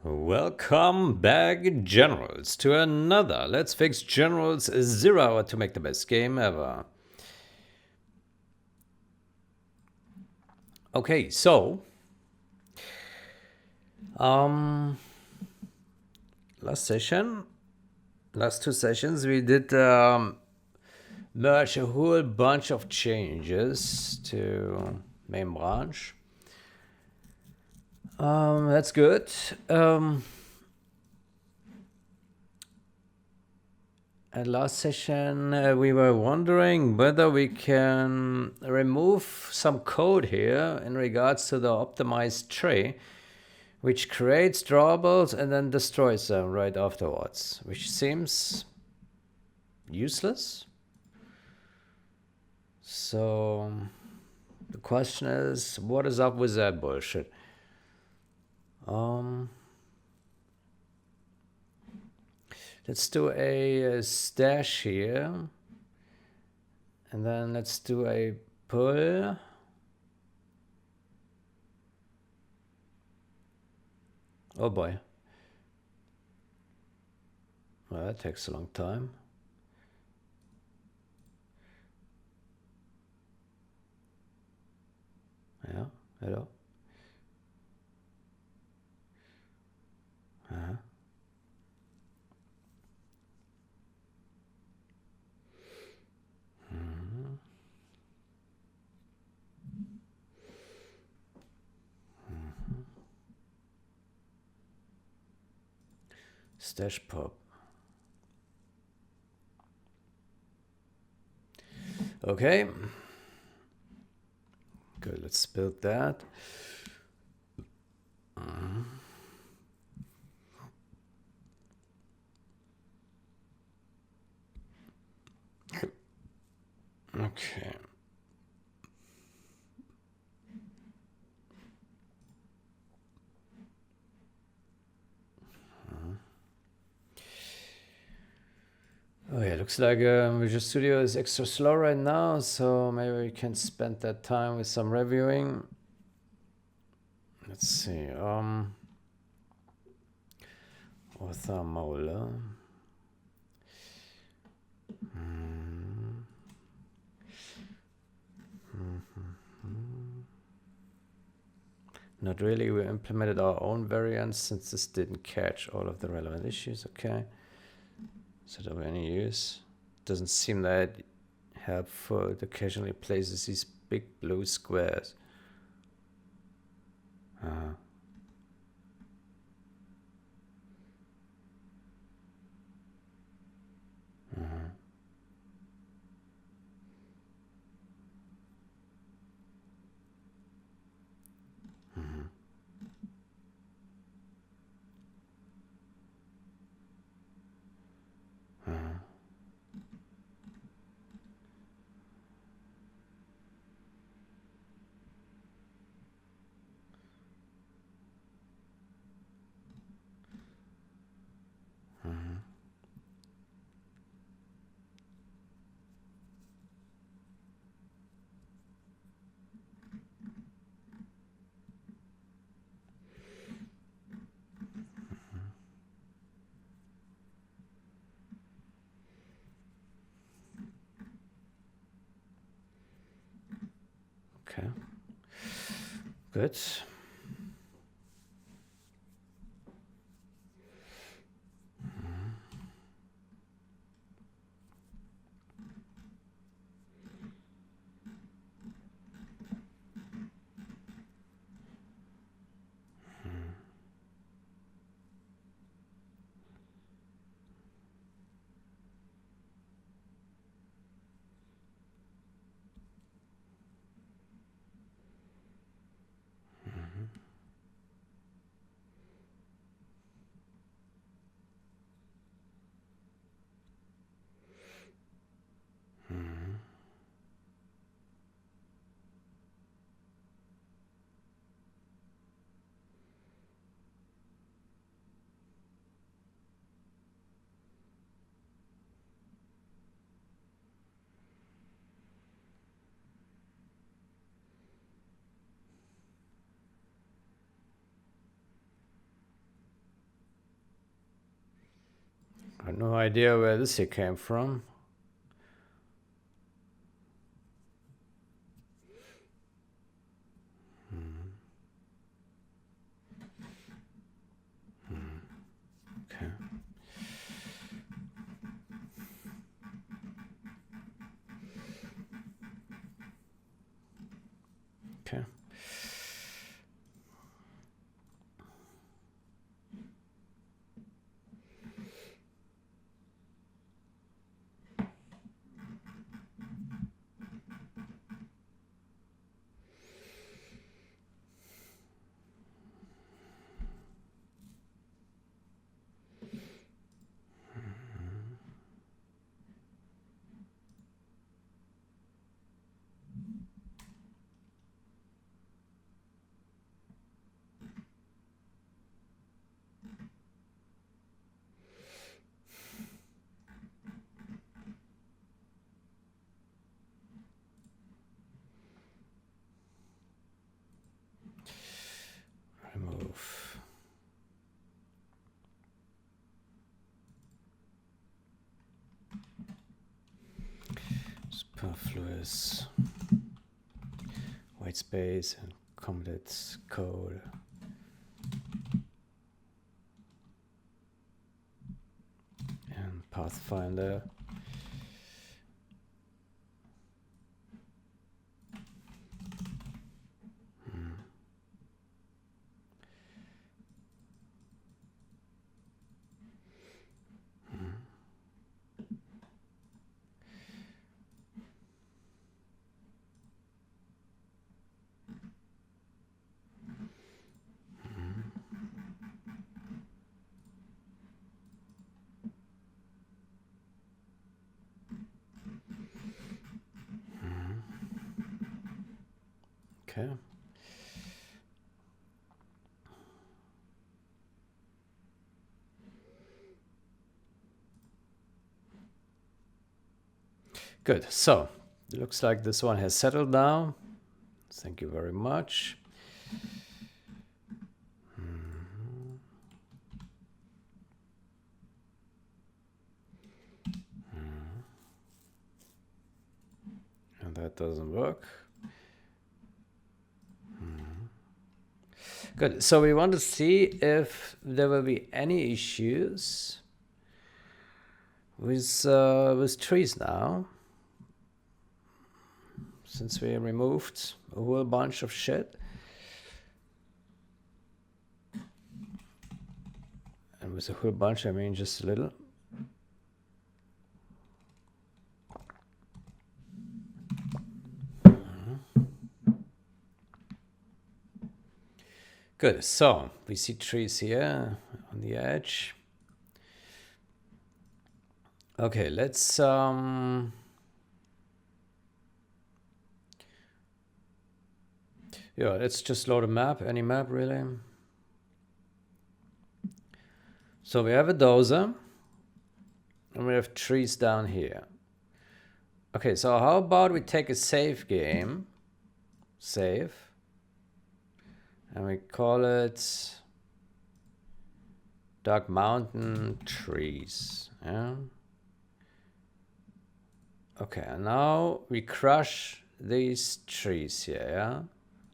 Welcome back, Generals, to another Let's Fix Generals 0 Hour to make the best game ever. Okay, so last two sessions, we did merge a whole bunch of changes to main branch. That's good. At last session, we were wondering whether we can remove some code here in regards to the optimized tree, which creates drawables and then destroys them right afterwards, which seems useless. So the question is, what is up with that bullshit? Let's do a stash here. And then let's do a pull. Oh boy. Well, that takes a long time. Yeah, hello. Stash pop. Okay. Good, let's build that. Okay. Oh yeah, looks like Visual Studio is extra slow right now, so maybe we can spend that time with some reviewing. Let's see. Author Mola. Not really. We implemented our own variants since this didn't catch all of the relevant issues. Okay. Is it of any use? Doesn't seem that helpful. It occasionally places these big blue squares. Okay. Good. I have no idea where this here came from. Okay. Okay. Remove. Superfluous. White space and complete code. And Pathfinder. Okay. Good. So it looks like this one has settled now. Thank you very much. And that doesn't work. Good. So we want to see if there will be any issues with trees now, since we removed a whole bunch of shit. And with a whole bunch, I mean just a little. Good. So we see trees here on the edge. Okay, let's yeah, let's just load a map, any map really. So we have a dozer and we have trees down here. Okay, so how about we take a save game, save, and we call it Dark Mountain Trees. Yeah. Okay, and now we crush these trees here, yeah?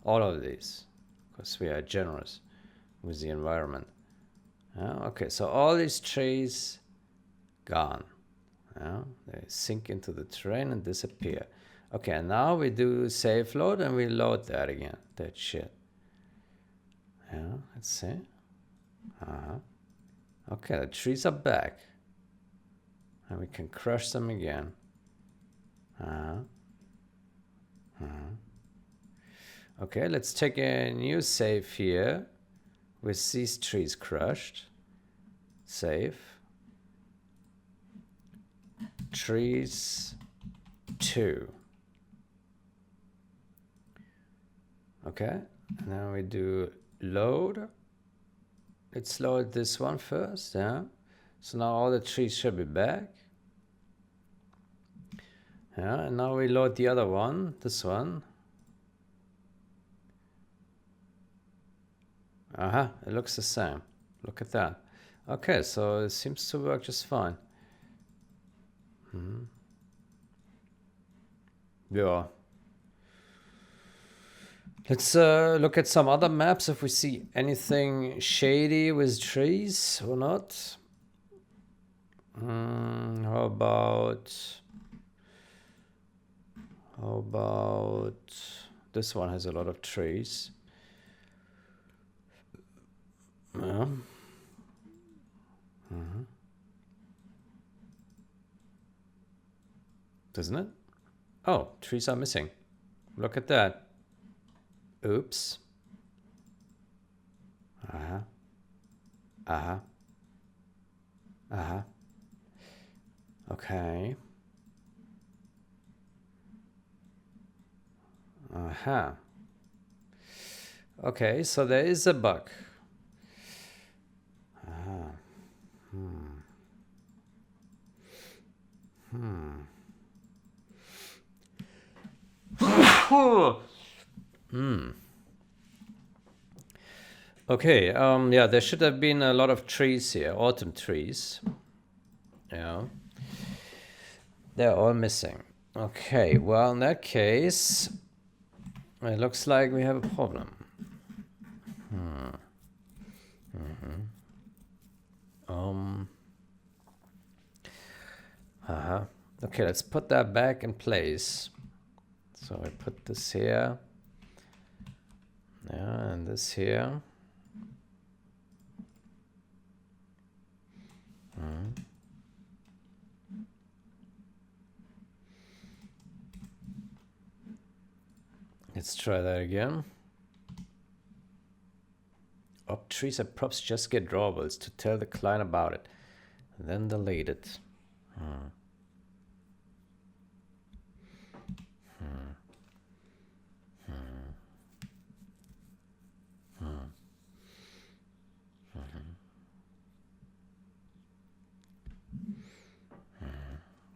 All of these, because we are generous with the environment. Yeah? Okay, so all these trees gone. Yeah? They sink into the terrain and disappear. Okay, and now we do save load and we load that again, that shit. Yeah, let's see. Okay, the trees are back. And we can crush them again. Okay, let's take a new save here with these trees crushed. Save. Trees 2. Okay, and then we do load. Let's load this one first, yeah. So now all the trees should be back. Yeah, and now we load the other one, this one. It looks the same. Look at that. Okay, so it seems to work just fine. Yeah. Let's look at some other maps if we see anything shady with trees or not. How about this one has a lot of trees. Yeah. Doesn't it? Oh, trees are missing. Look at that. Oops. Uh-huh. Uh-huh. Uh-huh. Okay. Uh-huh. Okay, so there is a bug. Okay, yeah, there should have been a lot of trees here, autumn trees. Yeah. They're all missing. Okay, well, in that case, it looks like we have a problem. Okay, let's put that back in place. So I put this here. Yeah, and this here. Let's try that again. Op trees and props just get drawbles to tell the client about it. And then delete it.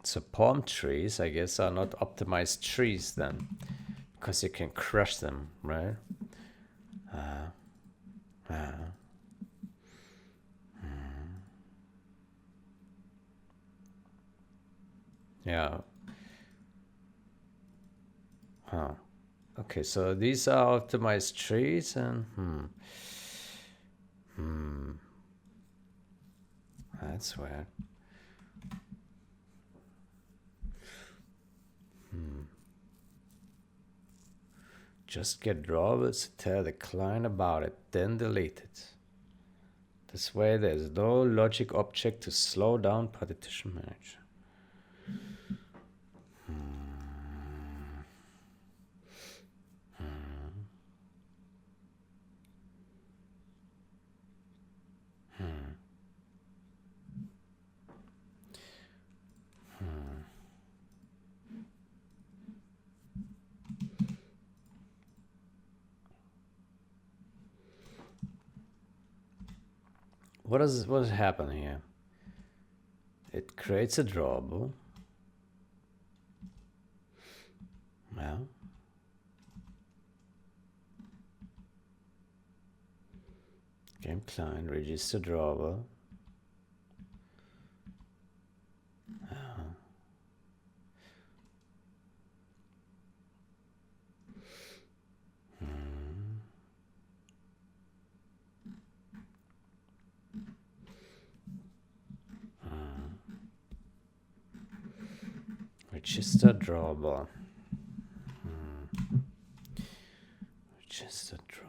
So palm trees, I guess, are not optimized trees then. Because you can crush them, right? Yeah. Huh. Okay, so these are optimized trees and that's weird. Just get drawbles to tell the client about it, then delete it. This way there's no logic object to slow down partition manager. What is happening here? It creates a drawable. Well, game client register drawable. Register drawable. Register drawable.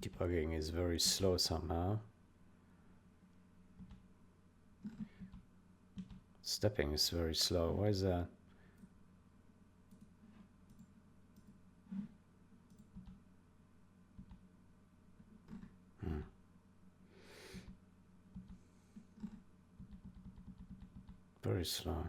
Debugging is very slow somehow. Stepping is very slow. Why is that? Very slow.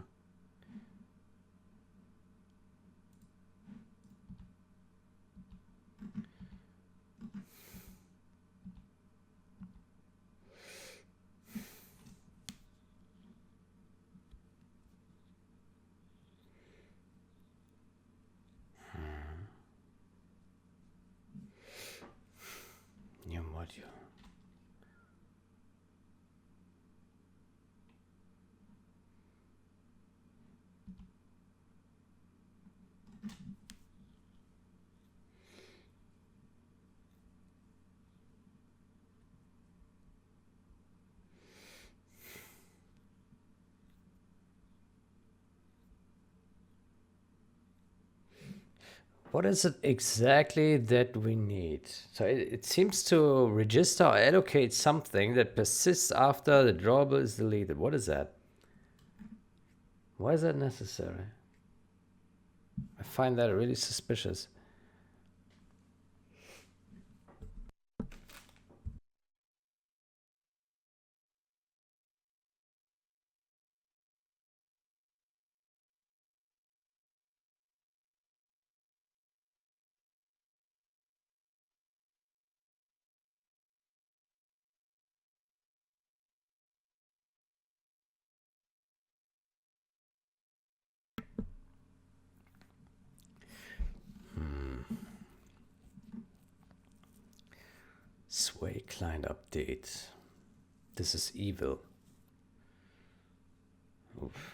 New module. What is it exactly that we need? So it seems to register or allocate something that persists after the drawable is deleted. What is that? Why is that necessary? I find that really suspicious. Sway client update. This is evil. Oof.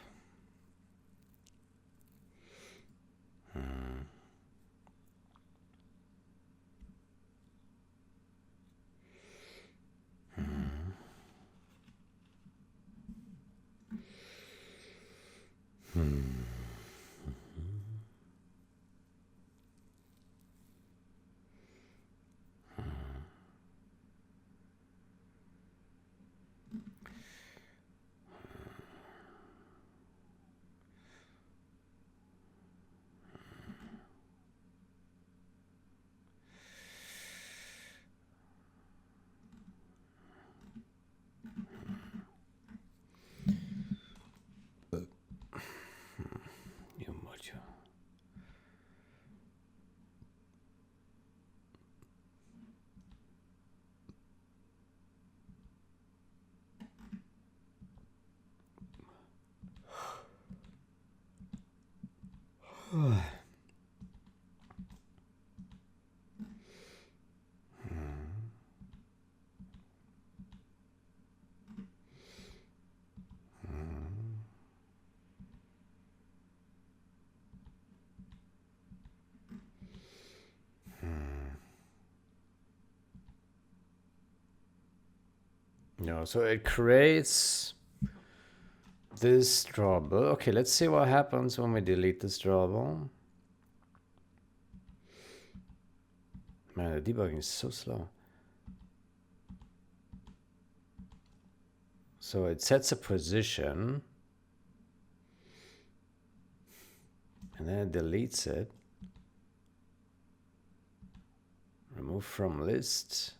New module. No, so it creates this drawable. Okay, let's see what happens when we delete this drawable. Man, the debugging is so slow. So it sets a position and then it deletes it. Remove from list.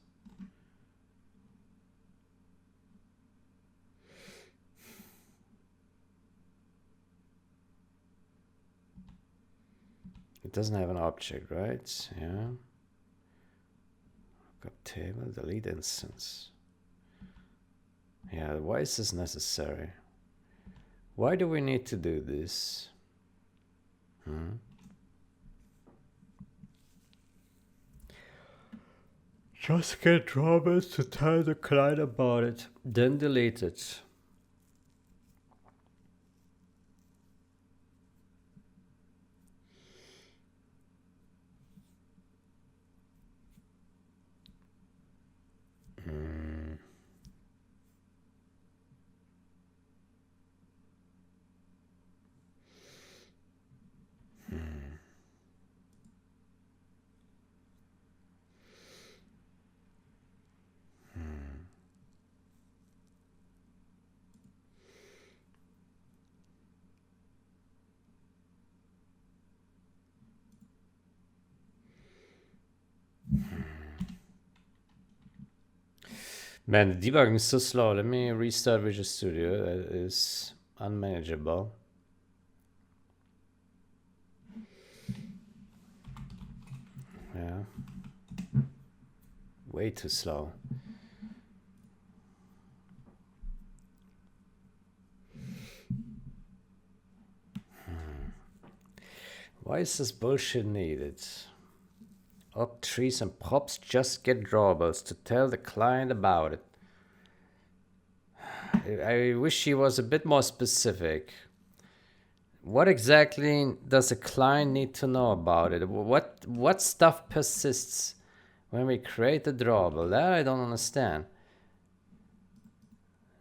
It doesn't have an object, right? Yeah. Lookup table, delete instance. Yeah, why is this necessary? Why do we need to do this? Just get Roberts to tell the client about it, then delete it. Man, the debugging is so slow. Let me restart Visual Studio. That is unmanageable. Yeah. Way too slow. Why is this bullshit needed? Op trees and props just get drawables to tell the client about it. I wish he was a bit more specific. What exactly does a client need to know about it? What stuff persists when we create a drawable? That I don't understand.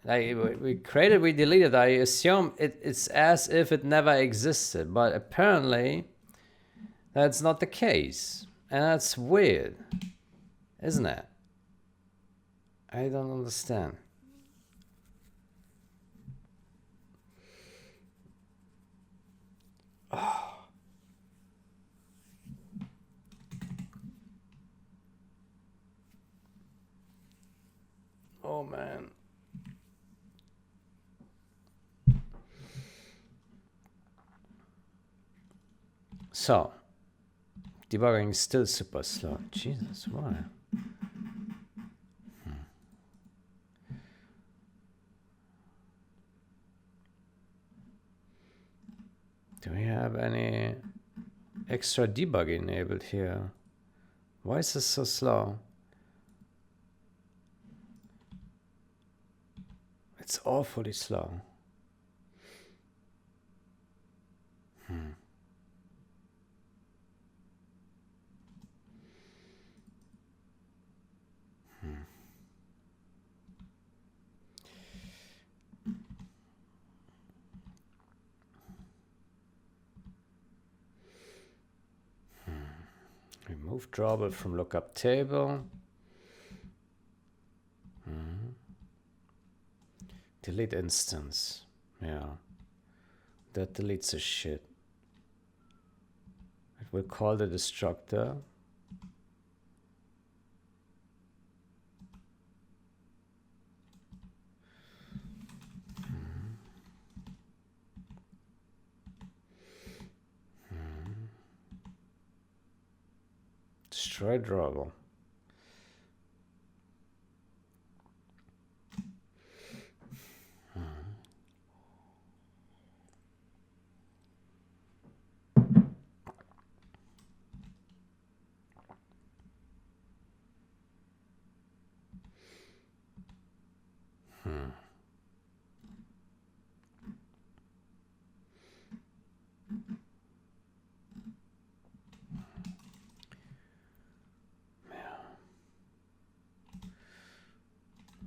We created, we deleted. I assume it's as if it never existed, but apparently that's not the case. And that's weird, isn't it? I don't understand. Oh man. So, debugging is still super slow. Jesus, why? Do we have any extra debug enabled here? Why is this so slow? It's awfully slow. Remove drawable from lookup table. Delete instance. Yeah. That deletes the shit. It will call the destructor. Destroy drawable.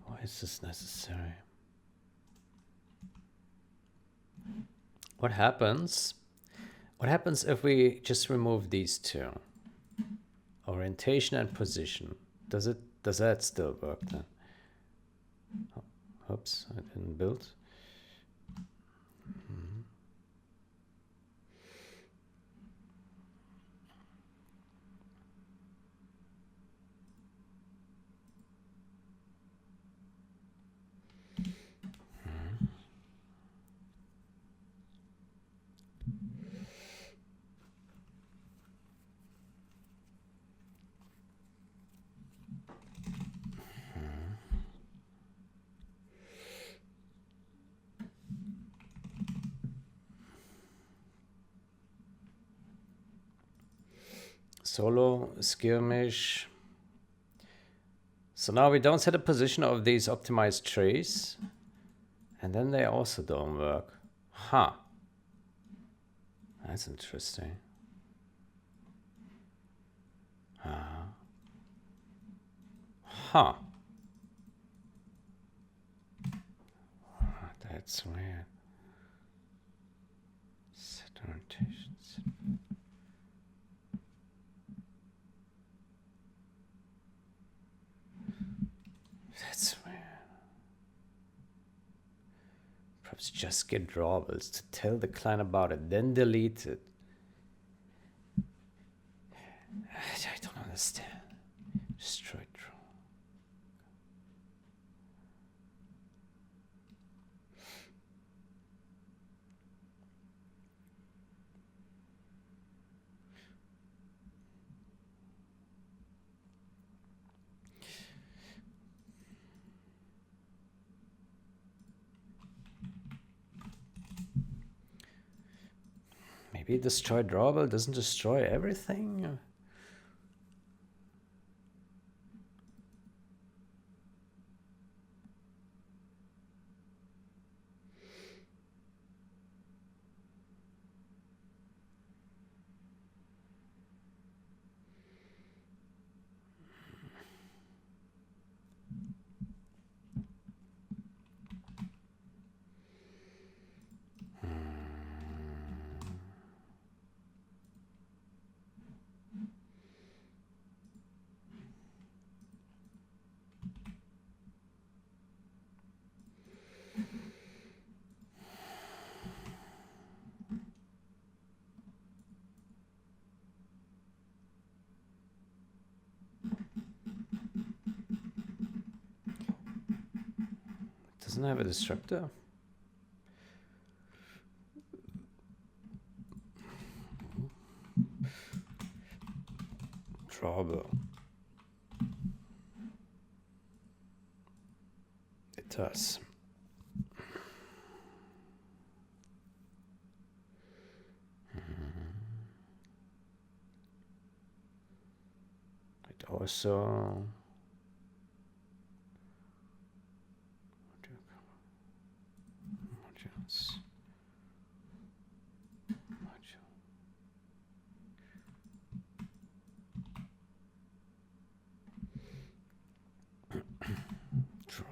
Why is this necessary? What happens? What happens if we just remove these two? Orientation and position. Does that still work then? Oops, I didn't build. Solo, skirmish. So now we don't set a position of these optimized trees. And then they also don't work. Huh. That's interesting. Huh. That's weird. Set orientations. That's weird. Perhaps just get drawables to tell the client about it, then delete it. I don't understand. Destroy draw. Maybe destroy drawable doesn't destroy everything? Doesn't have a disruptor. Drawable. It does. It also modules. Draw.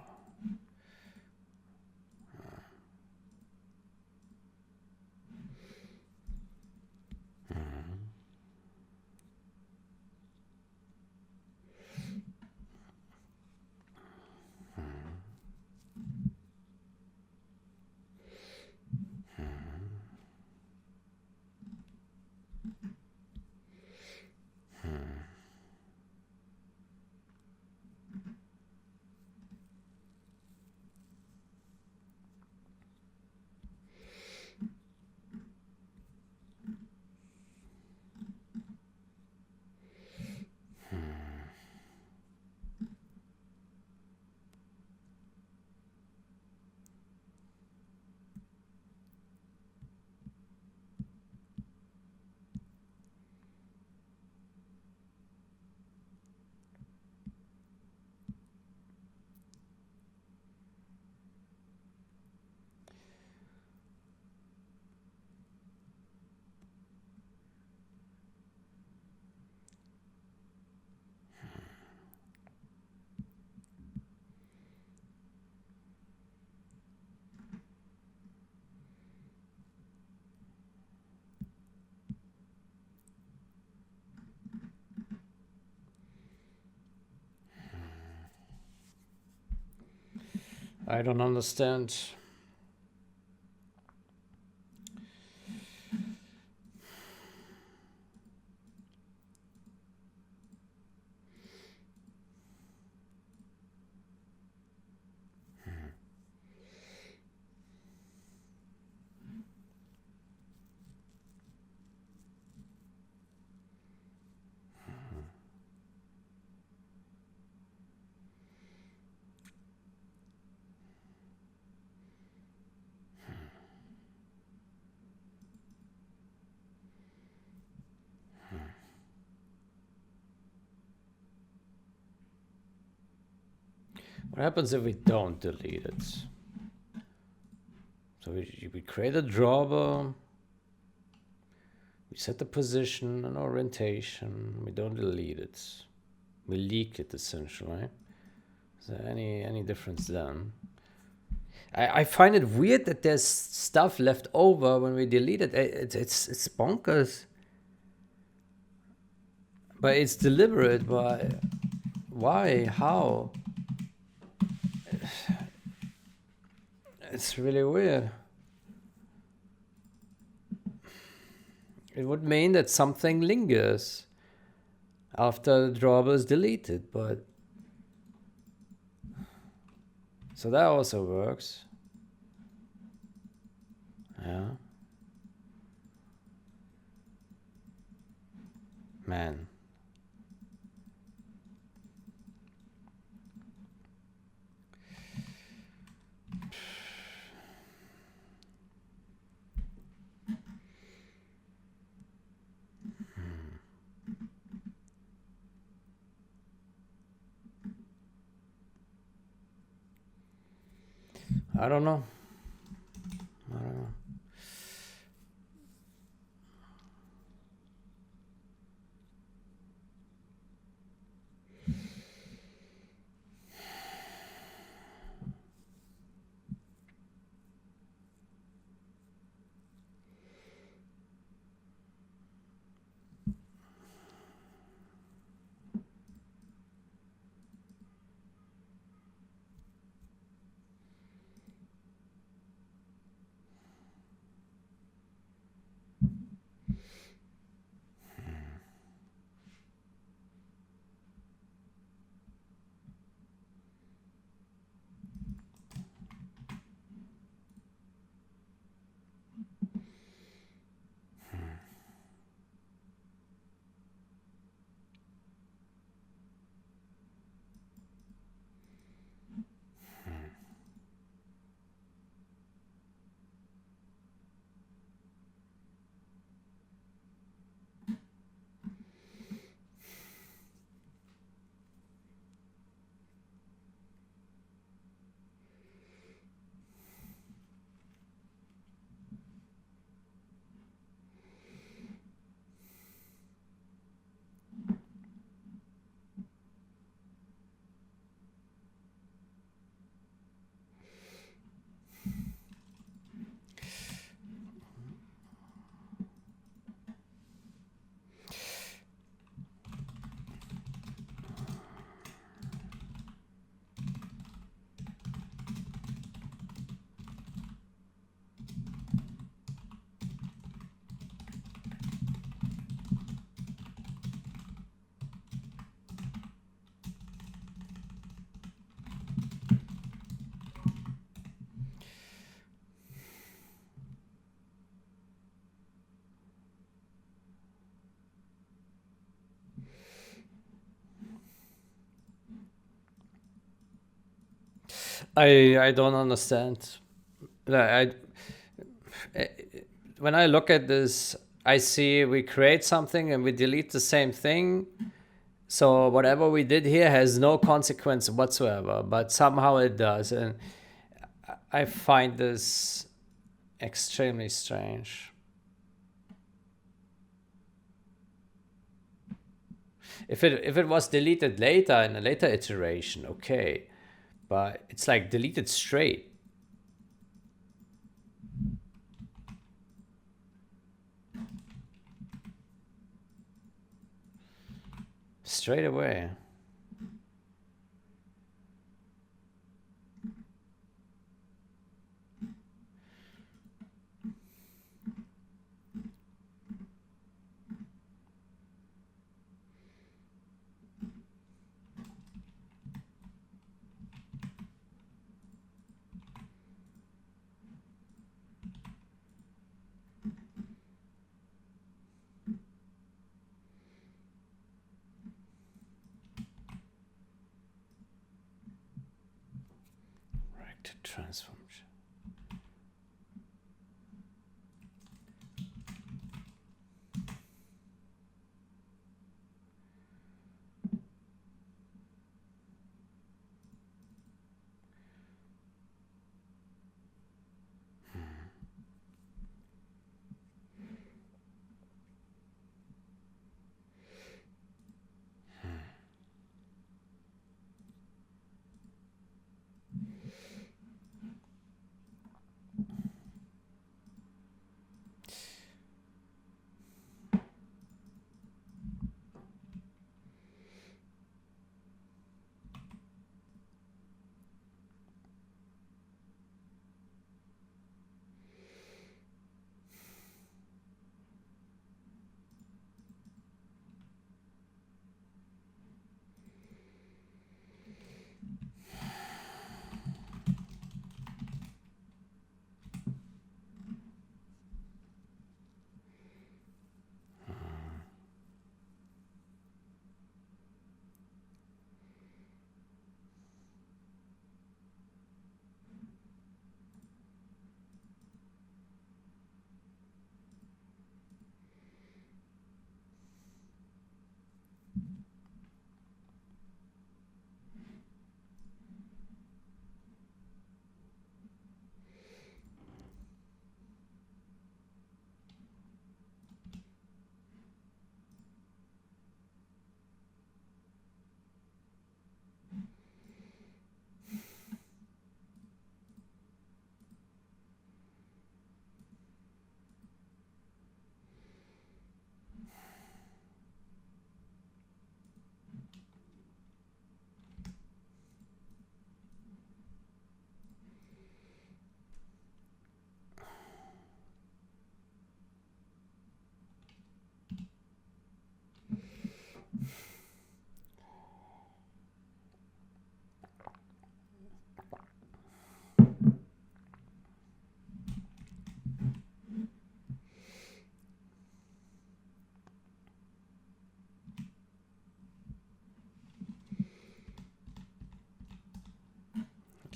I don't understand. What happens if we don't delete it? So we create a drawable, we set the position and orientation, we don't delete it. We leak it essentially, right? Is there any difference then? I find it weird that there's stuff left over when we delete it. It's bonkers. But it's deliberate. Why? How? It's really weird. It would mean that something lingers after the drawable is deleted, but so that also works. Yeah. Man. I don't know. I don't know. I don't understand. I, when I look at this, I see we create something and we delete the same thing. So whatever we did here has no consequence whatsoever, but somehow it does, and I find this extremely strange. If it was deleted later in a later iteration, okay, but it's like deleted straight away. Right, transform.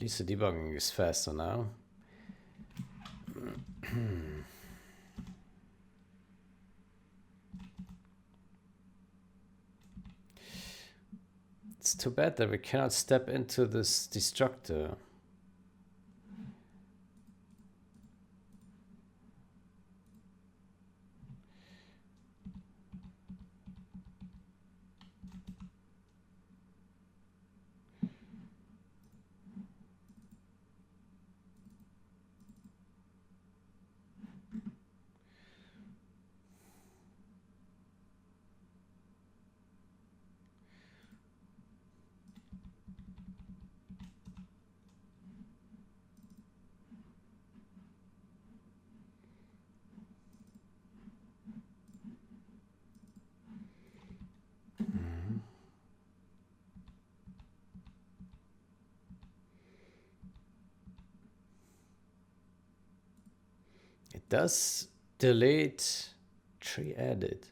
least the debugging is faster now. It's too bad that we cannot step into this destructor. It does delete tree edit.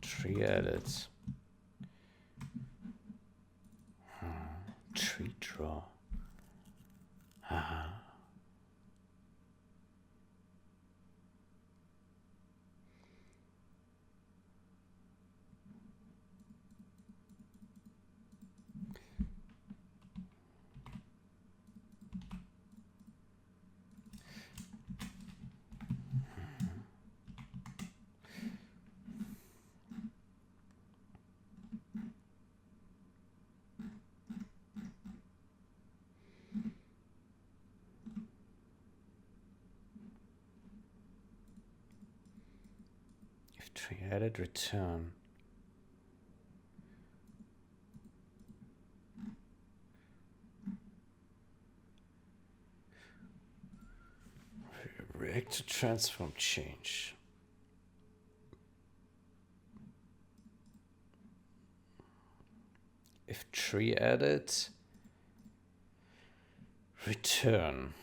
Tree edit. Tree draw. If tree edit, return. React to transform change. If tree edit, return.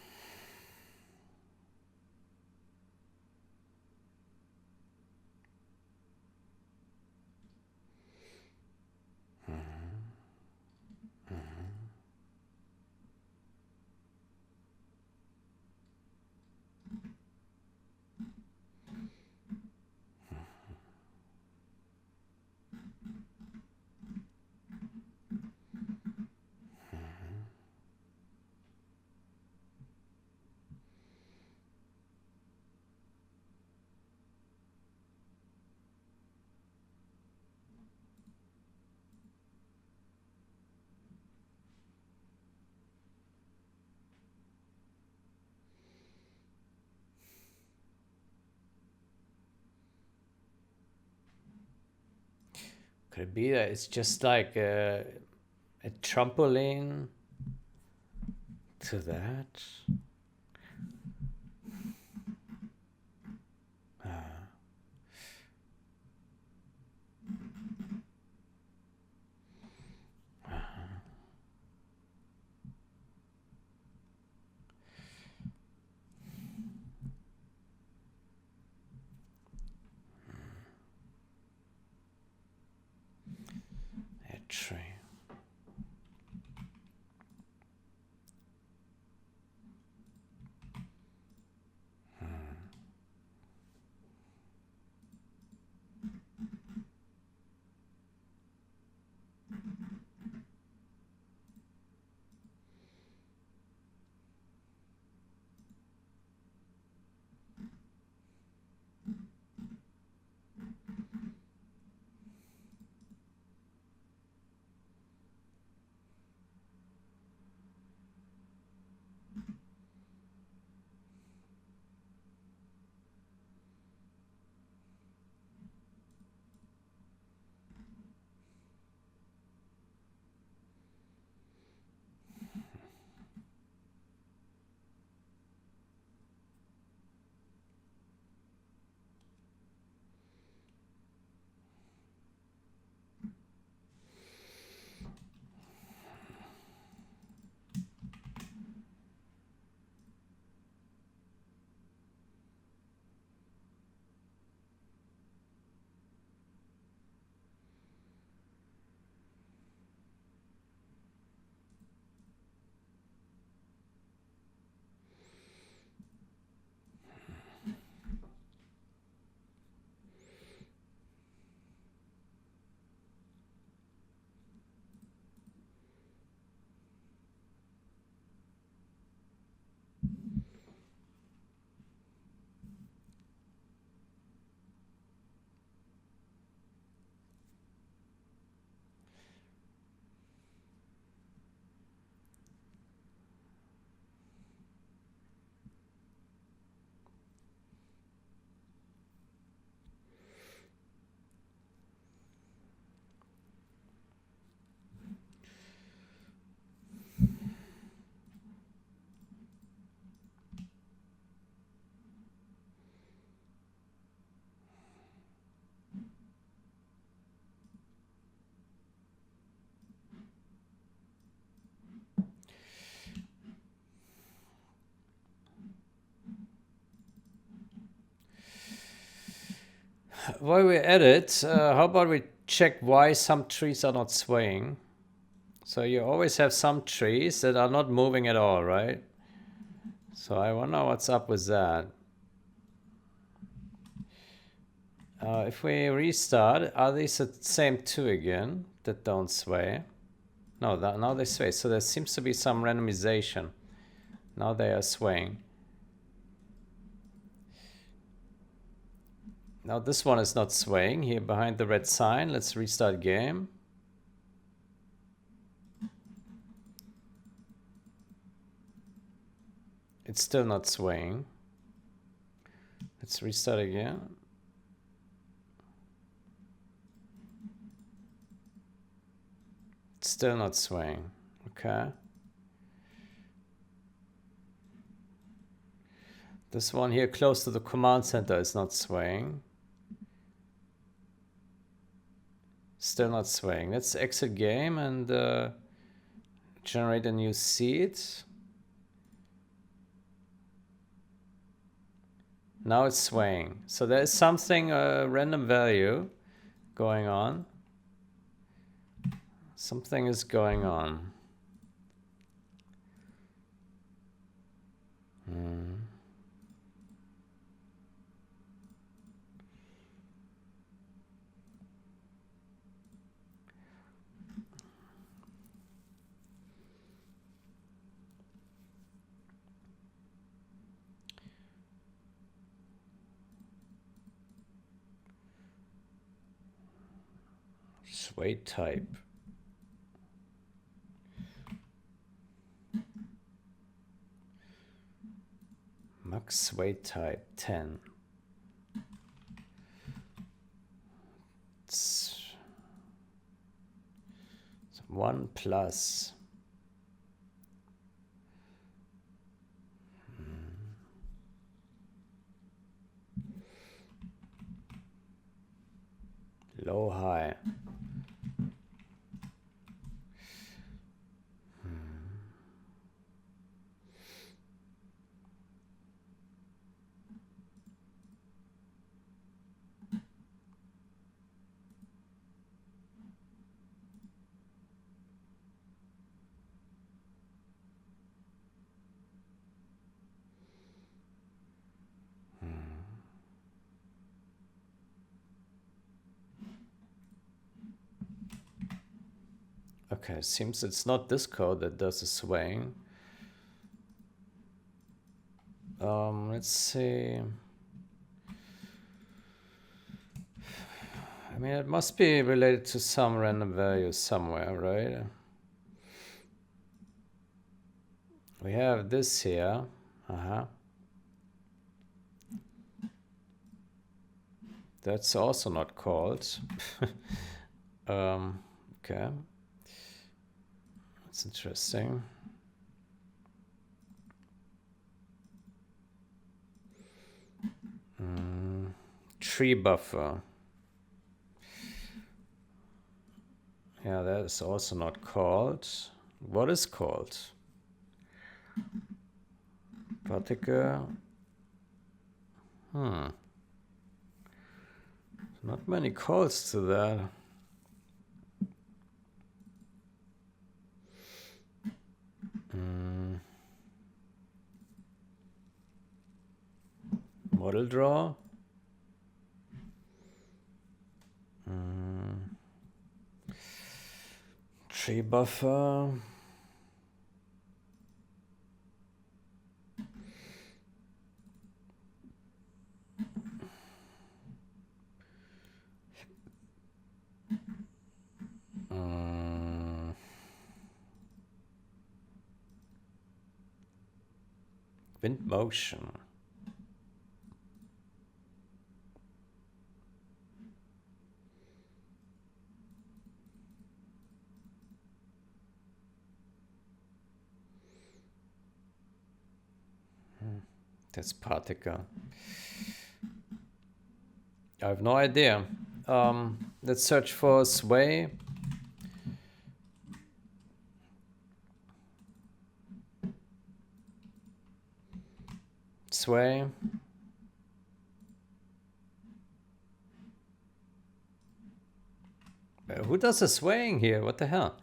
Could it be that it's just like a trampoline to that? Tree. while we're at it, how about we check why some trees are not swaying? So you always have some trees that are not moving at all, right? So I wonder what's up with that. If we restart, are these the same two again that don't sway? No, now they sway. So there seems to be some randomization. Now they are swaying. Now this one is not swaying here behind the red sign. Let's restart game. It's still not swaying. Let's restart again. It's still not swaying. Okay. This one here close to the command center is not swaying. Still not swaying. Let's exit game and generate a new seed. Now it's swaying. So there is something, random value going on. Something is going on. Sway type. Max sway type 10. It's 1 plus. Low high. Okay, seems it's not this code that does the swaying. Let's see. I mean, it must be related to some random value somewhere, right? We have this here. That's also not called. Okay. That's interesting. Tree buffer. Yeah, that is also not called. What is called? Particle. Not many calls to that. Model draw. Tree buffer. Wind motion. That's particle. I have no idea. Let's search for sway. Sway. Who does the swaying here? What the hell?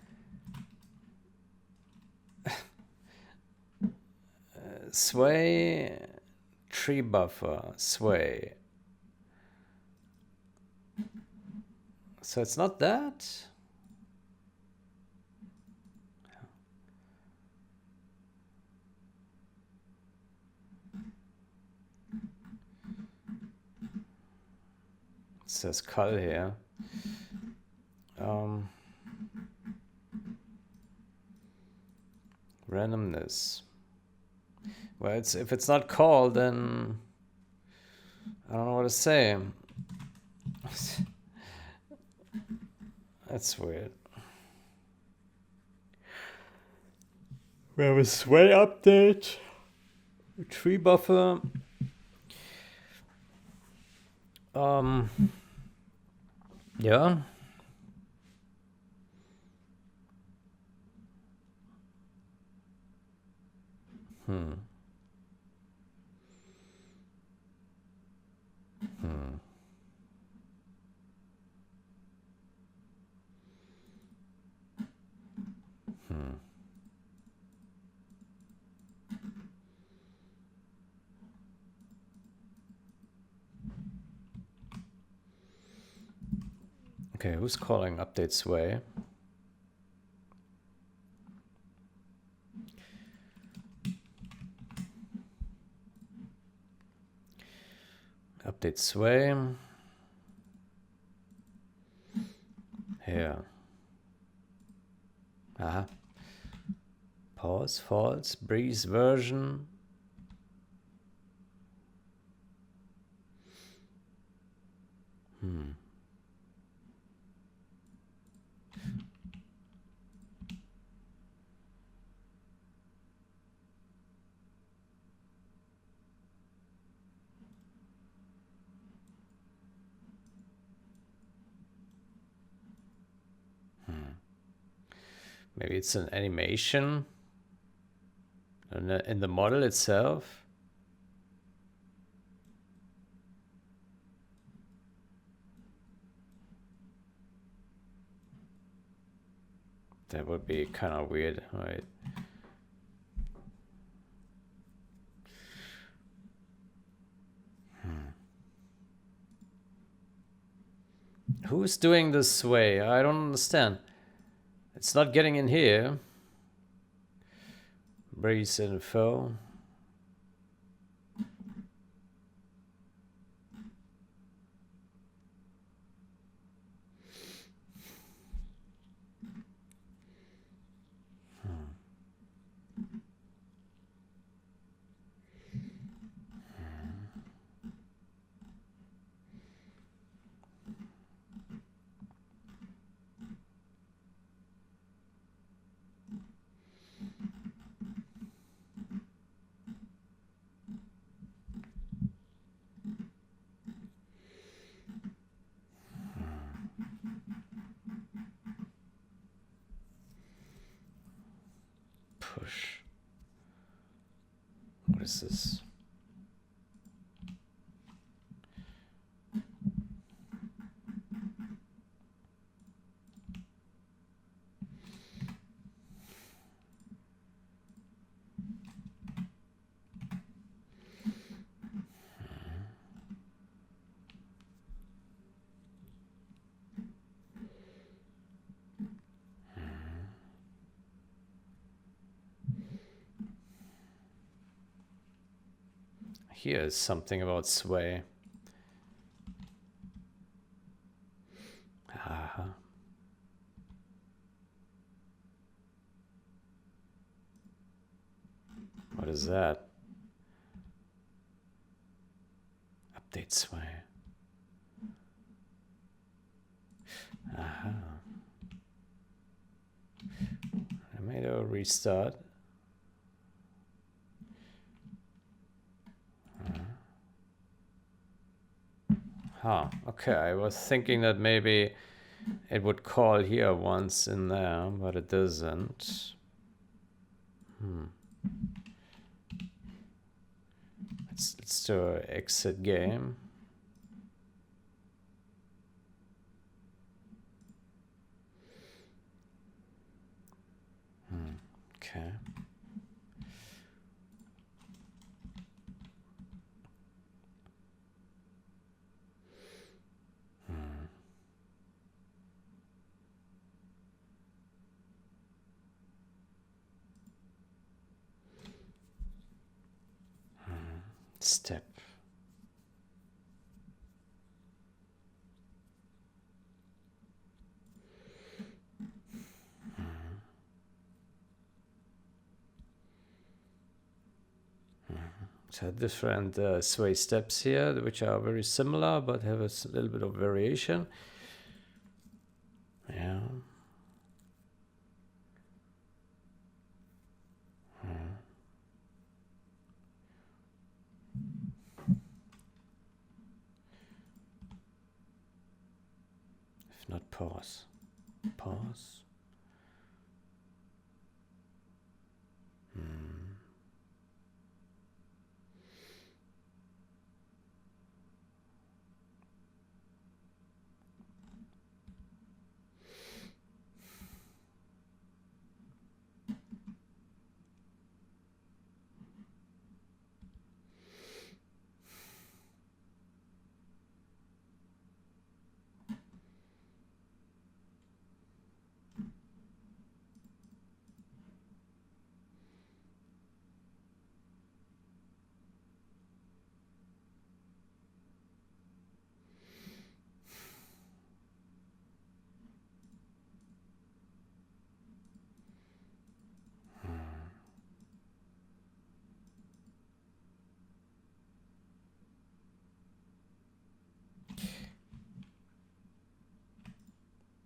Sway, tree buffer, sway. So it's not that? It says cull here. Randomness. Well, if it's not called, then I don't know what to say. That's weird. We have a sway update. Tree buffer. Yeah. Okay, who's calling update sway? Update sway. Here. Aha. Pause, false, breeze version. Maybe it's an animation in the model itself. That would be kind of weird, right? Who's doing the sway? I don't understand. It's not getting in here. Breeze info. Push. What is this? Here is something about sway. What is that? Update sway. I made a restart. Okay, I was thinking that maybe it would call here once in there, but it doesn't. Let's do an exit game. step. So different sway steps here, which are very similar, but have a little bit of variation. Yeah. If not, pause. Pause.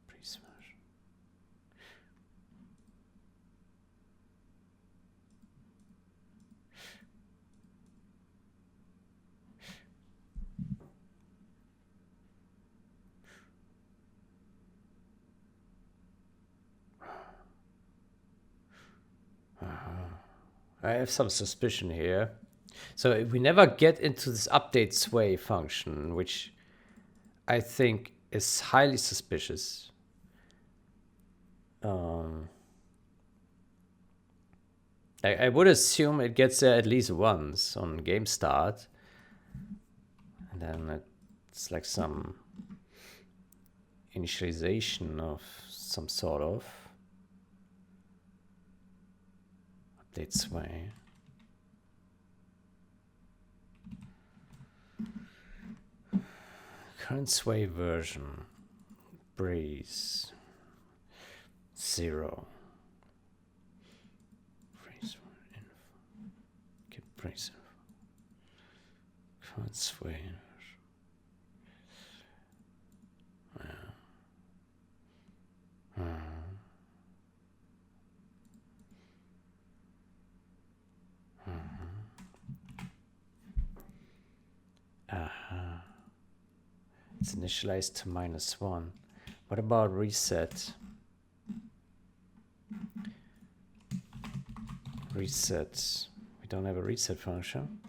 Pre-smash. I have some suspicion here. So if we never get into this update sway function, which I think is highly suspicious. I would assume it gets there at least once on game start. And then it's like some initialization of some sort of update sway. Current sway version. Breeze. 0. Breeze info. Get breeze info. Current sway. Aha. It's initialized to -1. What about reset? Reset. We don't have a reset function.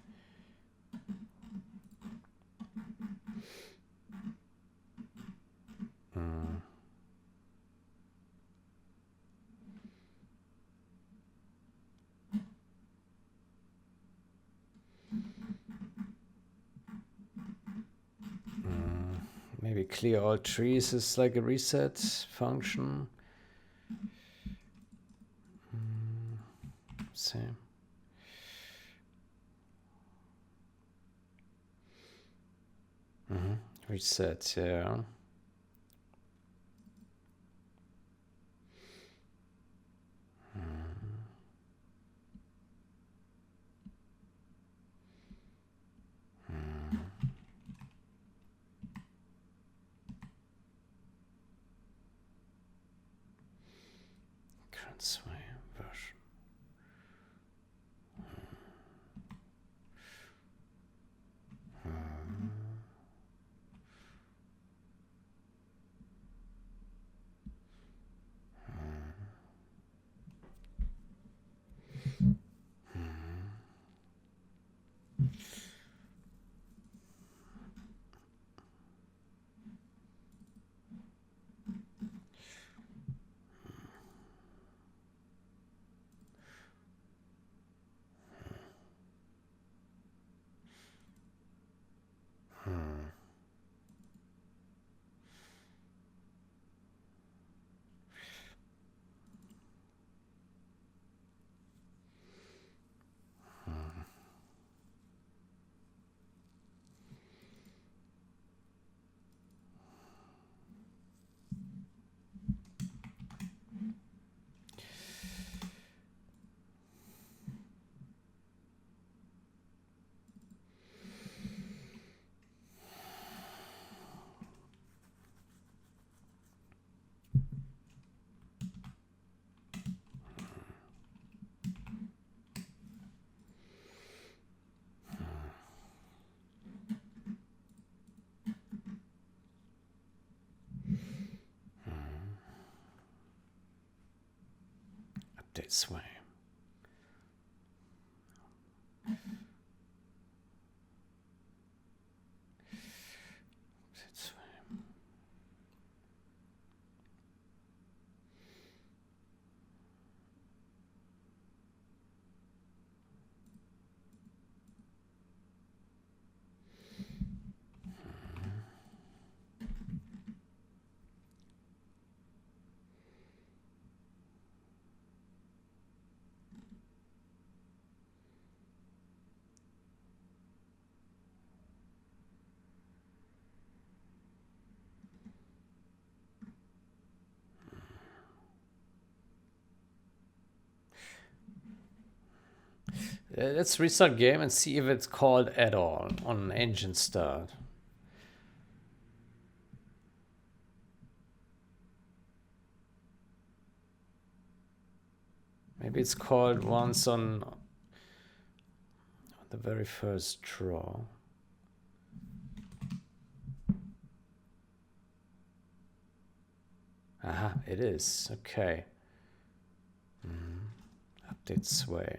Maybe clear all trees is like a reset function. Same. Reset, yeah. Current sway version. update sway. Let's restart game and see if it's called at all on engine start. Maybe it's called once on the very first draw. Aha, it is. Okay. Update sway.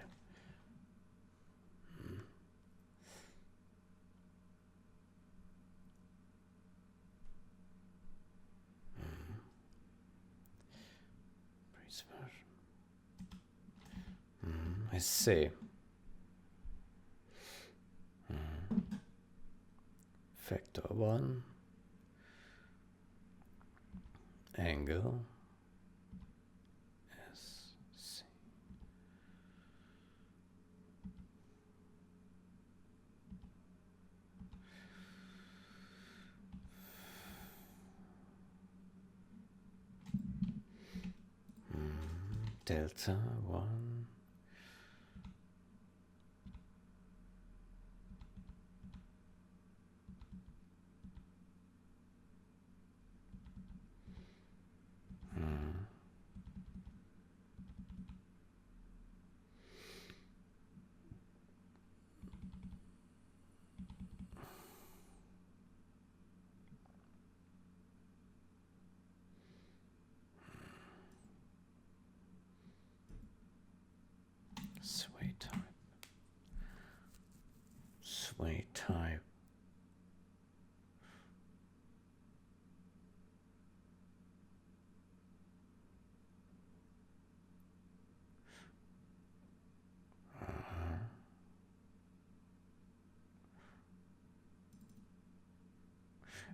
I see. Factor 1. Angle. S, C. Delta 1. Sway type. Sway type.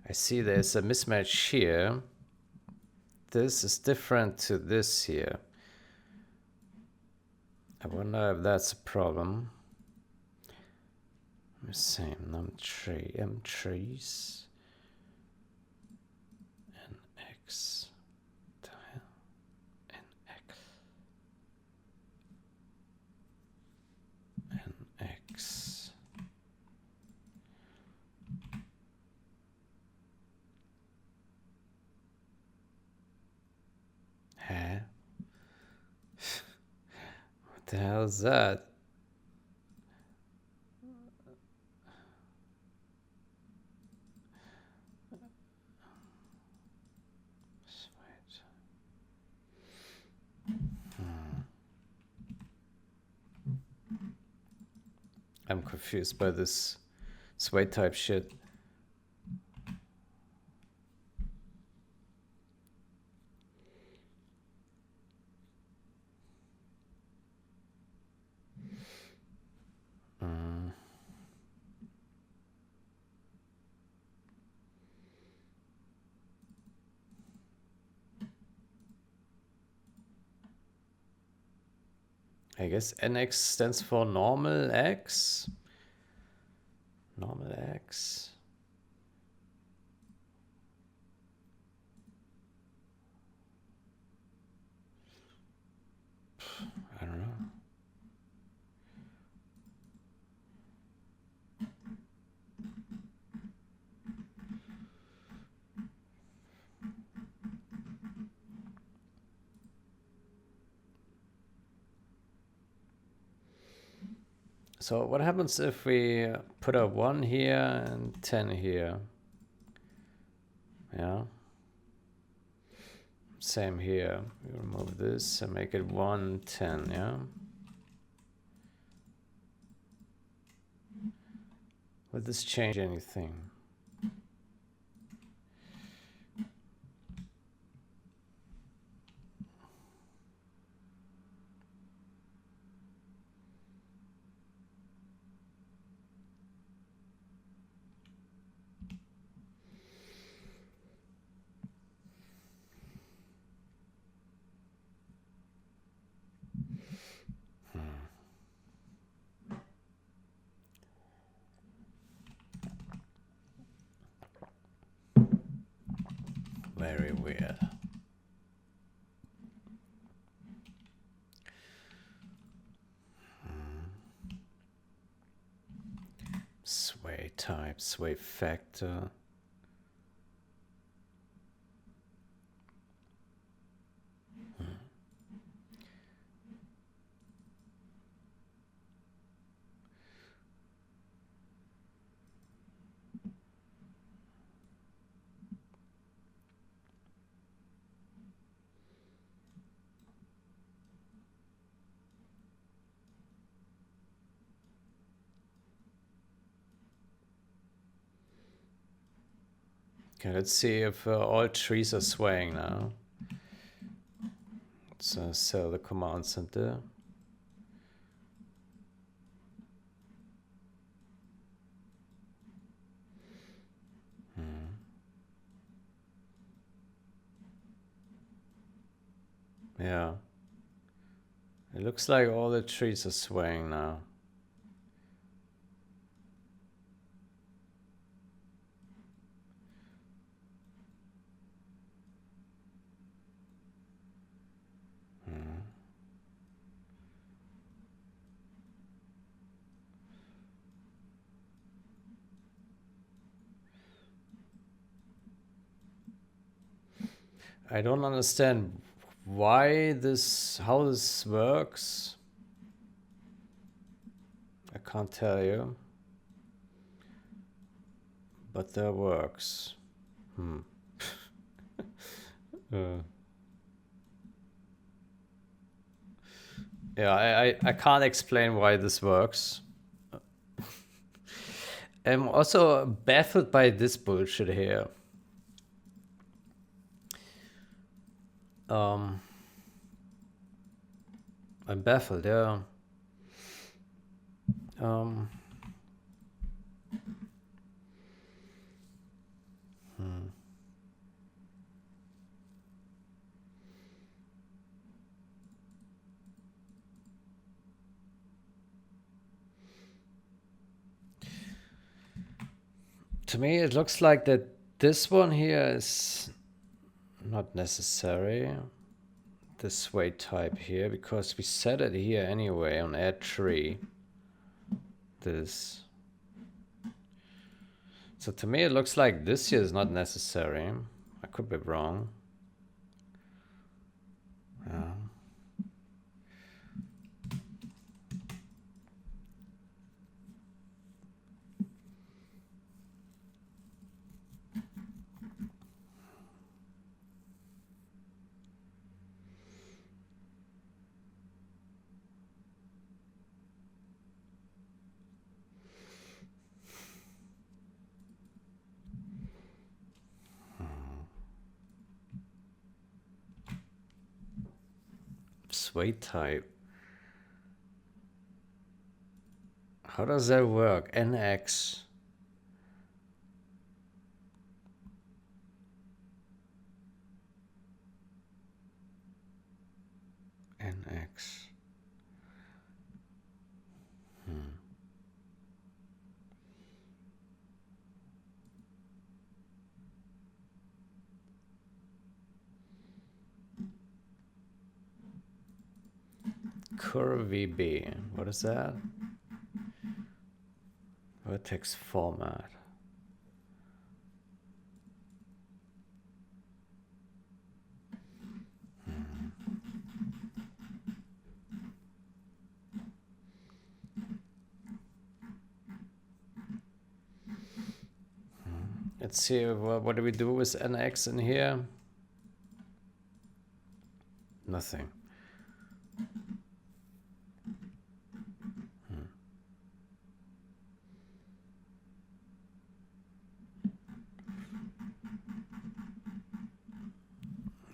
I see there's a mismatch here. This is different to this here. I wonder if that's a problem. Let me see. M trees. NX. Tile. NX. NX. Huh? What the hell is that? I'm confused by this sway type shit. I guess NX stands for normal X. Normal X. I don't know. So what happens if we put a 1 here and 10 here? Yeah. Same here. We remove this and make it 110, yeah? Will this change anything? Very weird. Sway type, sway factor. Okay, let's see if all trees are swaying now. Let's sell the command center. Yeah. It looks like all the trees are swaying now. I don't understand why this, how this works. I can't tell you. But that works. Yeah, I can't explain why this works. I'm also baffled by this bullshit here. I'm baffled, yeah. To me, it looks like that this one here is not necessary. The sway type here, because we set it here anyway on add tree. This. So to me, it looks like this here is not necessary. I could be wrong. Yeah. Sway type. How does that work? NX. NX. Curve VB. What is that? Vertex format. Let's see, what do we do with NX in here? Nothing.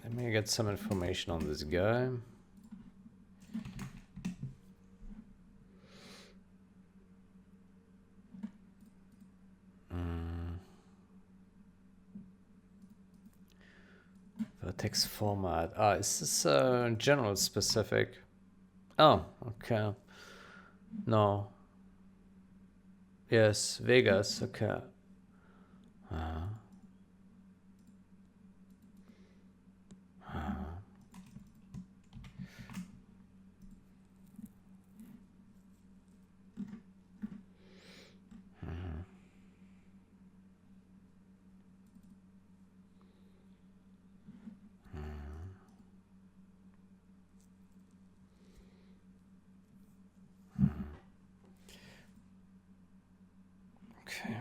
Let me get some information on this guy. Vertex format. Ah, is this general specific? Oh, okay. No. Yes, Vegas. Okay. Okay.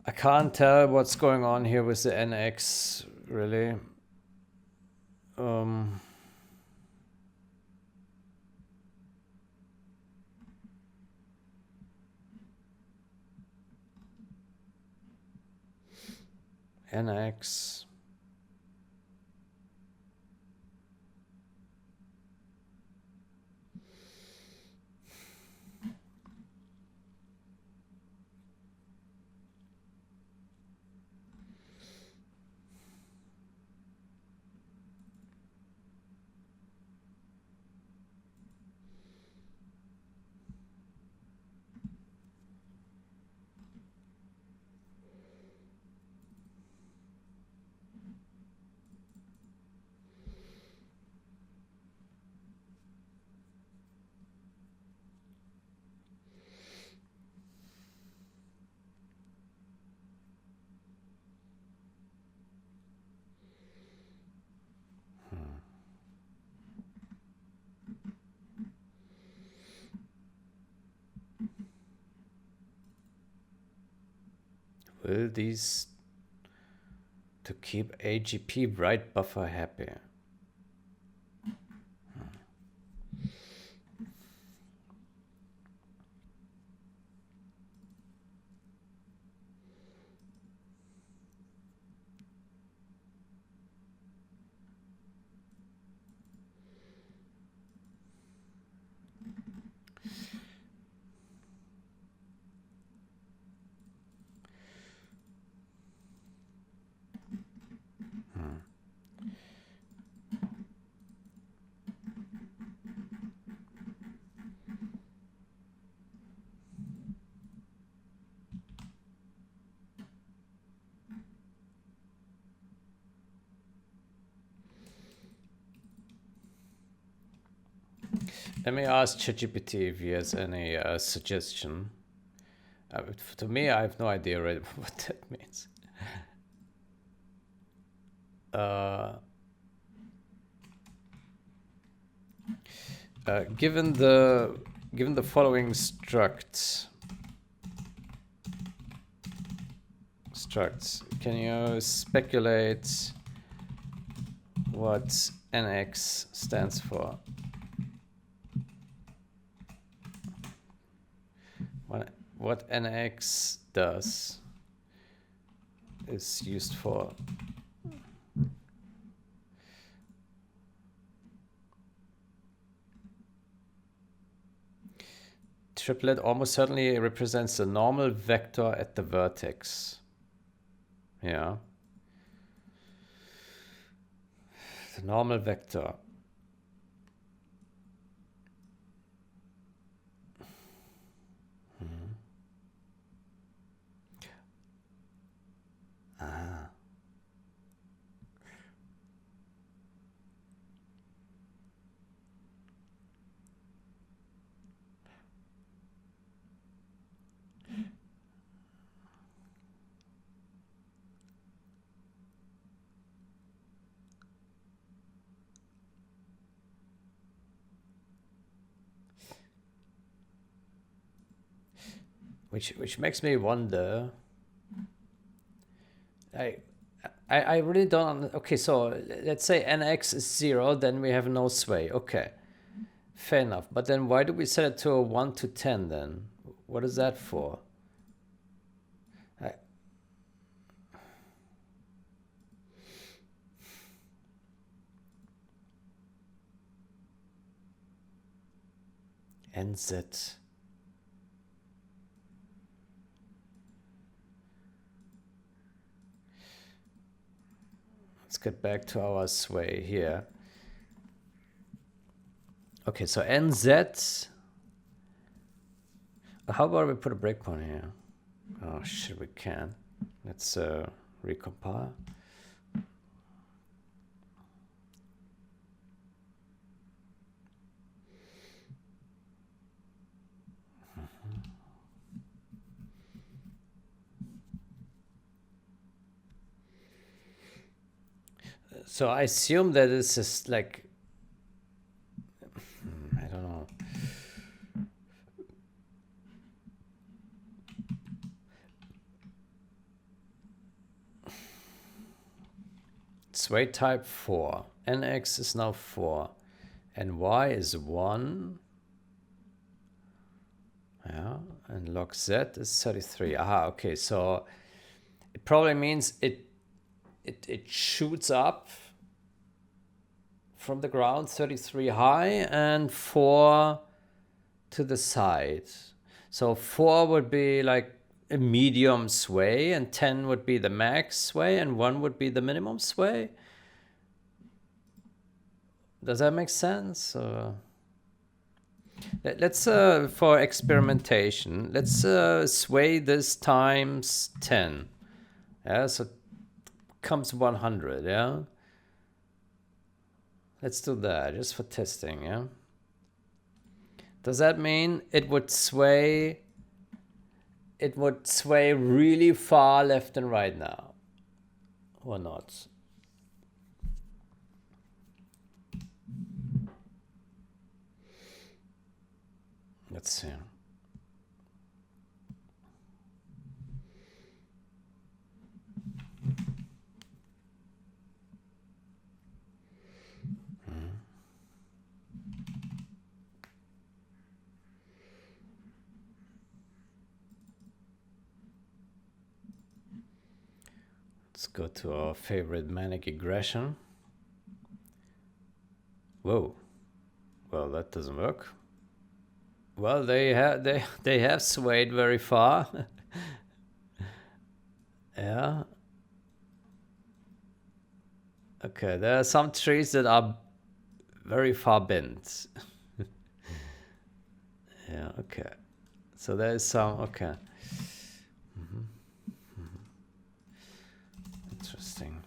I can't tell what's going on here with the NX, really. NX. Will these to keep AGP write buffer happy? Let me ask ChatGPT if he has any suggestion. To me, I have no idea really what that means. Given the following structs, can you speculate what NX stands for? What NX does is used for. Triplet almost certainly represents the normal vector at the vertex. Yeah. The normal vector. which makes me wonder. I really don't. Okay, so let's say nx is 0, then we have no sway. Okay, fair enough. But then why do we set it to a 1 to 10 then? What is that for? NZ. Let's get back to our sway here. Okay, so NZ. How about we put a breakpoint here? Oh shit, we can. Let's recompile. So I assume that this is like, I don't know. Sway type 4. NX is now 4. And Y is 1. Yeah. And log Z is 33. Aha, okay. So it probably means it shoots up from the ground 33 high and 4 to the side. So 4 would be like a medium sway, and 10 would be the max sway, and 1 would be the minimum sway. Does that make sense? Let's for experimentation, let's sway this times 10. Yeah, so comes 100. Yeah, let's do that just for testing. Yeah, does that mean it would sway? It would sway really far left and right now, or not? Let's see. Let's go to our favorite manic aggression. Whoa. Well, that doesn't work. Well, they have swayed very far. Yeah. Okay, there are some trees that are very far bent. Yeah, okay. So there is some, okay. Interesting.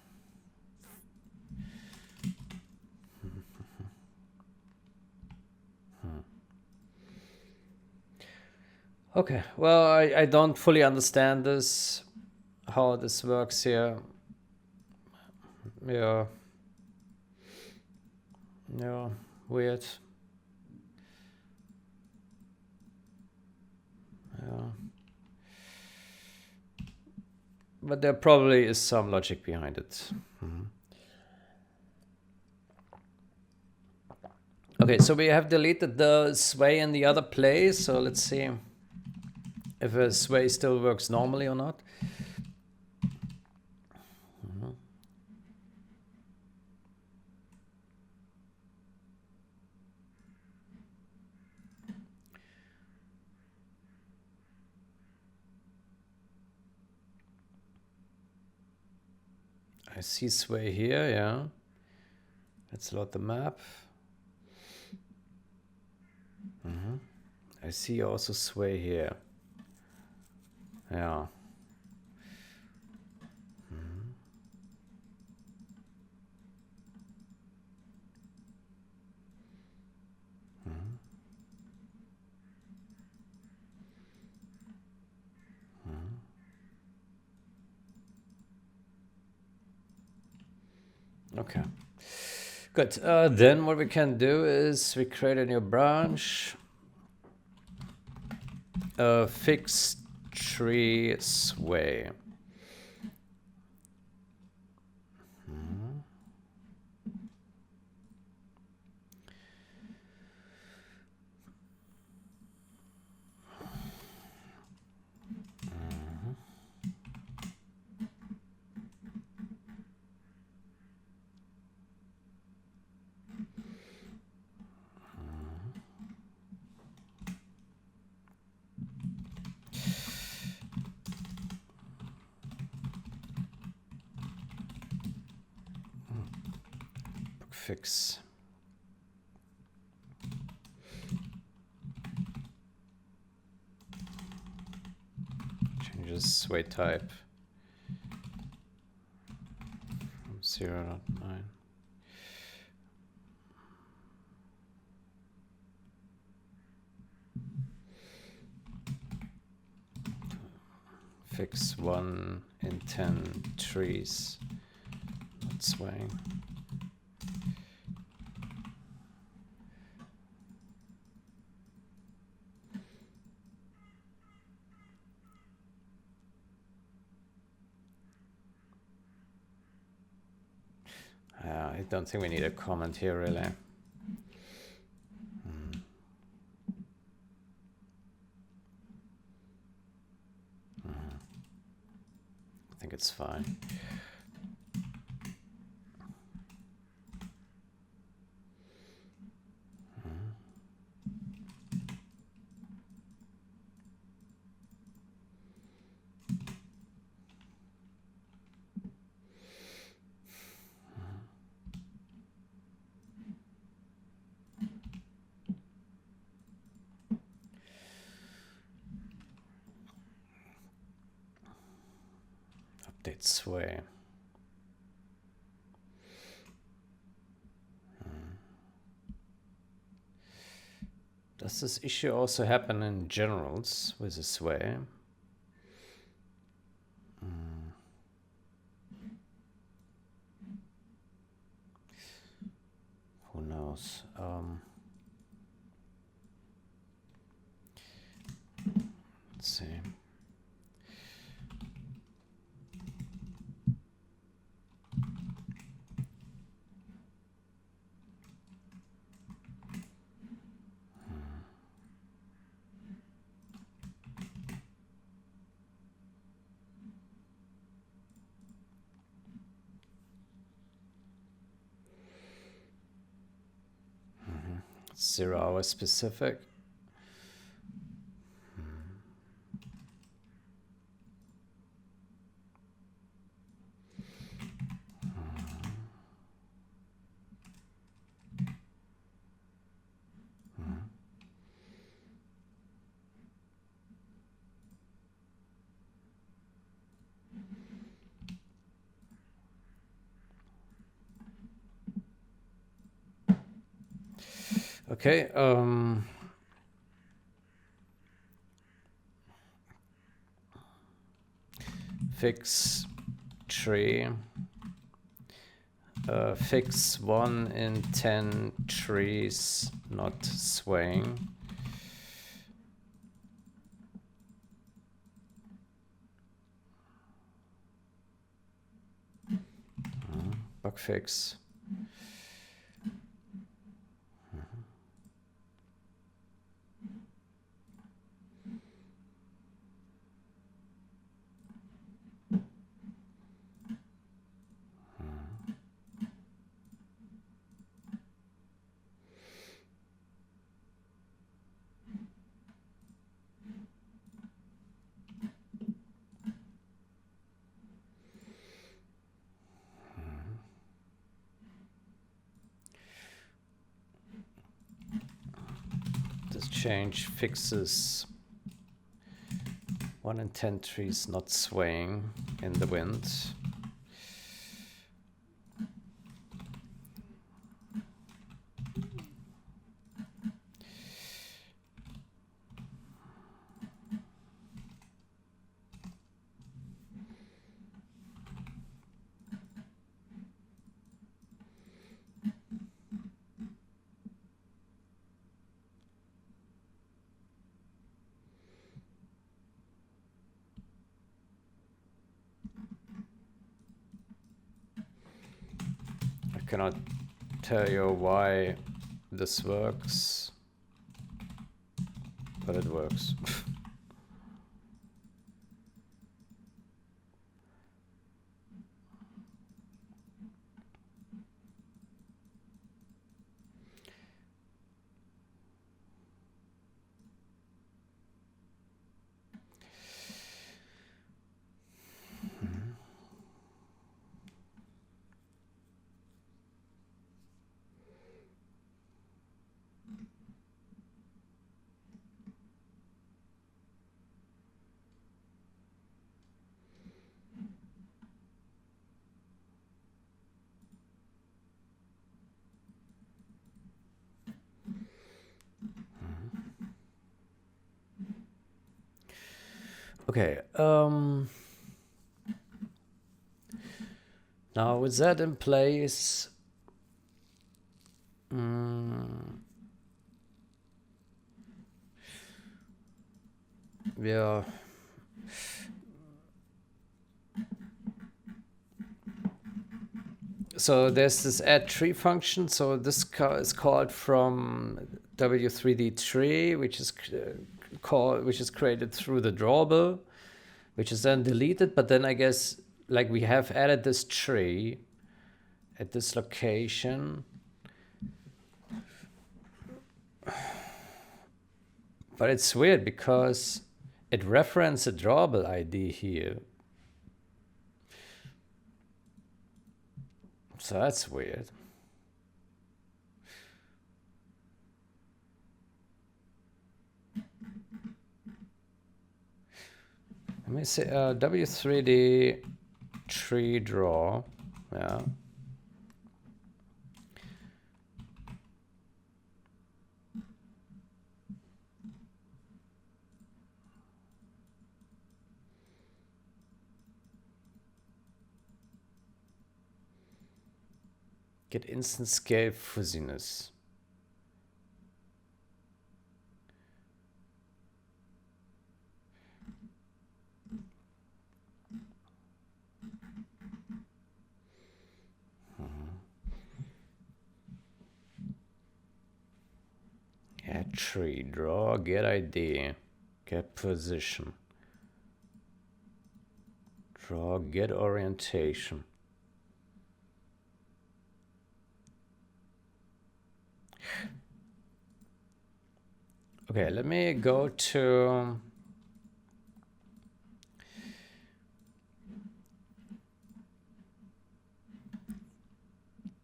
Okay, well, I don't fully understand this, how this works here. Yeah. Yeah, weird. Yeah. But there probably is some logic behind it. Okay, so we have deleted the sway in the other place, so let's see if a sway still works normally or not. I see sway here, yeah. Let's load the map. I see also sway here. Yeah. Okay. Good. Then what we can do is we create a new branch. Fix tree sway. Fix. Changes sway type from 0.9. Fix 1 in 10 trees not swaying. I don't think we need a comment here, really. I think it's fine. Update sway. Does this issue also happen in generals with the sway? Who knows? Let's see. It's 0 hour specific. Okay, fix tree, fix 1 in 10 trees not swaying. Bug fix. This change fixes 1 in 10 trees not swaying in the wind. cannot tell you why this works, but it works. Okay, now with that in place, yeah, so there's this add tree function. So this is called from W3D tree, which is created through the drawable, which is then deleted. But then I guess like we have added this tree at this location. But it's weird because it references a drawable ID here. So that's weird. Let me see, W3D tree draw, yeah. Get instant scale fuzziness. Add tree, draw, get ID, get position. Draw, get orientation. Okay, let me go to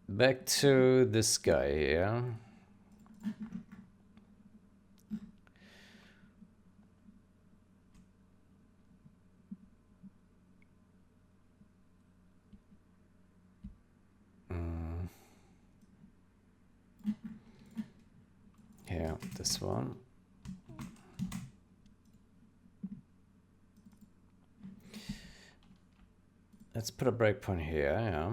back to this guy here. Yeah, this one. Let's put a breakpoint here, yeah.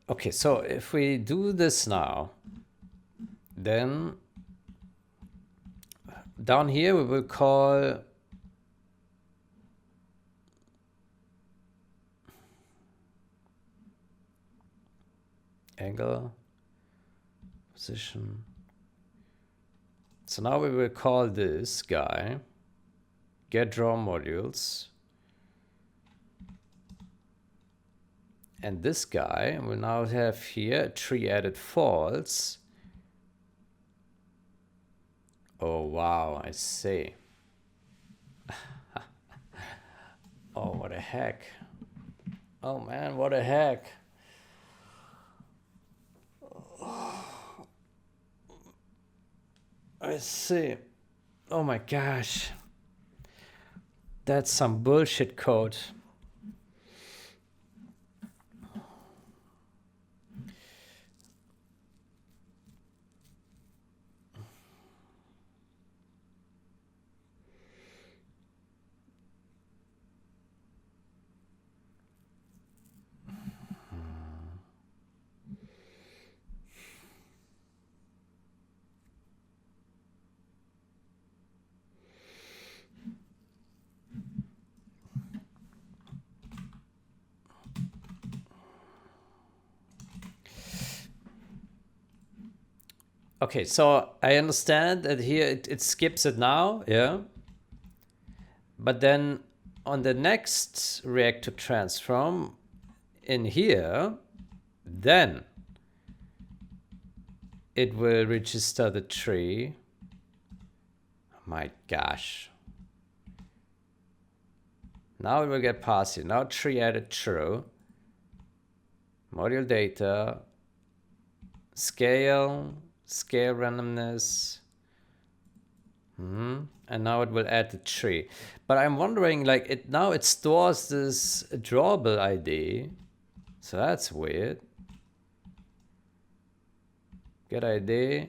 Okay, so if we do this now, then down here we will call angle, position. So now we will call this guy get draw modules. And this guy will now have here tree added false. Oh, wow, I see. Oh, what a heck. Oh, man, what a heck. I see. Oh, my gosh. That's some bullshit code. Okay, so I understand that here it skips it now, yeah? But then on the next react to transform in here, then it will register the tree. Oh my gosh. Now it will get passed here. Now tree added true. Module data, scale randomness. And now it will add the tree. But I'm wondering, like, now it stores this drawable ID. So that's weird. Get ID.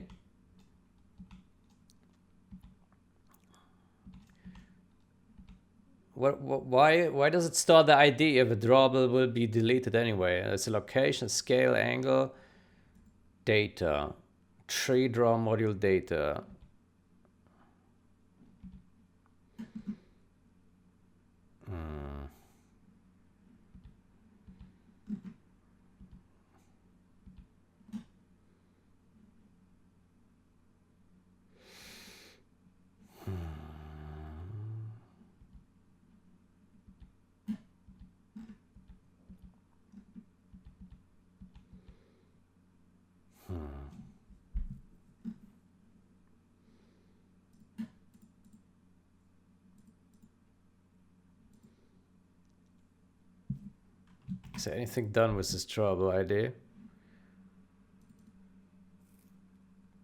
Why does it store the ID if a drawable will be deleted anyway? It's a location, scale, angle, data, tree draw module data. Is there anything done with this drawable ID?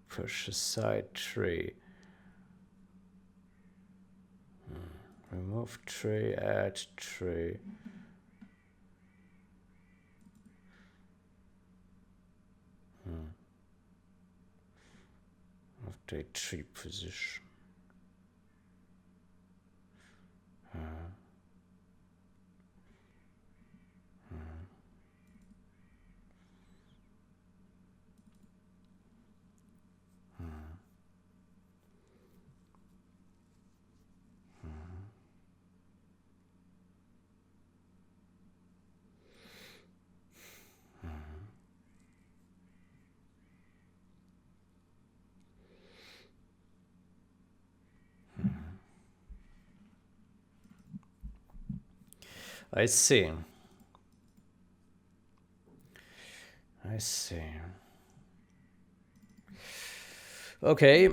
Push aside tree. Remove tree, add tree. Update tree position. I see. I see. Okay.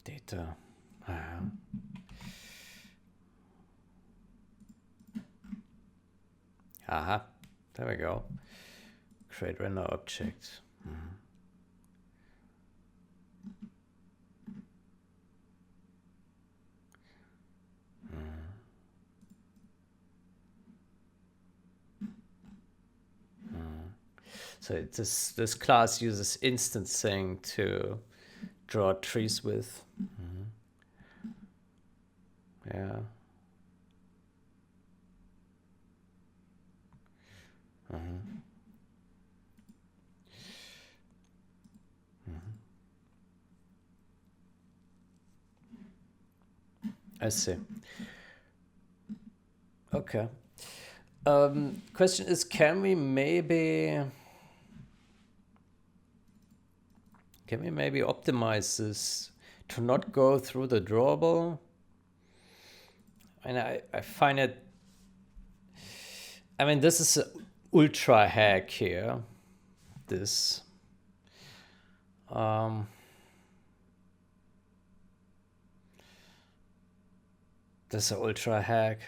Data. Aha. There we go. Create render object. So this class uses instancing to draw trees with. Yeah. I see. Okay. Question is, can we maybe optimize this to not go through the drawable? And I find it, I mean, this is an ultra hack here. This. This is an ultra hack.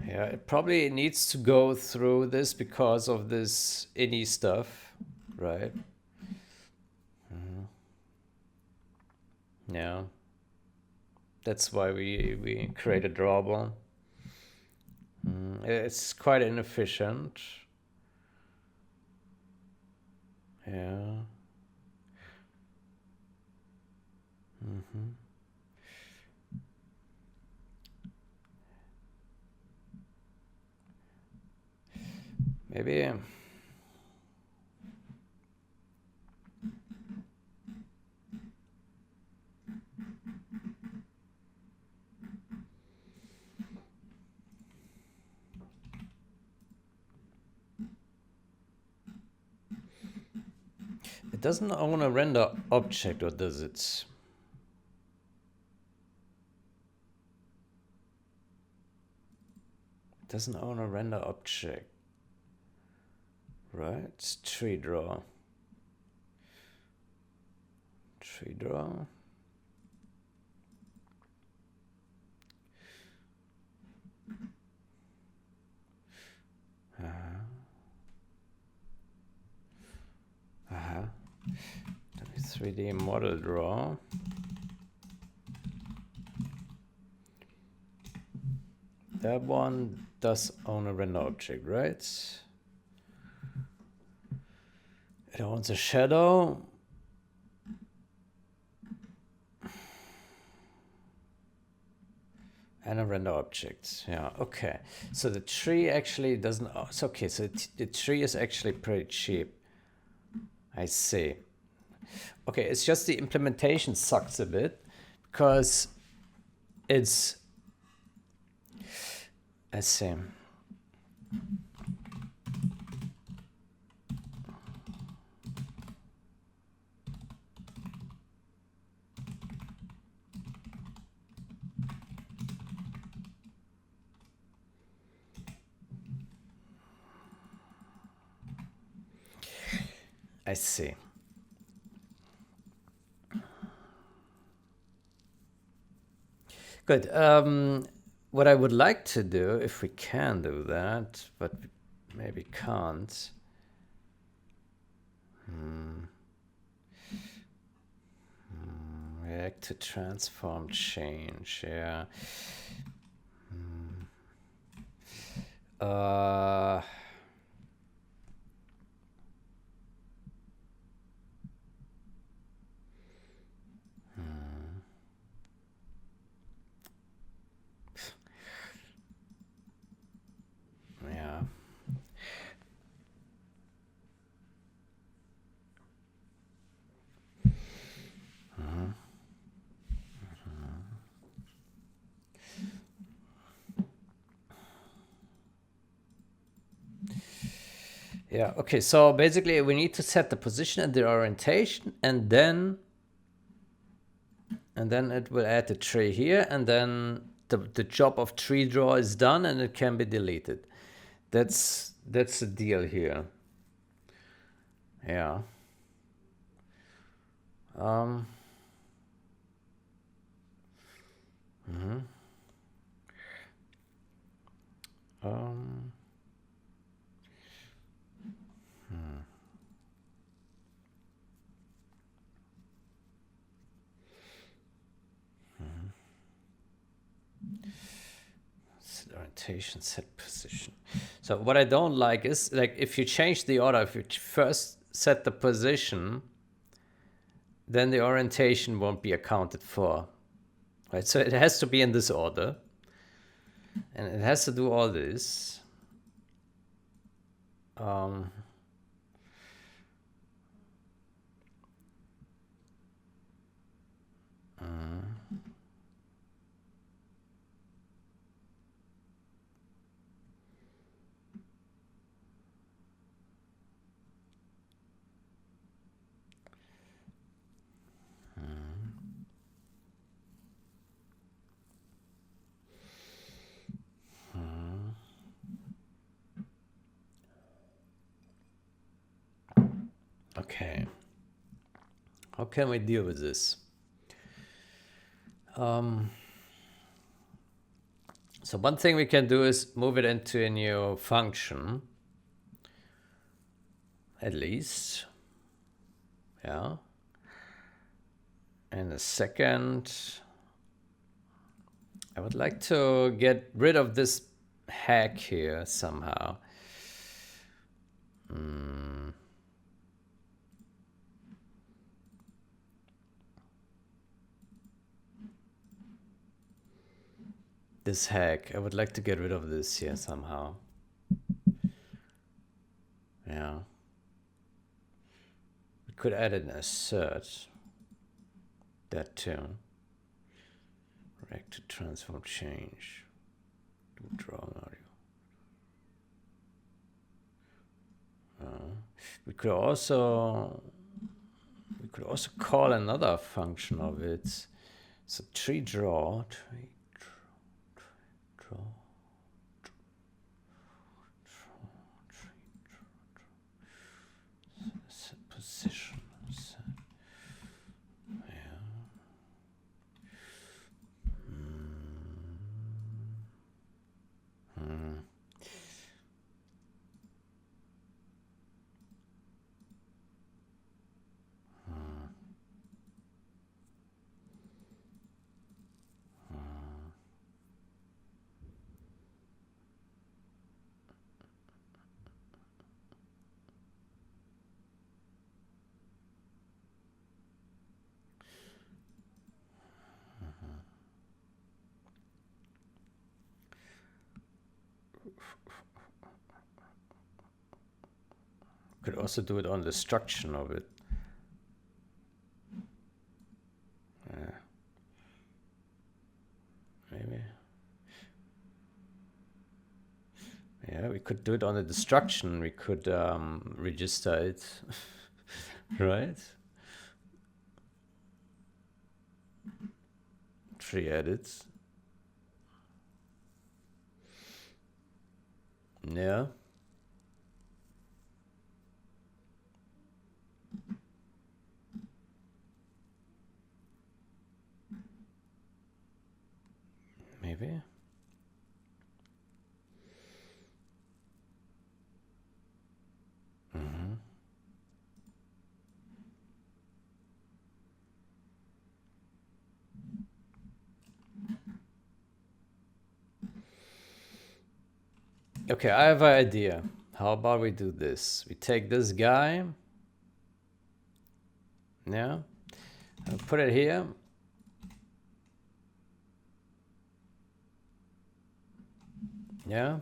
Yeah, it probably needs to go through this because of this ini stuff, right? Yeah. That's why we create a drawable. It's quite inefficient. Yeah. Maybe. It doesn't own a render object, or does it? It doesn't own a render object. Right? It's tree draw. Tree draw. Uh-huh. 3D model draw. That one does own a render object, right? It owns a shadow. And a render object. Yeah, okay. So the tree actually doesn't... Oh, it's okay, so the tree is actually pretty cheap. I see. Okay, it's just the implementation sucks a bit because it's... I see. I see. Good. What I would like to do, if we can do that, but maybe can't. React to transform change. Yeah. Yeah. Yeah, okay, so basically we need to set the position and the orientation, and then it will add the tree here, and then the job of tree draw is done and it can be deleted. That's the deal here. Yeah. Um, mhm. um, Set orientation, set position. So what I don't like is, like, if you change the order, if you first set the position, then the orientation won't be accounted for. Right? So it has to be in this order. And it has to do all this. Um, okay. How can we deal with this? So one thing we can do is move it into a new function, at least. Yeah. And a second, I would like to get rid of this hack here somehow. This hack, I would like to get rid of this here somehow. Yeah. We could add an assert. That too. Rect to transform change. Do draw audio. We could also call another function of it. So tree draw, draw, set position. Could also do it on the destruction of it. Maybe. Yeah, we could do it on the destruction. We could register it, right? Tree edits. Yeah. Maybe. Okay, I have an idea. How about we do this? We take this guy. Yeah. I'll put it here. Yeah.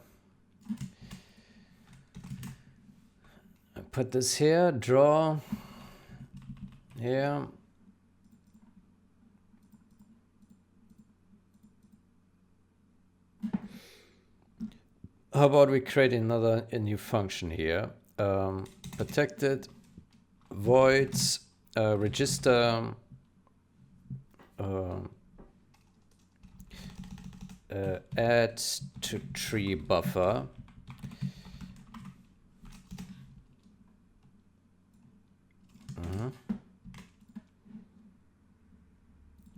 I put this here, draw here. How about we create a new function here? protected voids register add to tree buffer.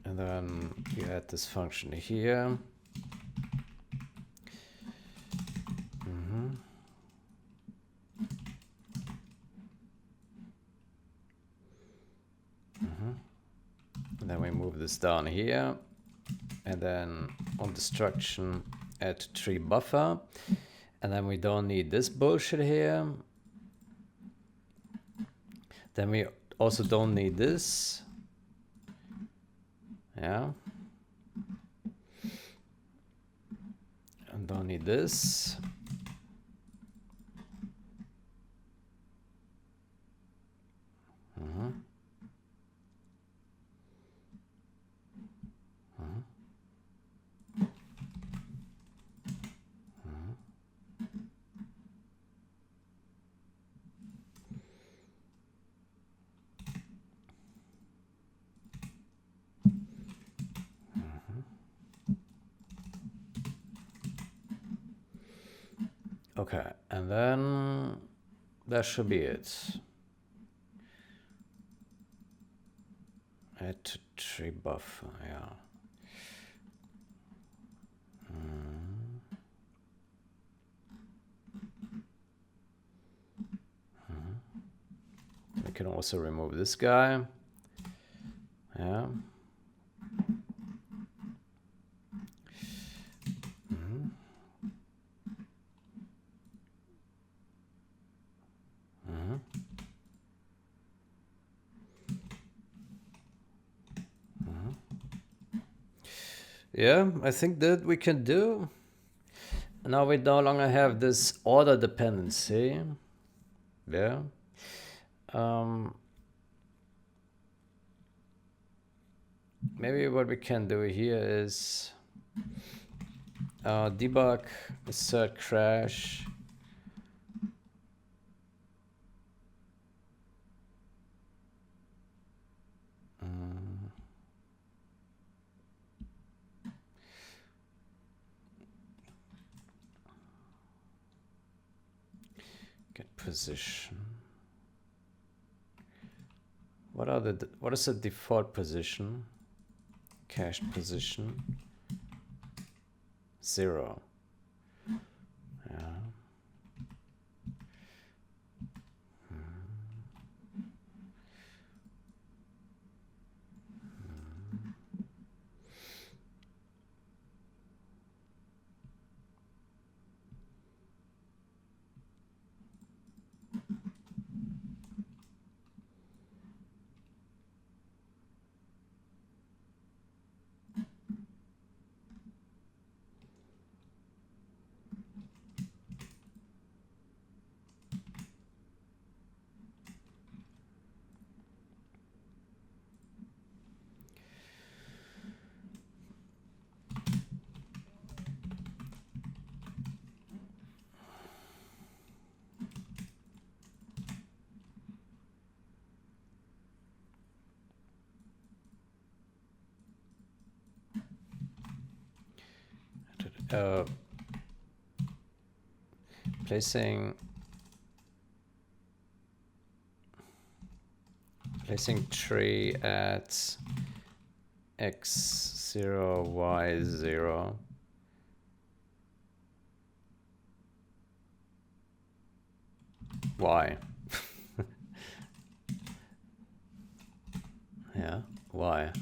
And then you add this function here. And then we move this down here. And then on destruction, add tree buffer. And then we don't need this bullshit here. Then we also don't need this. Yeah. And don't need this. Okay, and then that should be it. Add to tree buffer, yeah. We can also remove this guy. Yeah. Yeah, I think that we can do. Now we no longer have this order dependency. Yeah. Maybe what we can do here is debug assert crash. Get position. What is the default position? Cached position 0. Yeah. Placing tree at x0, y0. Why? Yeah, why?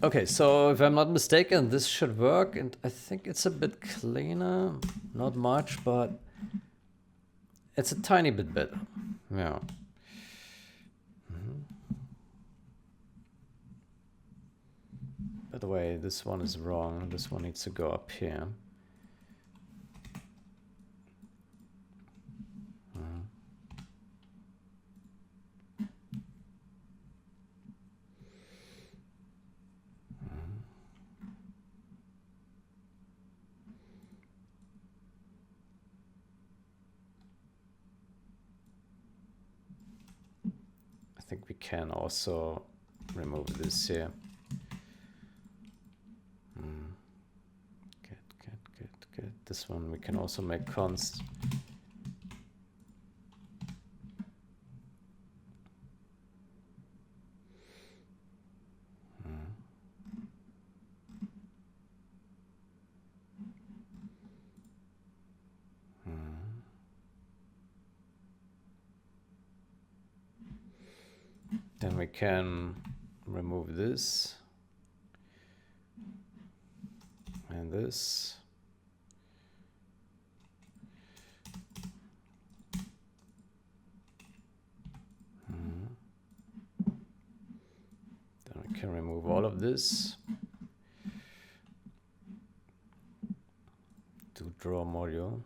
Okay, so if I'm not mistaken, this should work, and I think it's a bit cleaner. Not much, but it's a tiny bit better. Yeah. By the way, this one is wrong. This one needs to go up here. I think we can also remove this here. Good. This one we can also make const. Then we can remove this and this. Then we can remove all of this. To draw module.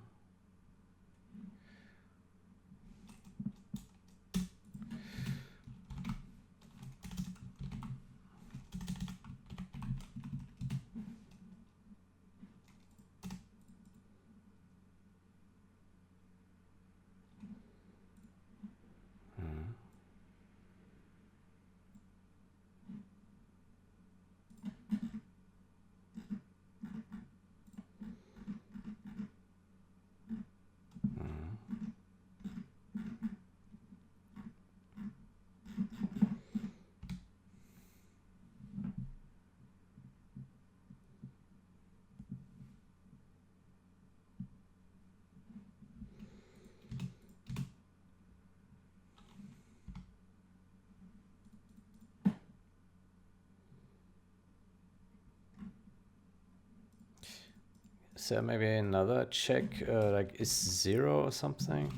Is there maybe another check, like is 0 or something?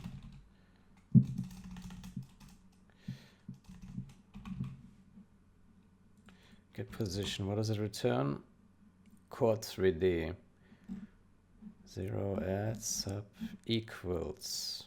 Get position, what does it return? Chord 3D. 0 add sub equals.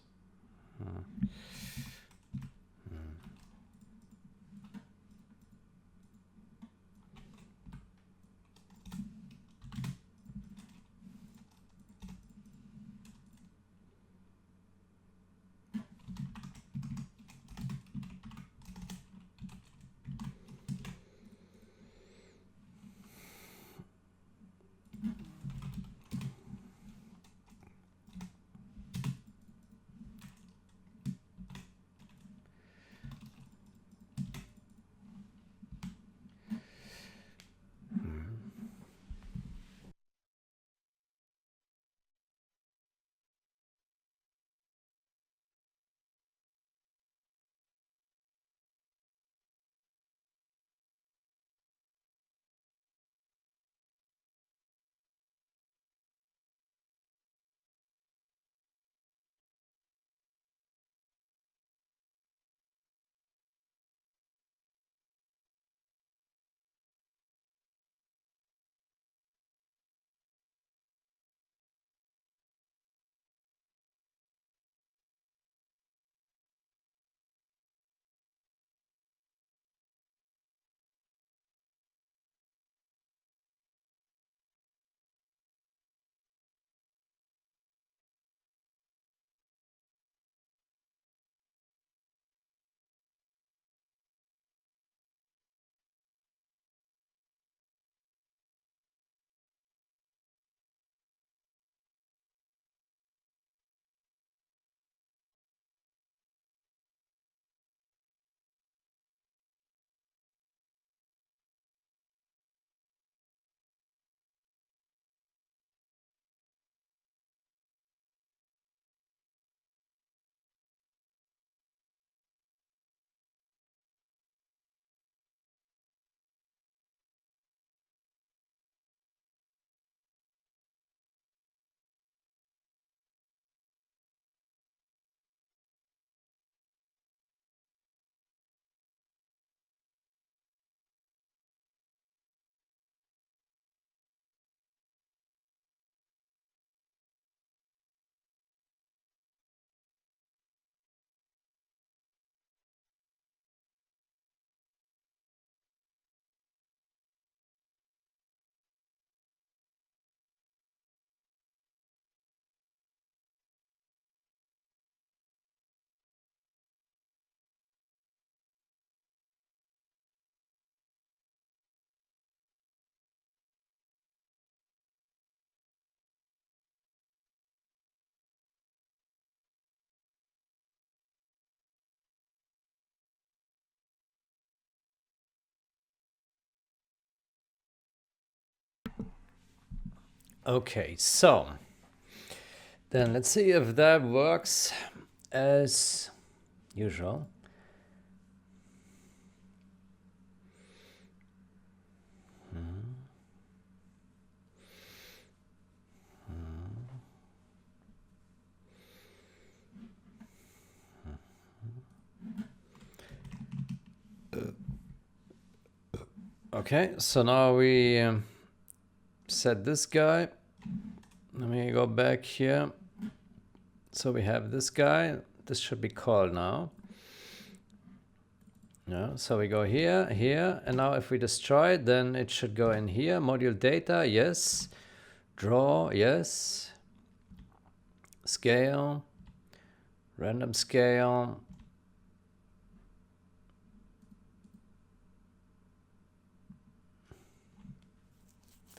Okay, so then let's see if that works as usual. Okay, so now we set this guy. Let me go back here. So we have this guy. This should be called now. Yeah, so we go here, here, and now if we destroy it, then it should go in here. Module data, yes. Draw, yes. Scale, random scale.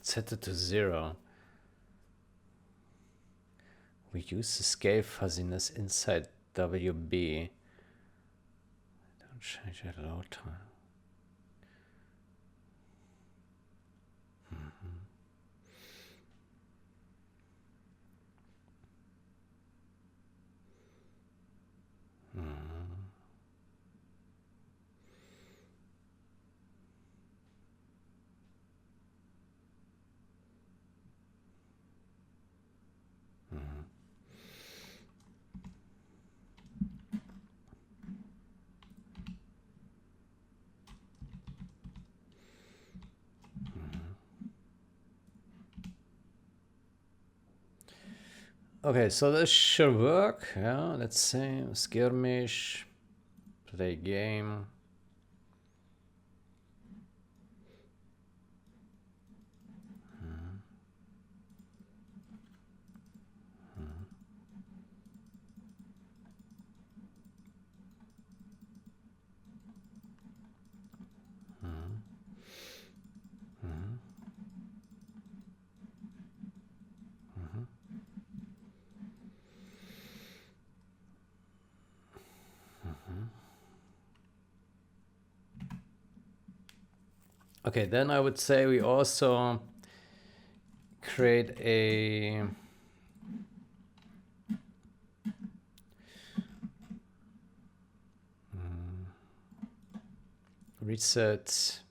Set it to 0. We use the scale fuzziness inside WB. Don't change it load time. Okay, so this should work. Yeah, let's see. Skirmish, play game. Okay, then I would say we also create a reset.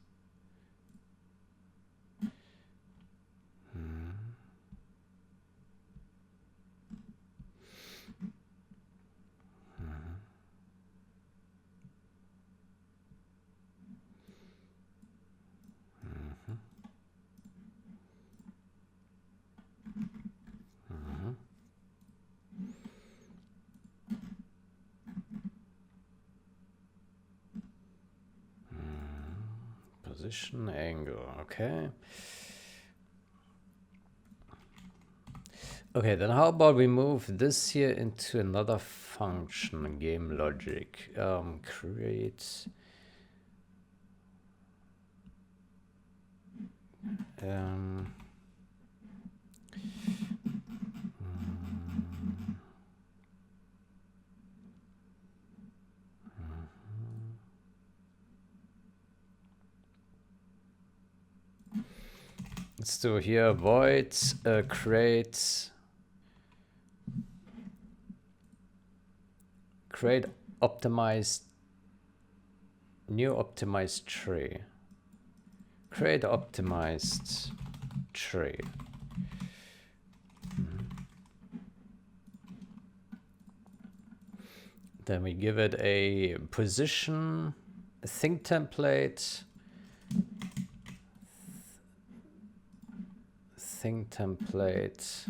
Position angle, okay. Okay, then how about we move this here into another function, game logic. Create let's do here void create optimized new optimized tree. Create optimized tree. Then we give it a position, a thing template, thing template,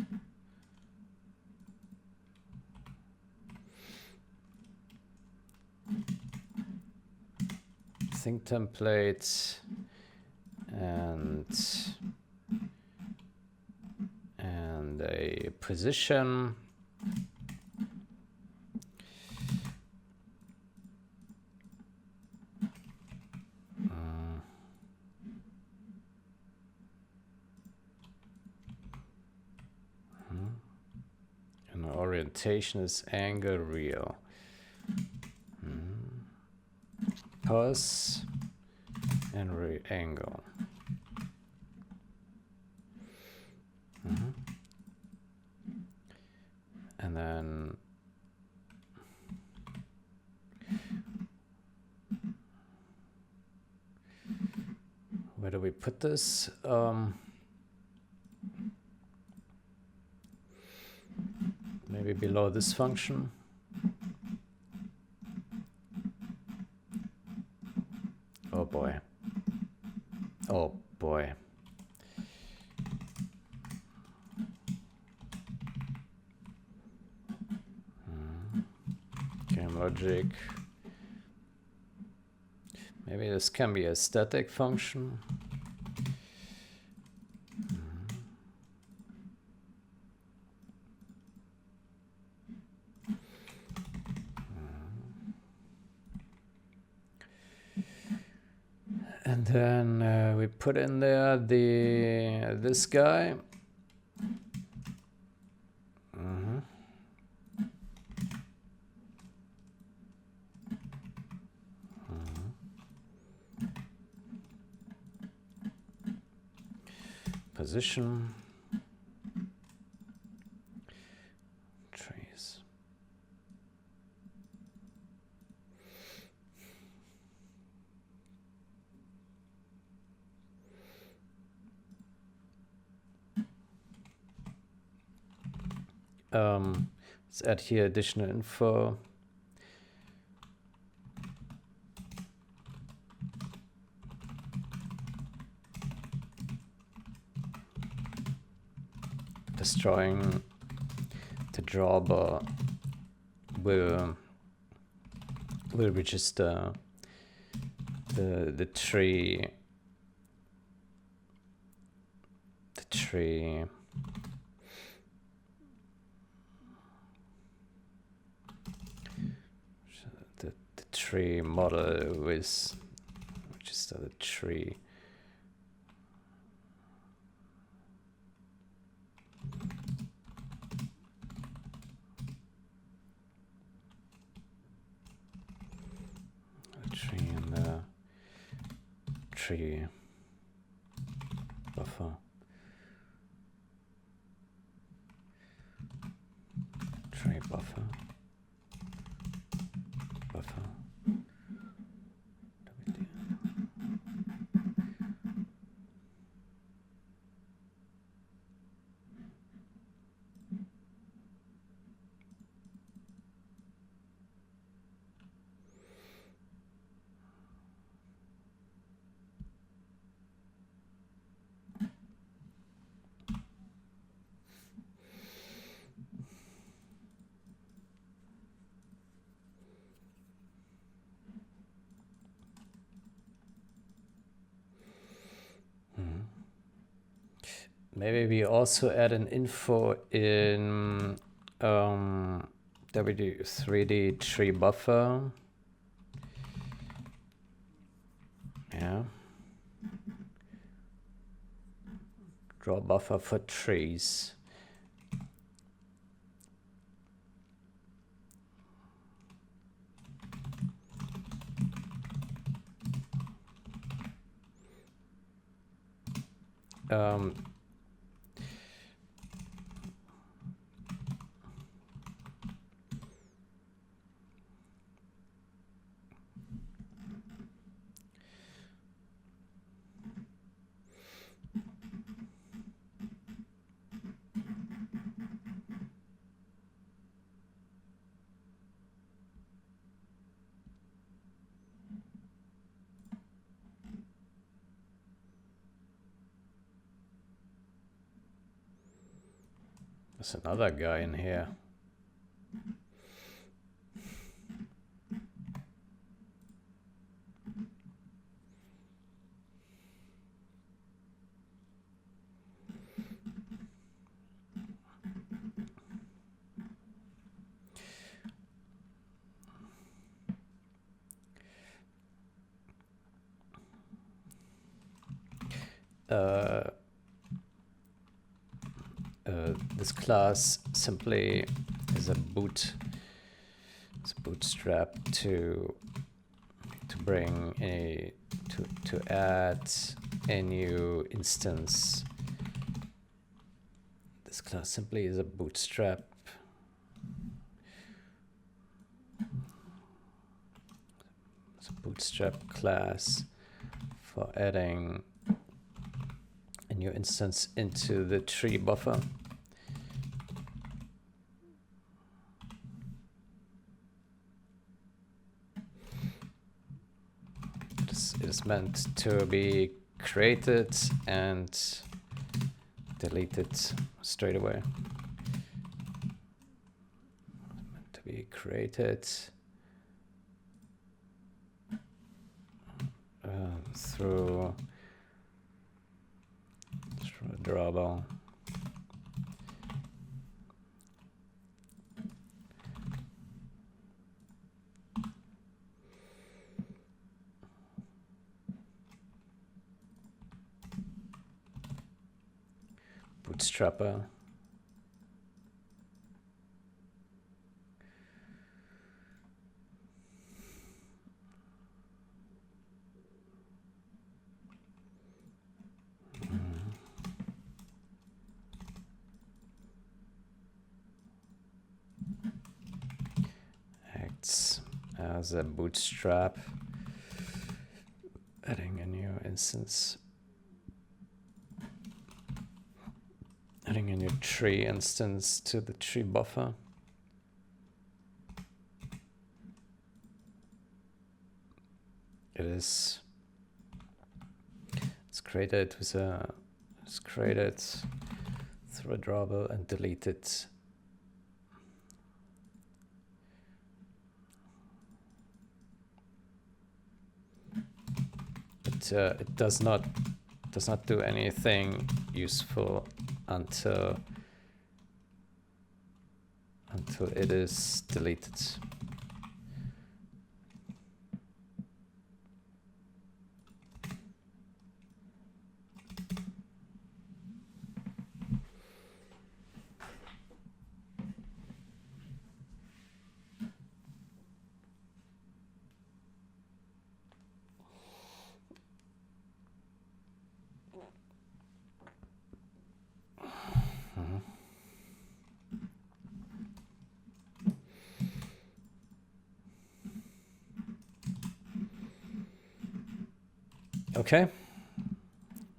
thing template, and a position. And orientation is angle real. Pos and angle. And then where do we put this? Maybe below this function. Oh boy. Oh boy. Game logic. Maybe this can be a static function. And then we put in there this guy. Position. Trace. Let's add here additional info. Destroying the drawbar will register the tree tree model with register the tree. In the tree buffer. Tree buffer. Maybe we also add an info in W3D tree buffer. Yeah. Draw buffer for trees. There's another guy in here. This class simply is a bootstrap to bring to add a new instance. This class simply is a bootstrap Bootstrap class for adding a new instance into the tree buffer. It is meant to be created and deleted straight away. Meant to be created through a drawable. Bootstrapper. Acts as a bootstrap, adding a new instance. Adding a new tree instance to the tree buffer. It's created through a drawable and deleted. But it does not do anything useful until it is deleted. Okay,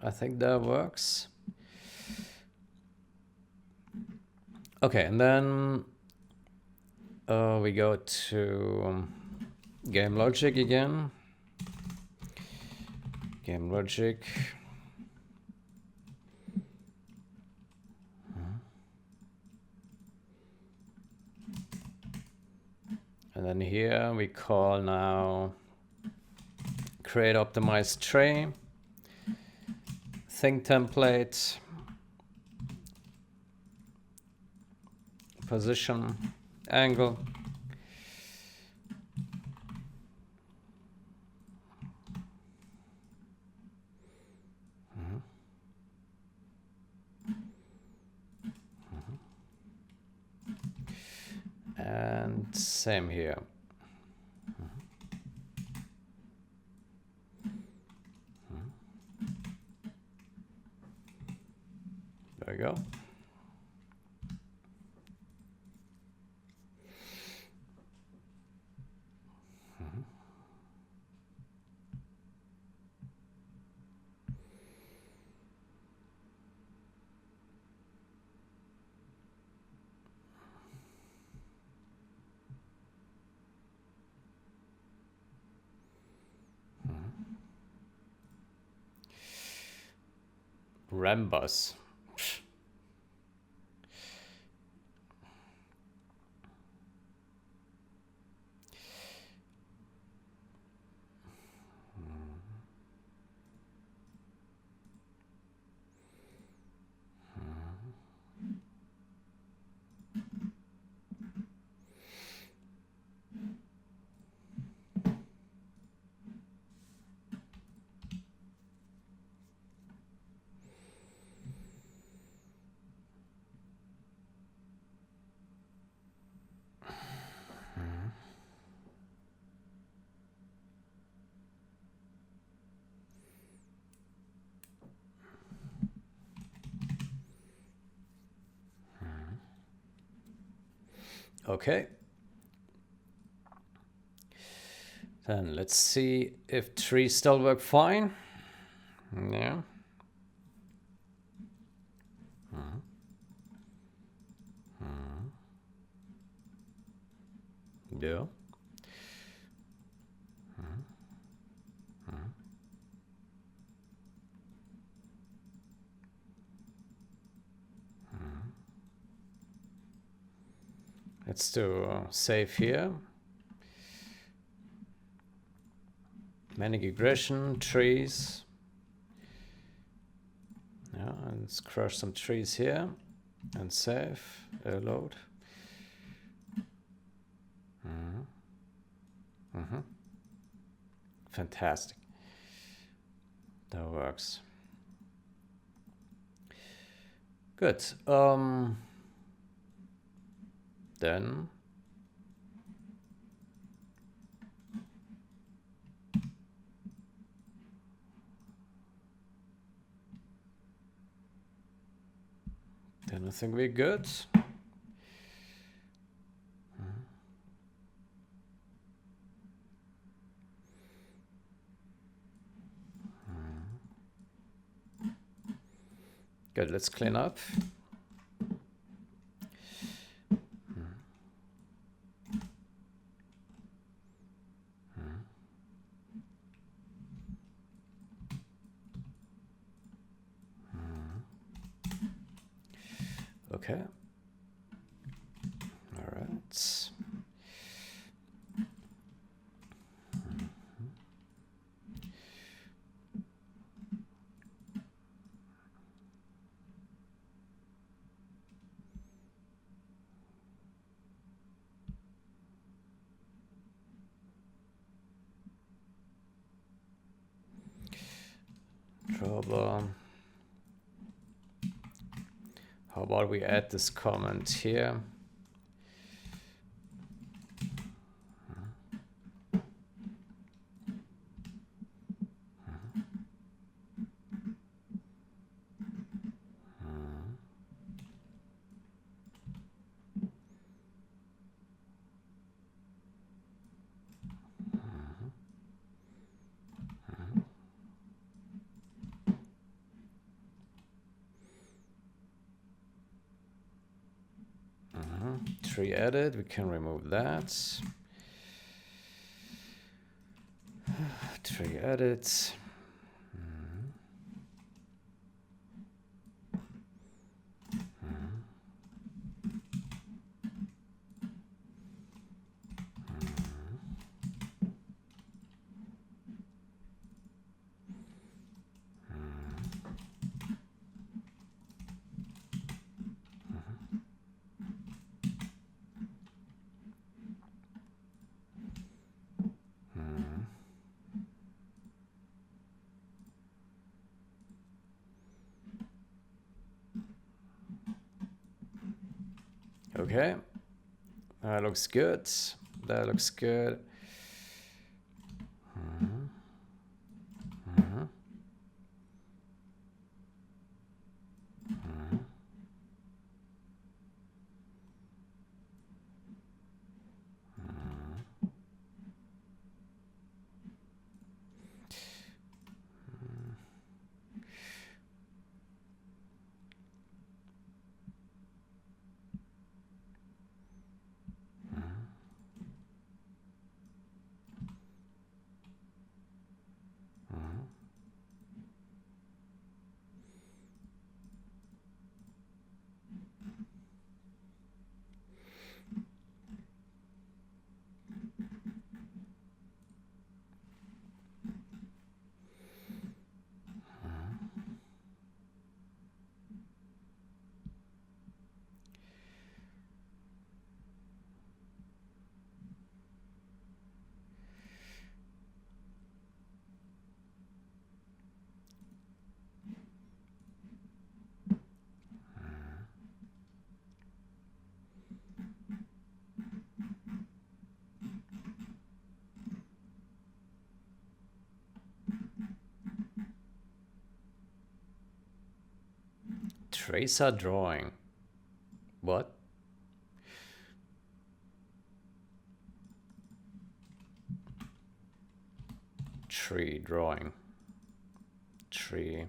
I think that works. Okay, and then we go to game logic again. Game logic. And then here we call now create optimized tray, thing template, position, angle. And same here. There we go. Rambus. Okay. Then let's see if trees still work fine. Yeah. Yeah. Let's do save here. Manic aggression, trees. Yeah, and let's crush some trees here and save, load. Fantastic. That works. Good. Then I think we're good. Good, let's clean up. Okay. All right. Trouble. How about we add this comment here? Tree added, we can remove that. Tree added. Okay, that looks good. That looks good. Tracer drawing. What? tree drawing. Tree.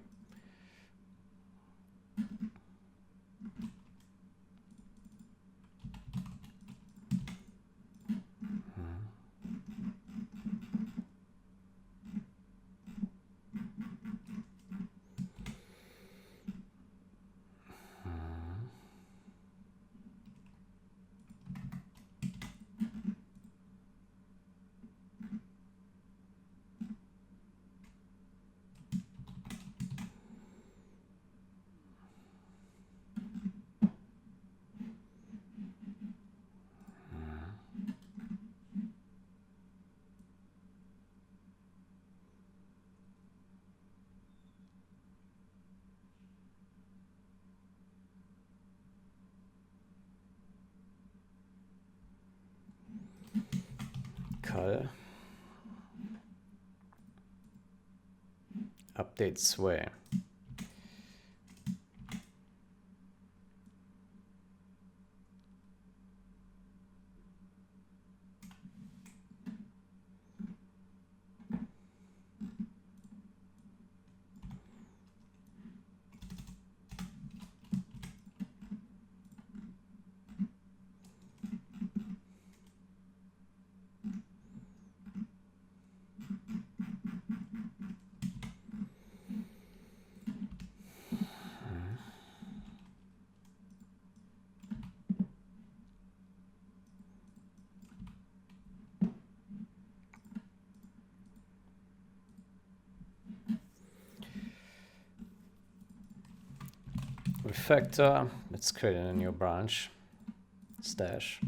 Cull. Update sway. Refactor. Let's create a new branch. Stash.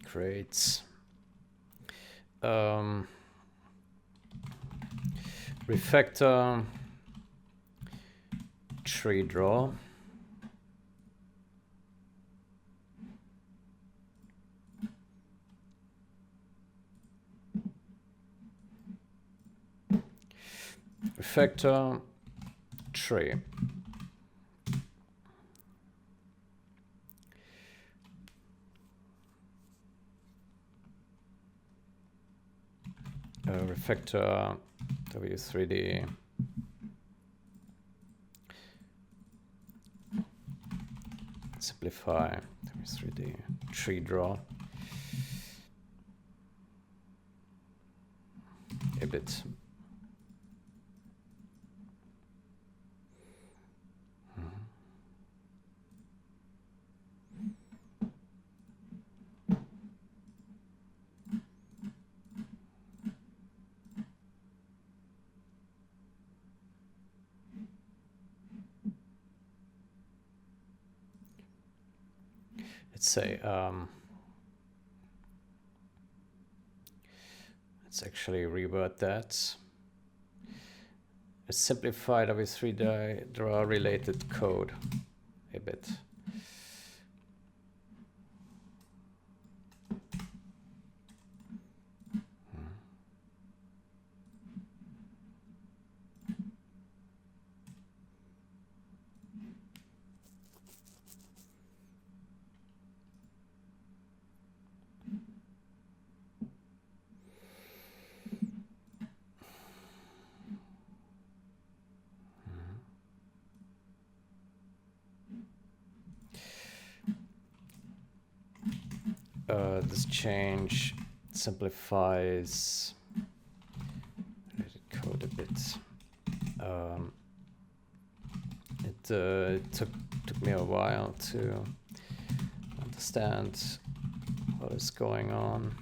Create. Refactor. Tree draw. Refactor tree. Refactor W3D. Simplify W3D tree draw. A bit. Let's say let's actually reword that. A simplified W3D draw related code a bit. This change simplifies code a bit. It took me a while to understand what is going on.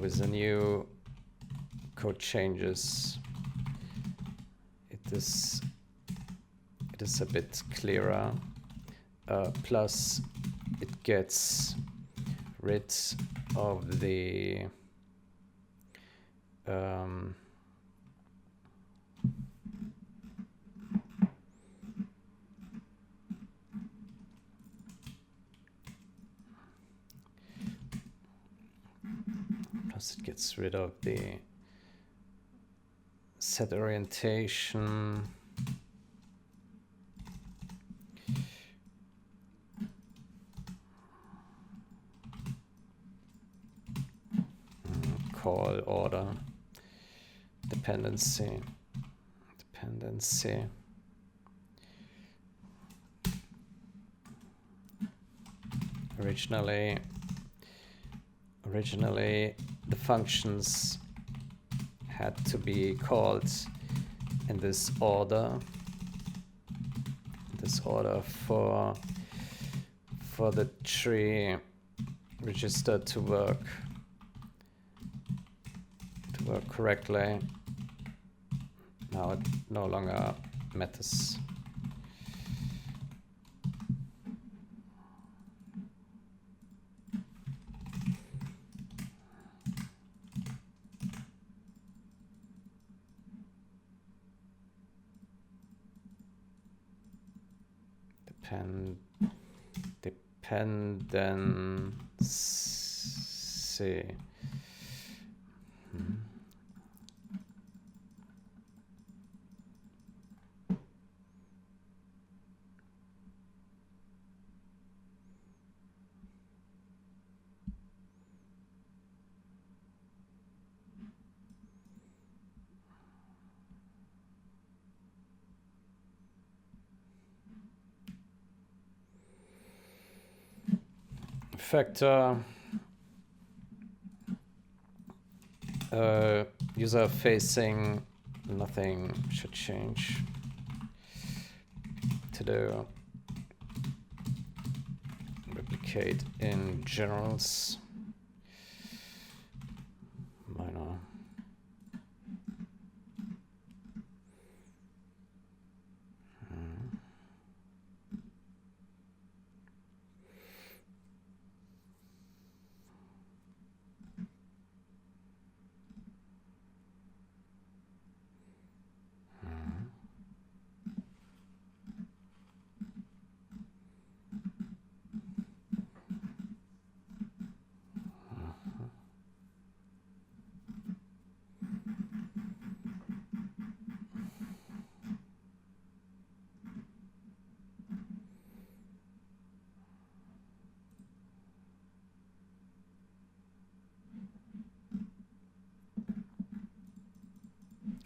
With the new code changes, it is a bit clearer. Plus, it gets rid of the it gets rid of the set orientation. call order dependency. Originally the functions had to be called in this order for the tree register to work correctly. Now it no longer matters. Dependency. Factor user facing, nothing should change. To do replicate in generals, minor.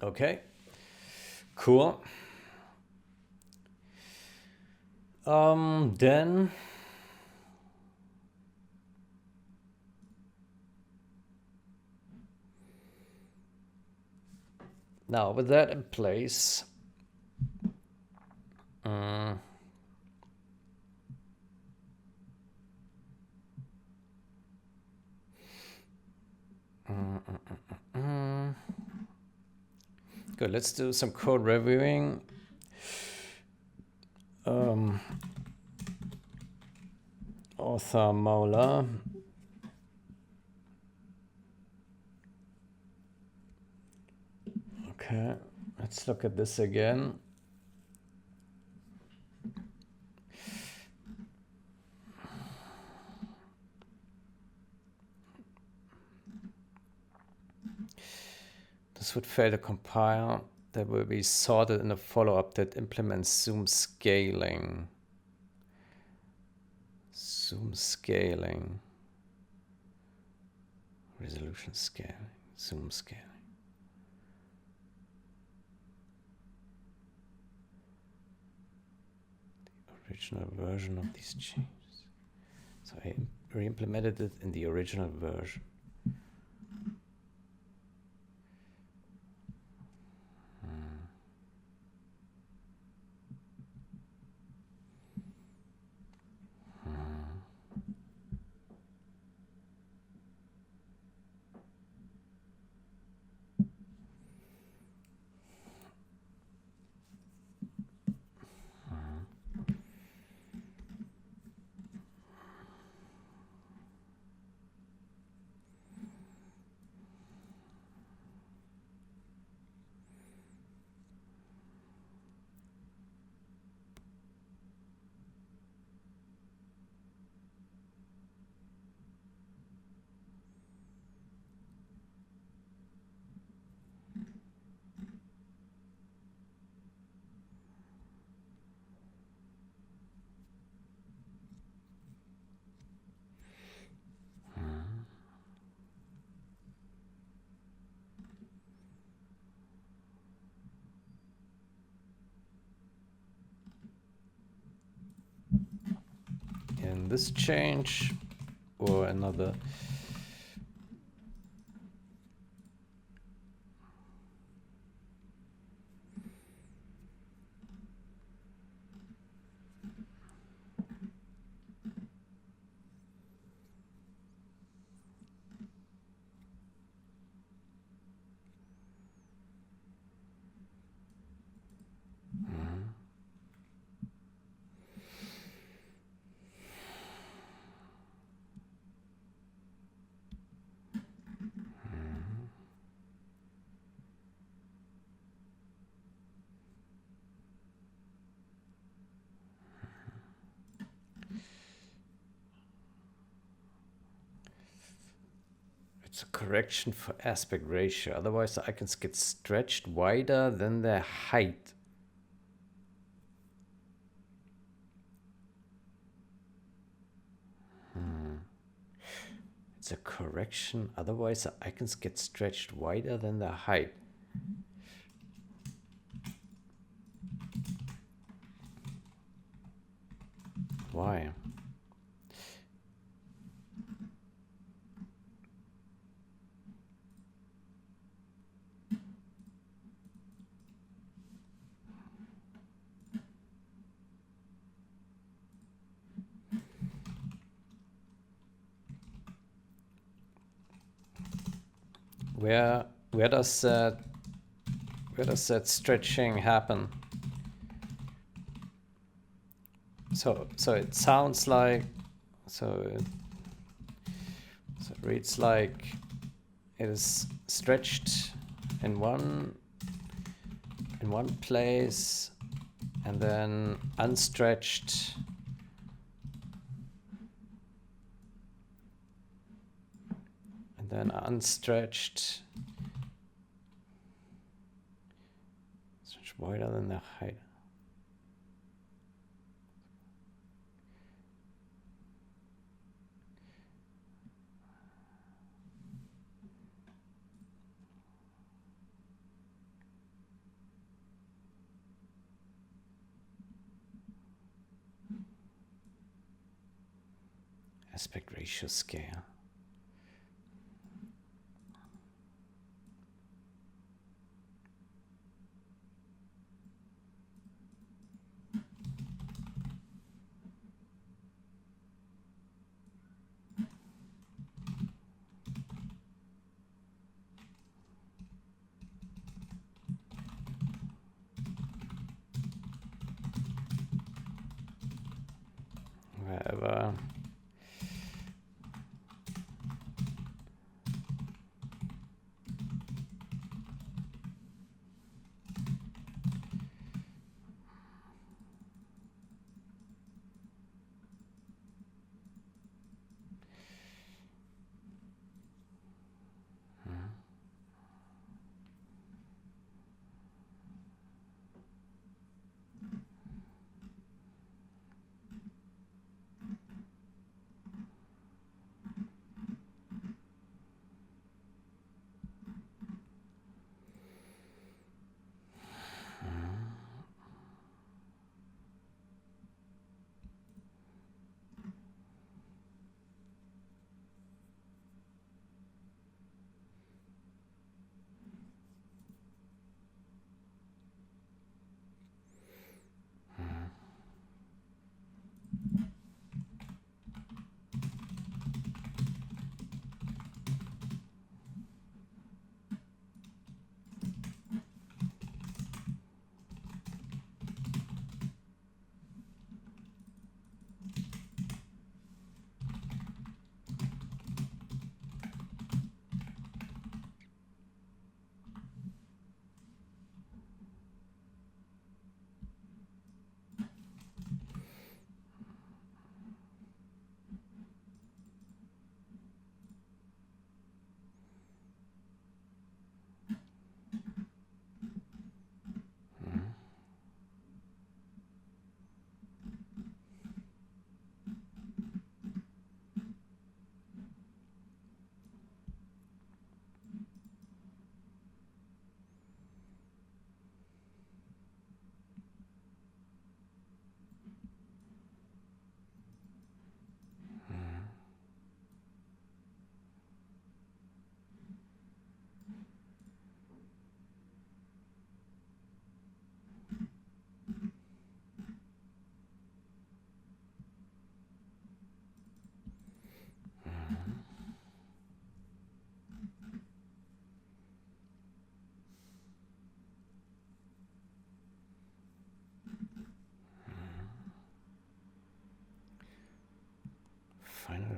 Okay, cool. Then now with that in place, good, let's do some code reviewing. Author Mola. Okay, let's look at this again. This would fail to compile. That will be sorted in a follow-up that implements zoom scaling. Resolution scaling, zoom scaling. The original version of these changes. So I re-implemented it in the original version. can this change or another? It's a correction for aspect ratio. Otherwise, the icons get stretched wider than their height. It's a correction. Otherwise, the icons get stretched wider than their height. Why? Where does that stretching happen? So it sounds like it reads like it is stretched in one place and then unstretched and then unstretched, stretch wider than the height. Aspect ratio scale. Wherever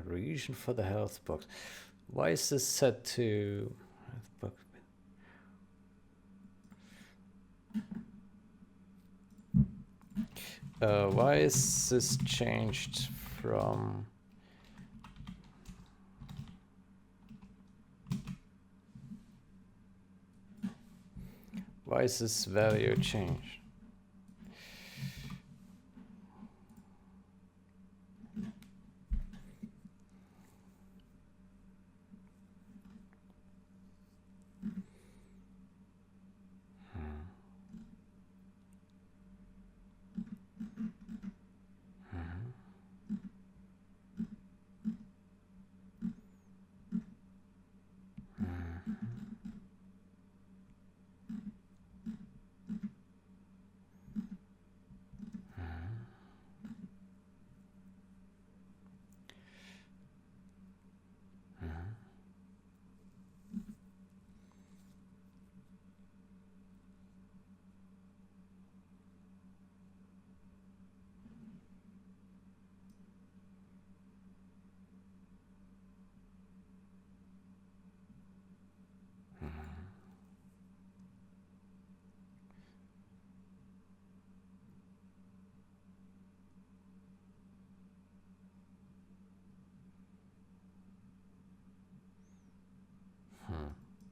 region for the health box. Why is this set to health box? Why is this changed from? Why is this value changed?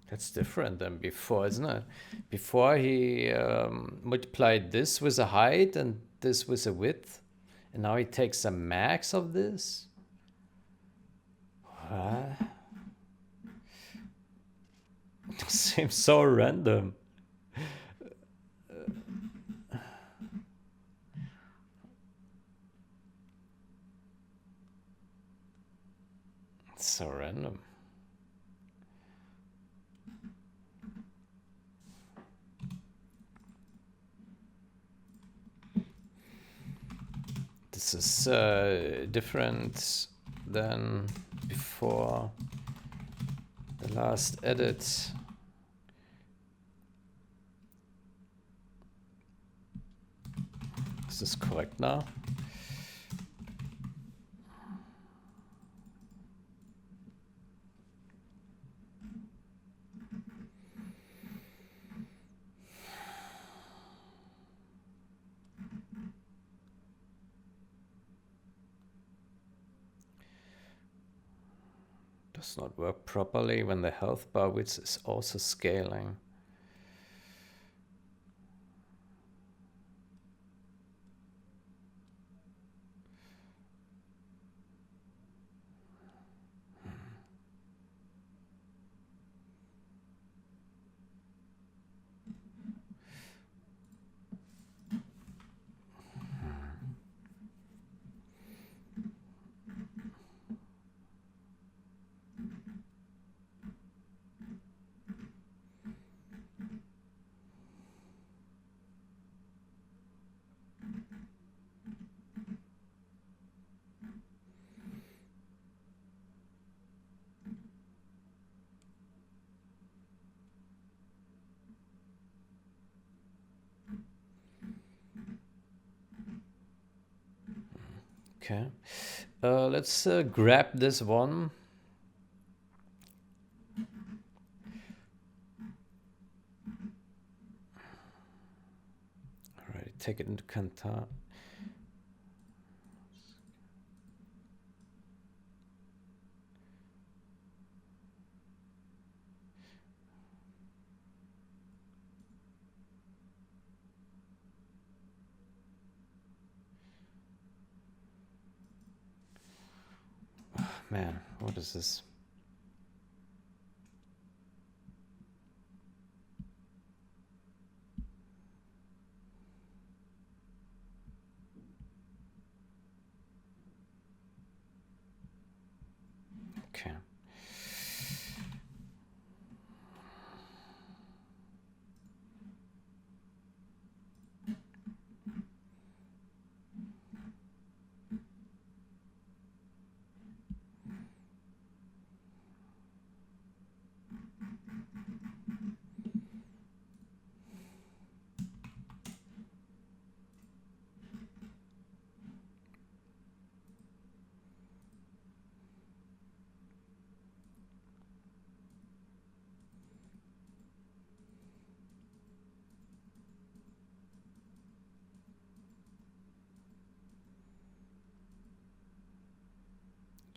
That's different than before, isn't it? Before he multiplied this with a height and this with a width, and now he takes a max of this. What? It seems so random. It's so random. This is different than before the last edit. Is this correct now? Does not work properly when the health bar width is also scaling. Okay, let's grab this one. All right, take it into Kantar. Man, what is this? Okay.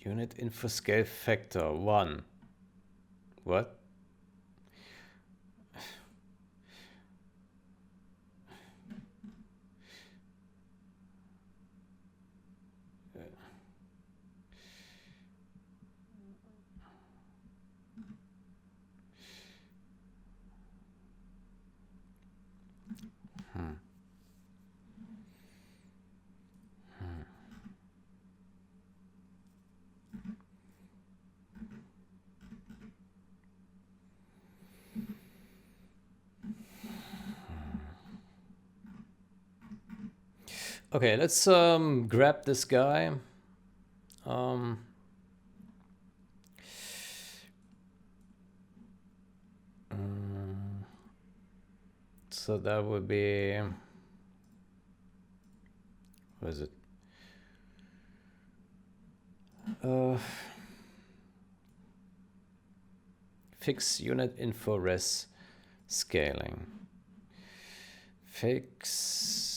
Unit info scale factor 1. What? Okay, let's grab this guy. So that would be, what is it? Fix unit info res scaling. Fix.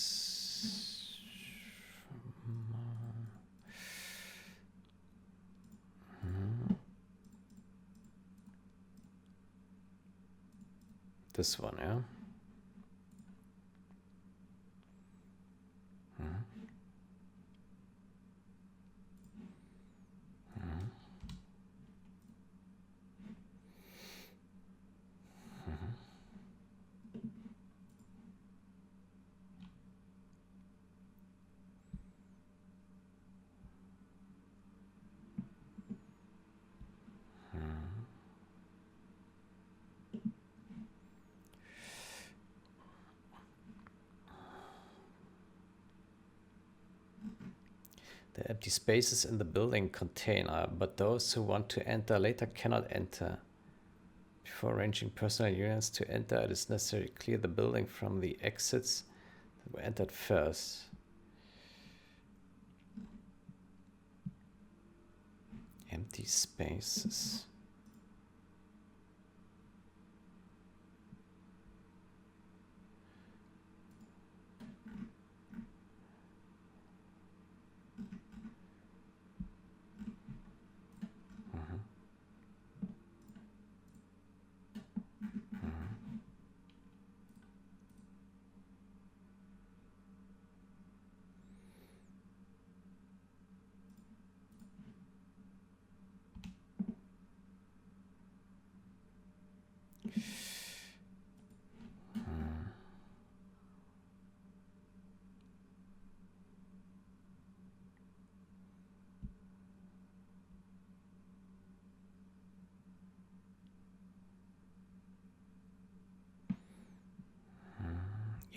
This one, yeah. The empty spaces in the building container, but those who want to enter later cannot enter. Before arranging personal units to enter, it is necessary to clear the building from the exits that were entered first. Empty spaces.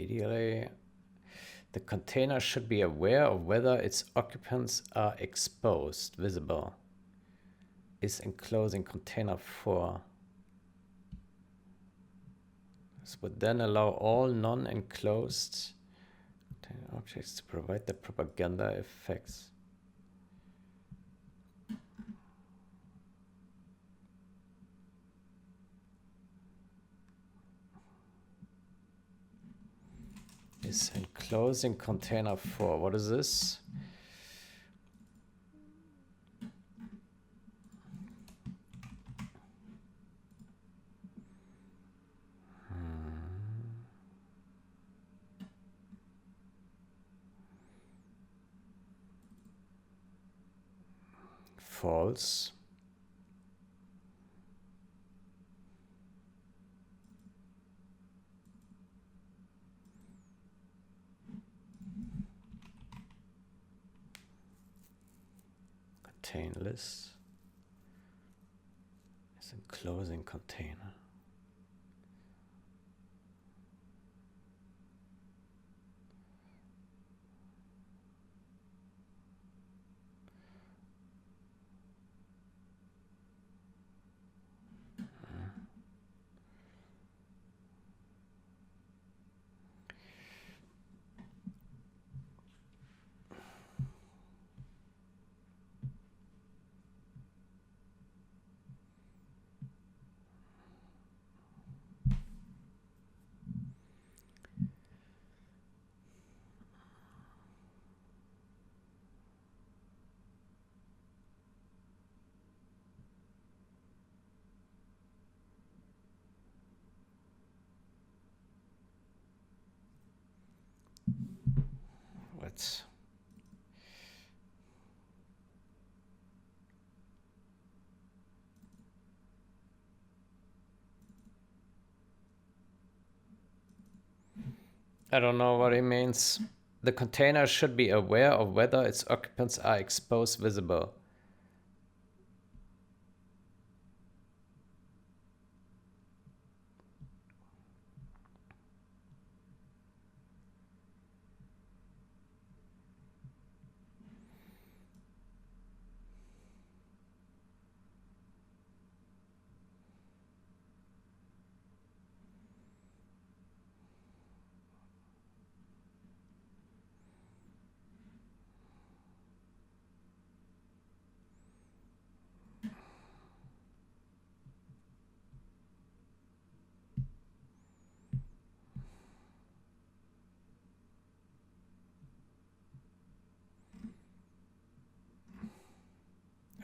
Ideally, the container should be aware of whether its occupants are exposed, visible. Is enclosing container 4. This would then allow all non-enclosed objects to provide the propaganda effects. Is enclosing container 4. What is this? False. Contain list is enclosing container. it. I don't know what it means. The container should be aware of whether its occupants are exposed visible.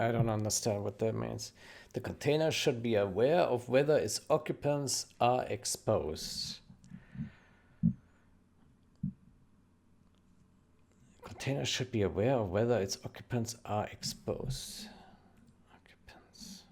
I don't understand what that means. The container should be aware of whether its occupants are exposed. Container should be aware of whether its occupants are exposed. Occupants.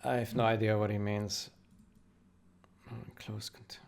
I have no idea what he means. Close container.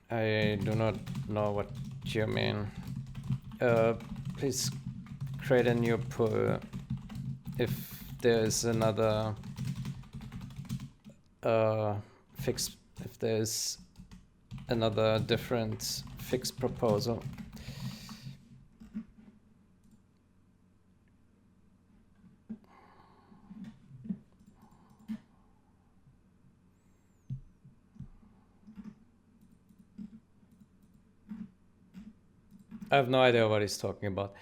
I do not know what you mean. Please create a new pool if there is another fix, if there's another different fixed proposal. I have no idea what he's talking about.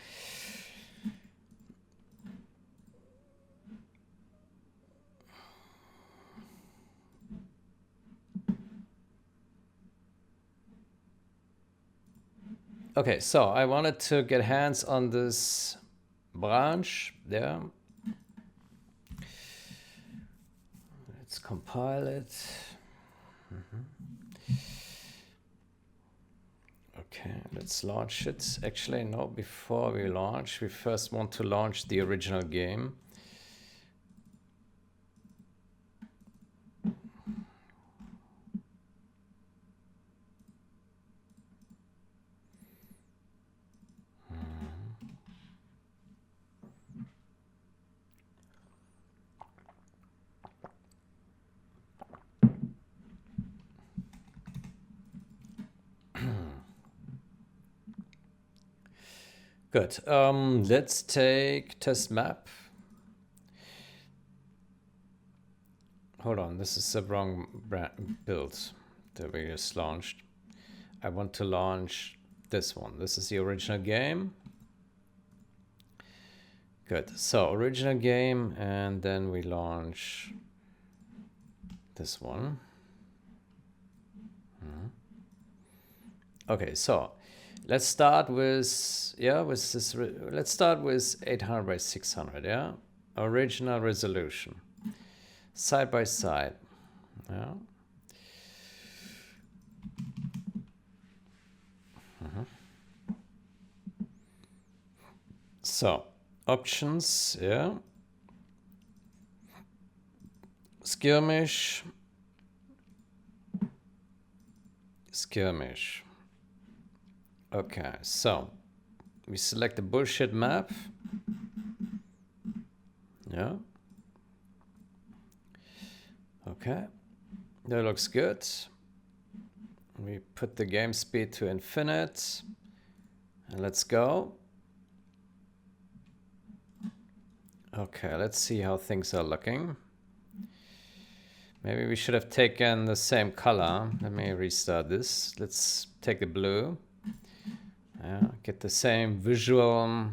Okay, so I wanted to get hands on this branch there. Let's compile it. Okay, let's launch it. Actually, no, before we launch, we first want to launch the original game. Good. Let's take test map. Hold on, this is the wrong build that we just launched. I want to launch this one. This is the original game. Good. So original game, and then we launch this one. Okay, so let's start with let's start with 800 by 600. Yeah, original resolution, side by side. Yeah. So options, yeah. Skirmish. Okay, so we select the bullshit map. Yeah. Okay, that looks good. We put the game speed to infinite, and let's go. Okay, let's see how things are looking. Maybe we should have taken the same color. Let me restart this. Let's take the blue. Yeah, get the same visual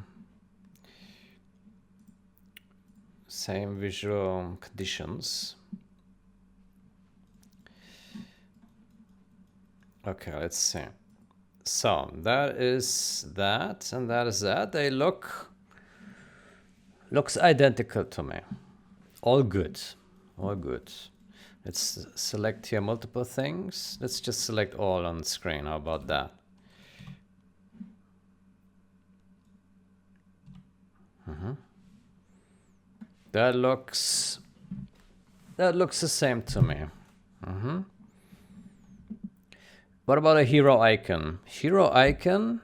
conditions. Okay, let's see. So that is that, and that is that. They looks identical to me. All good. All good. Let's select here multiple things. Let's just select all on the screen. How about that? That looks the same to me. What about a hero icon? Hero icon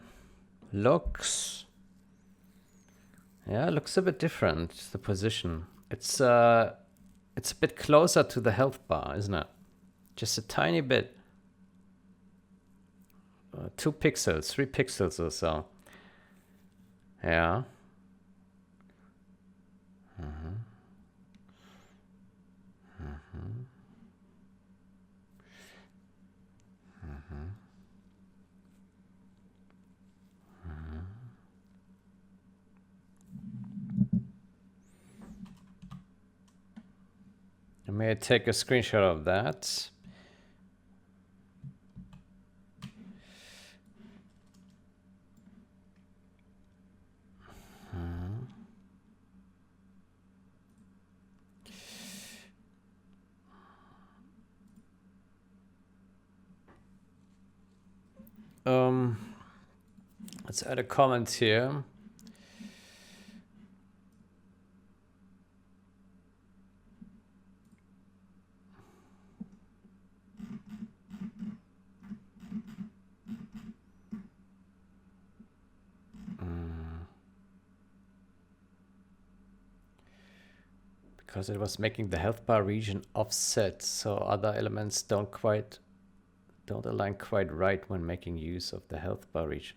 looks a bit different. The position. It's a bit closer to the health bar, isn't it? Just a tiny bit. 2 pixels, 3 pixels or so. Yeah. I may take a screenshot of that. Let's add a comment here. Because it was making the health bar region offset, so other elements don't align quite right when making use of the health bar region.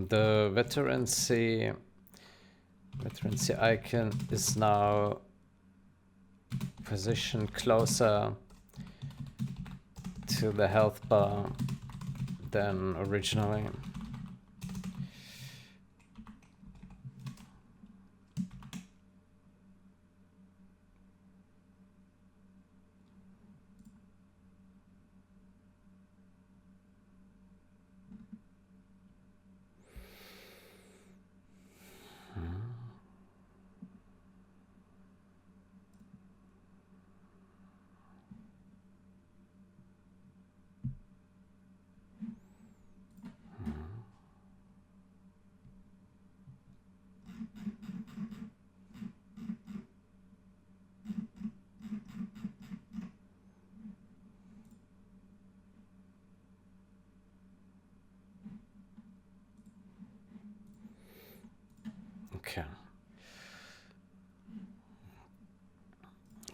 The veterancy icon is now positioned closer to the health bar than originally.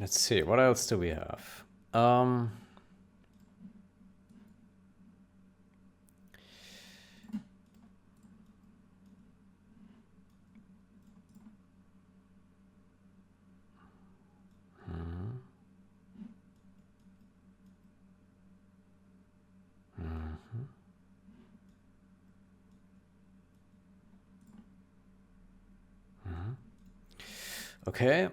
Let's see, what else do we have? Um, okay.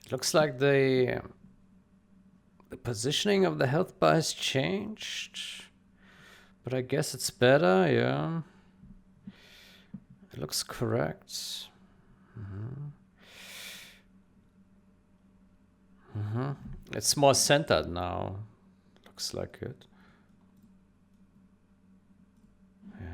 It looks like the positioning of the health bar has changed, but I guess it's better, yeah. It looks correct. It's more centered now. Looks like it. Yeah.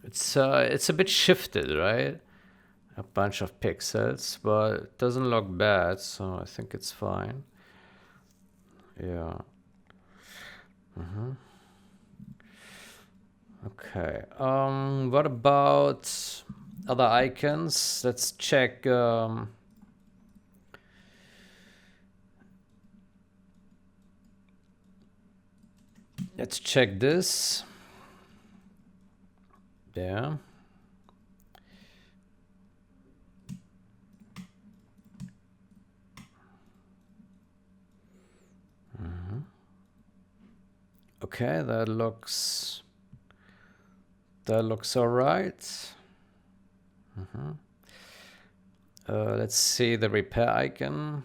It's a bit shifted, right? A bunch of pixels, but it doesn't look bad, so I think it's fine. Yeah. Okay. What about other icons? Let's check. Let's check this. Yeah. Okay, that looks all right. Let's see the repair icon.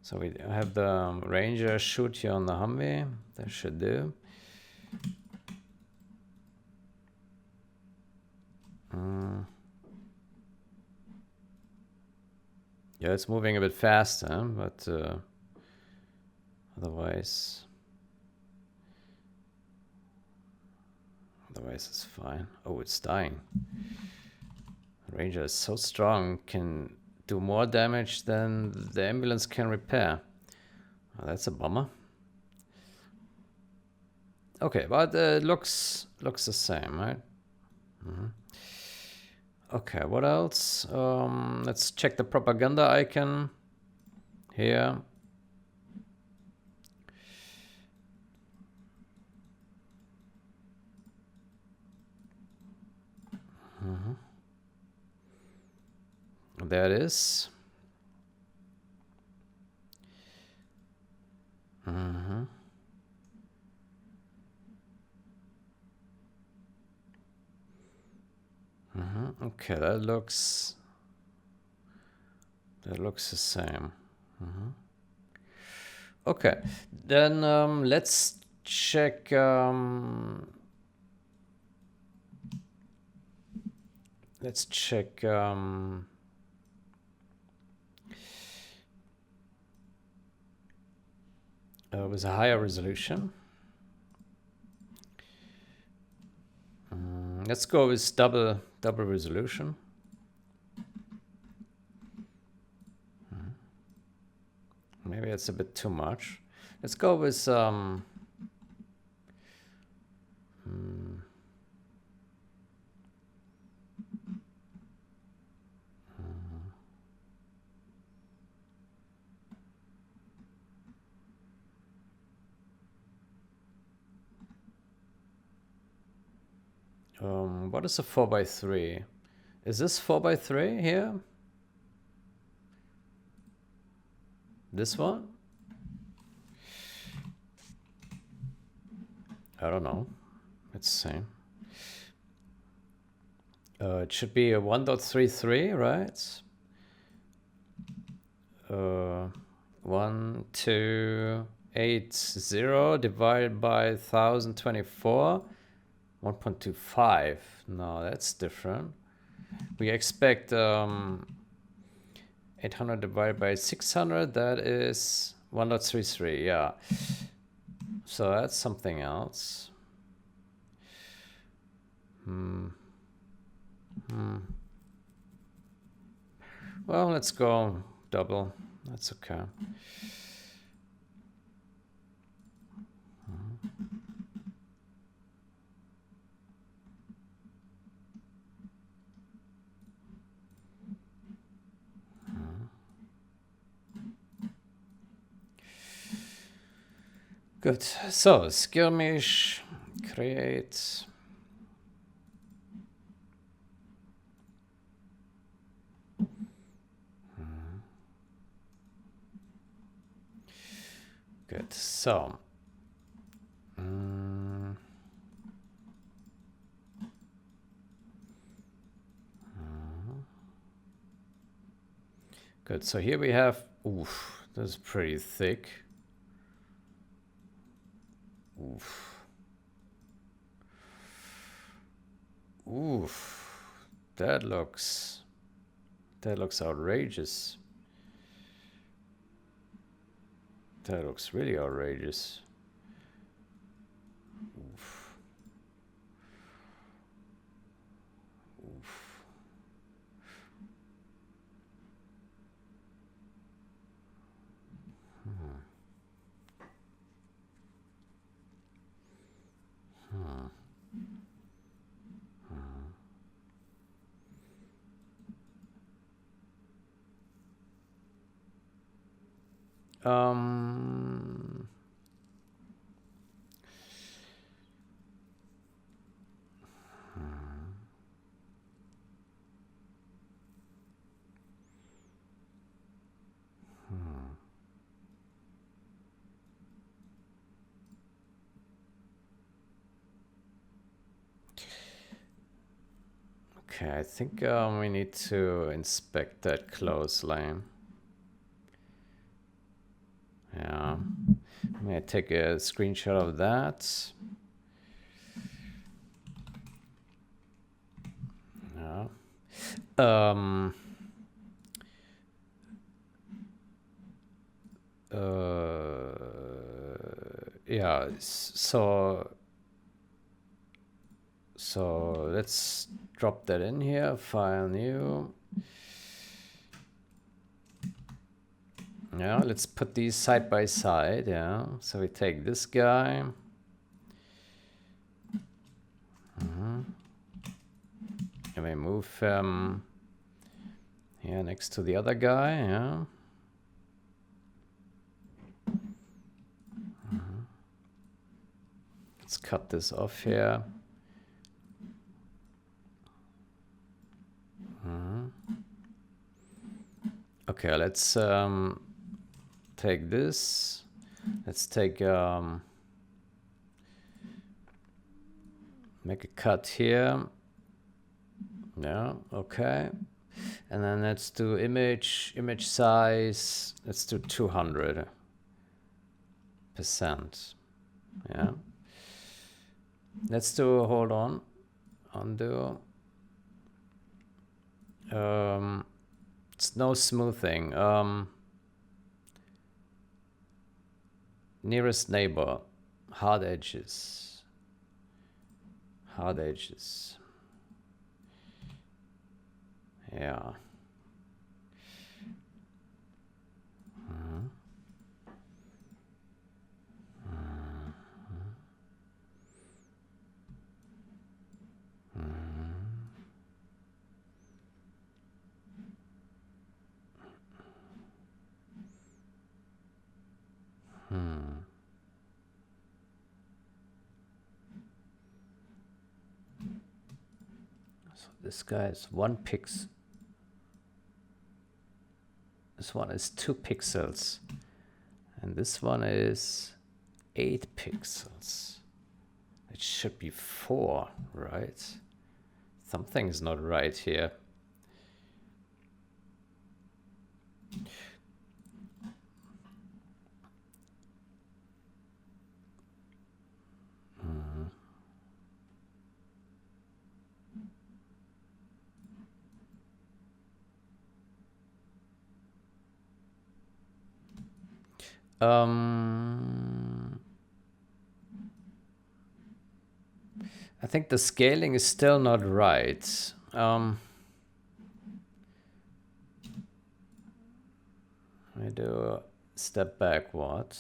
So we have the Ranger shoot here on the Humvee. That should do. Yeah, it's moving a bit faster, but otherwise it's fine. Oh, it's dying. Ranger is so strong, can do more damage than the ambulance can repair. Oh, that's a bummer. Okay, but it looks the same, right? Okay, what else? Let's check the propaganda icon here. There it is. Okay, that looks the same. Okay, then let's check. Let's check. With a higher resolution. Let's go with double resolution. Maybe it's a bit too much. Let's go with what is a 4x3? Is this 4x3 here? This one? I don't know. Let's see. It should be a 1.33, right? 1280 divided by 1024. 1.25. No, that's different. We expect 800 divided by 600. That is 1.33. Yeah. So that's something else. Well, let's go double. That's okay. Good. So skirmish, create. Good. So. Good. So here we have. Oof, this is pretty thick. Oof. Oof. That looks outrageous. That looks really outrageous. Oof. Oof. Okay, I think we need to inspect that closely. Yeah, I'm gonna take a screenshot of that. Yeah. Yeah, so let's drop that in here, file new. Yeah, let's put these side by side. Yeah, so we take this guy. And we move him here next to the other guy. Yeah. Let's cut this off here. Okay, let's take this. Let's take make a cut here. Yeah, okay. And then let's do image size. Let's do 200%. Yeah. Let's do, hold on, undo. It's no smoothing. Nearest neighbor, hard edges. Hard edges. Yeah. So this guy is 1 pixel. This one is 2 pixels. And this one is 8 pixels. It should be 4, right? Something's not right here. I think the scaling is still not right. Let me do a step backward.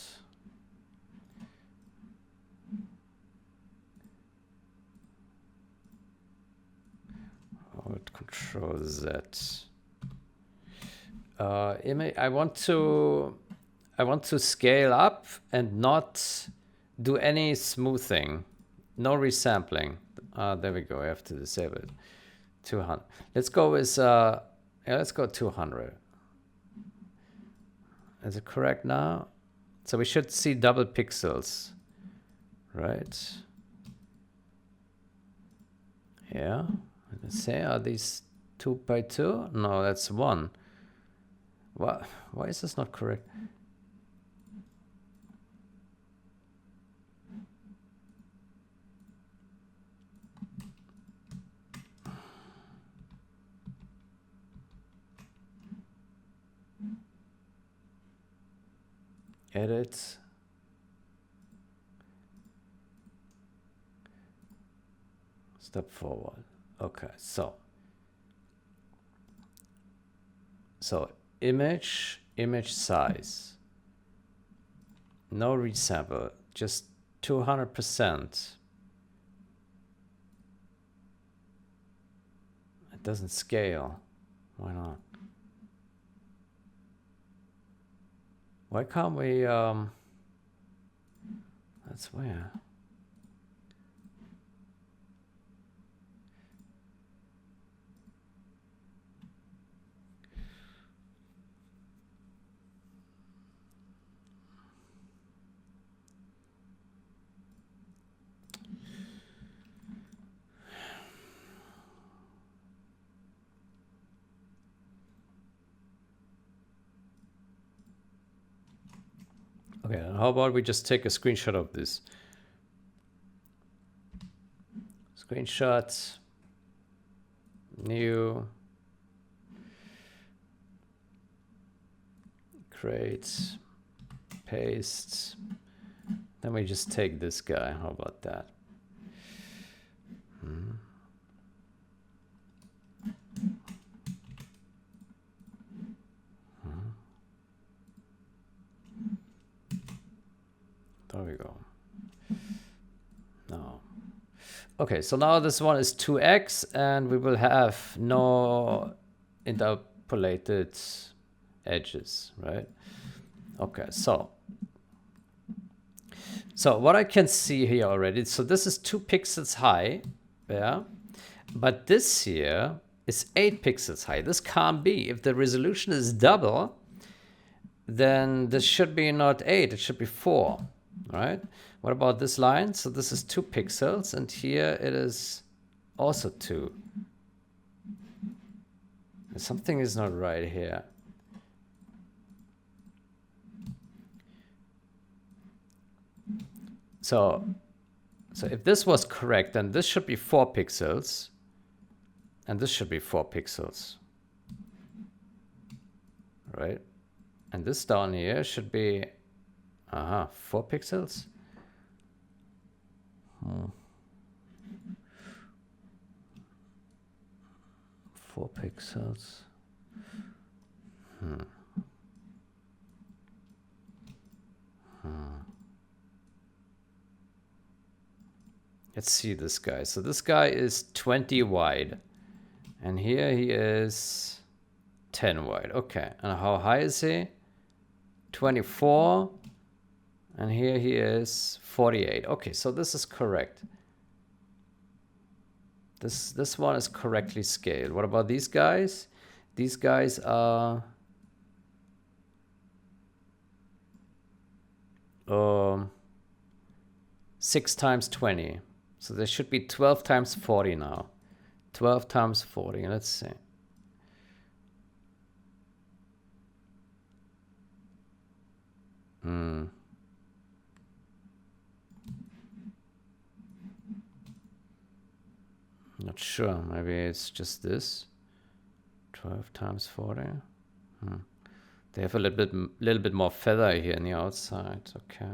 Hold Control Z. I want to scale up and not do any smoothing. No resampling. There we go. I have to disable it. 200. Let's go with let's go 200. Is it correct now? So we should see double pixels, right? Yeah. Let's say, are these 2 by 2? No, that's 1. Why is this not correct? Edit. Step forward. Okay, so image size. No resample, just 200%. It doesn't scale. Why not? Why can't we, that's weird. Okay, how about we just take a screenshot of this? Screenshot, new, create, paste. Then we just take this guy. How about that? There we go. Now, okay, so now this one is 2x, and we will have no interpolated edges, right? Okay, so what I can see here already, so this is 2 pixels high, yeah, but this here is 8 pixels high. This can't be. If the resolution is double, then this should be not 8, it should be 4. Right? What about this line? So this is 2 pixels, and here it is also 2. Something is not right here. So if this was correct, then this should be 4 pixels, and this should be 4 pixels, right? And this down here should be 4 pixels. 4 pixels. Let's see this guy. So this guy is 20 wide, and here he is 10 wide. Okay, and how high is he? 24. And here he is 48. Okay, so this is correct. This one is correctly scaled. What about these guys? These guys are 6 times 20. So there should be 12 times 40 now. 12 times 40, let's see. Not sure, maybe it's just this. 12 times 40. They have a little bit more feather here on the outside, okay.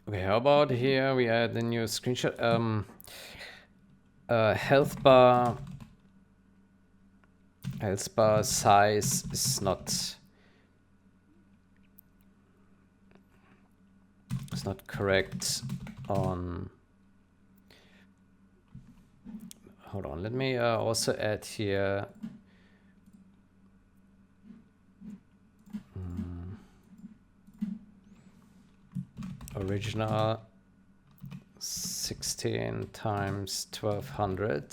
Okay, how about here we add the new screenshot. Health bar size is not correct on. Hold on, let me also add here original 16 times 1200.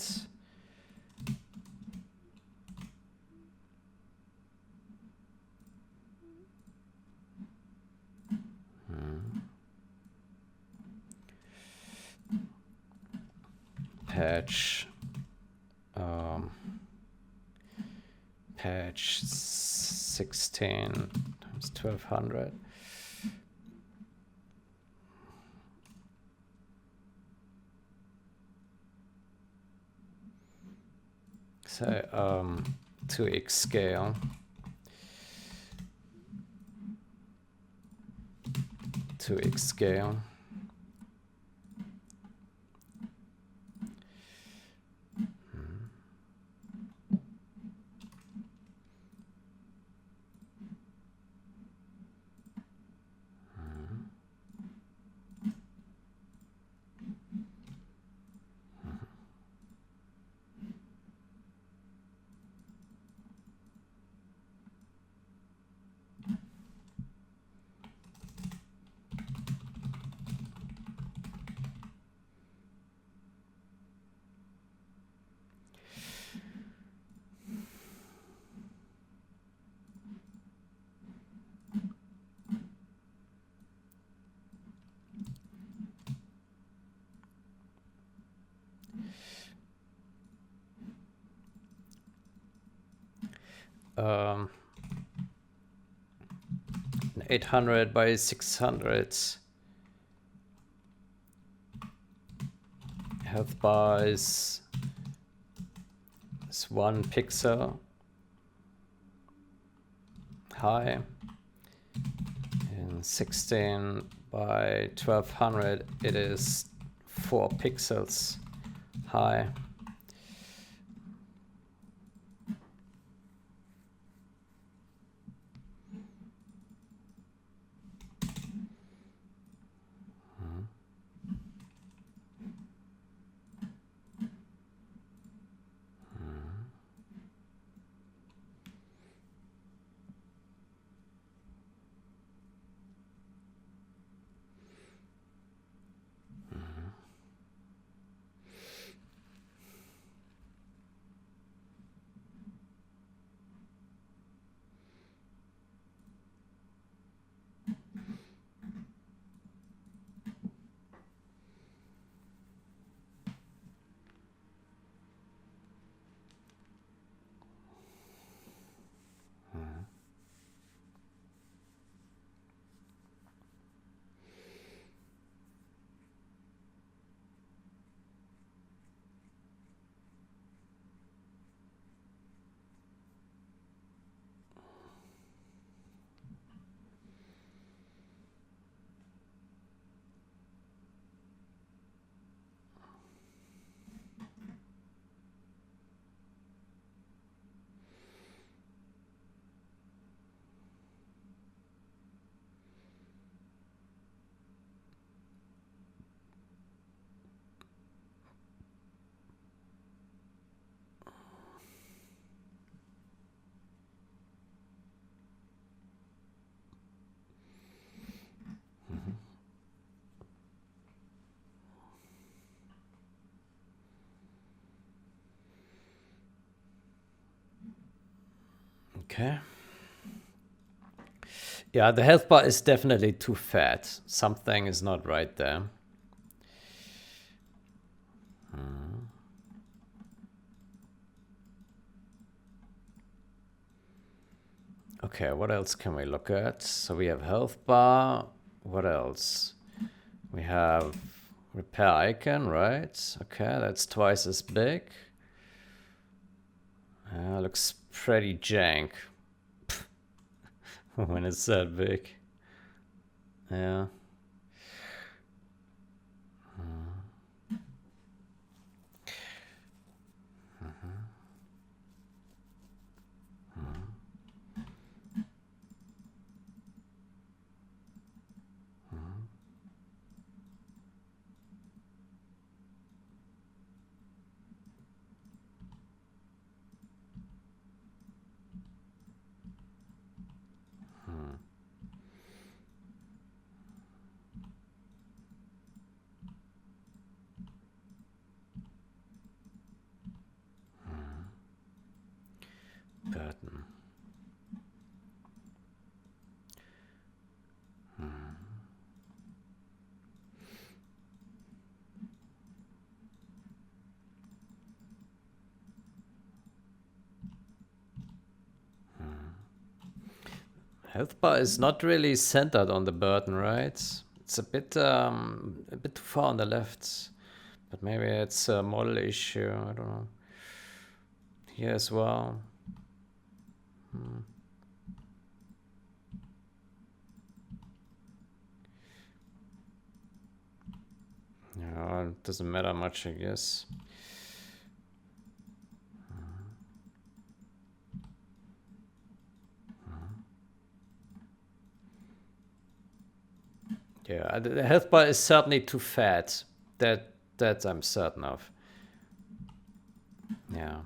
Patch patch 16 times 1200. So 2x scale. 2x scale. Um, 800 by 600 health bar is 1 pixel high, and 16 by 1200 it is 4 pixels high. Okay. Yeah, the health bar is definitely too fat. Something is not right there. Okay, what else can we look at? So we have health bar. What else? We have repair icon, right? Okay, that's twice as big. Looks pretty jank when it's that big. Yeah. Button. Health bar is not really centered on the burden, right? It's a bit too far on the left. But maybe it's a model issue. I don't know. Here as well. Yeah, it doesn't matter much, I guess. Yeah, the health bar is certainly too fat. That I'm certain of. Yeah.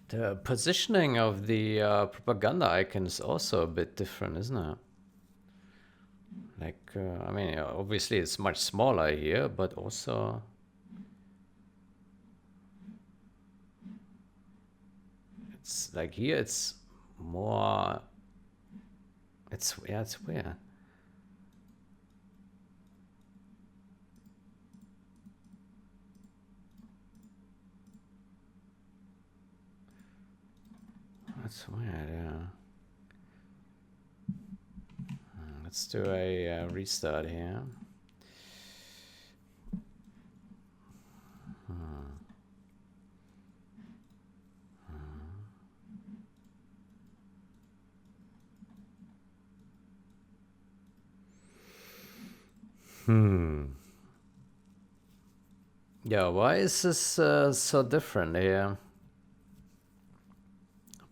The positioning of the propaganda icon is also a bit different, isn't it? Like, I mean, yeah, obviously it's much smaller here, but also it's like here it's more. It's weird. That's weird, yeah. Let's do a restart here. Yeah, why is this so different here?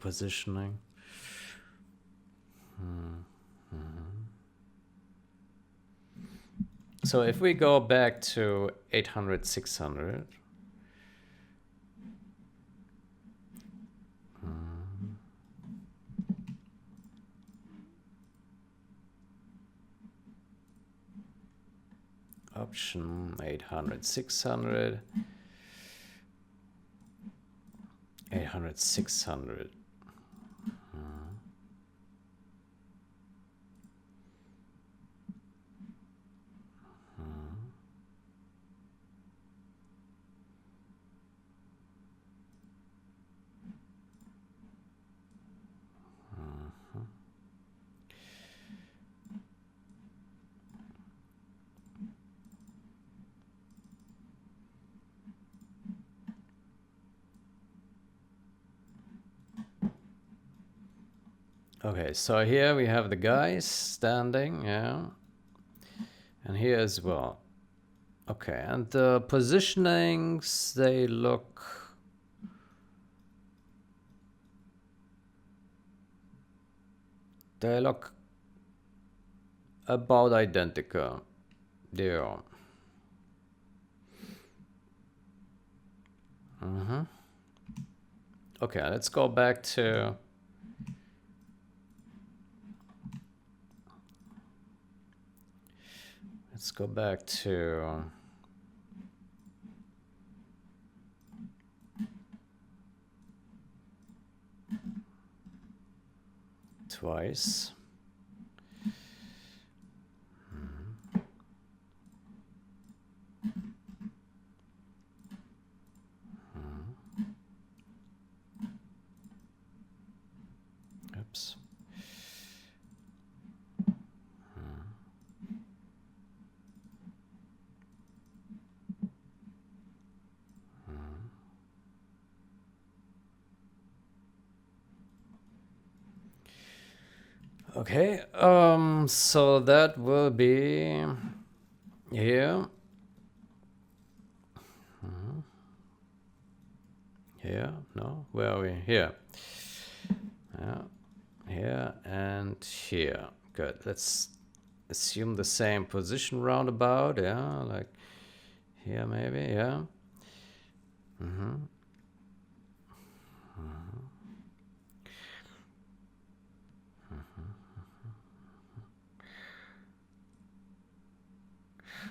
Positioning. So if we go back to 800, 600, option 800, 600, 800, 600. Okay, so here we have the guys standing, yeah. And here as well. Okay, and the positionings, they look about identical. Yeah. Okay, let's go back to twice. Oops. Okay, so that will be here. Here, no, where are we? Here. Yeah, here and here. Good. Let's assume the same position roundabout. Yeah, like here maybe. Yeah.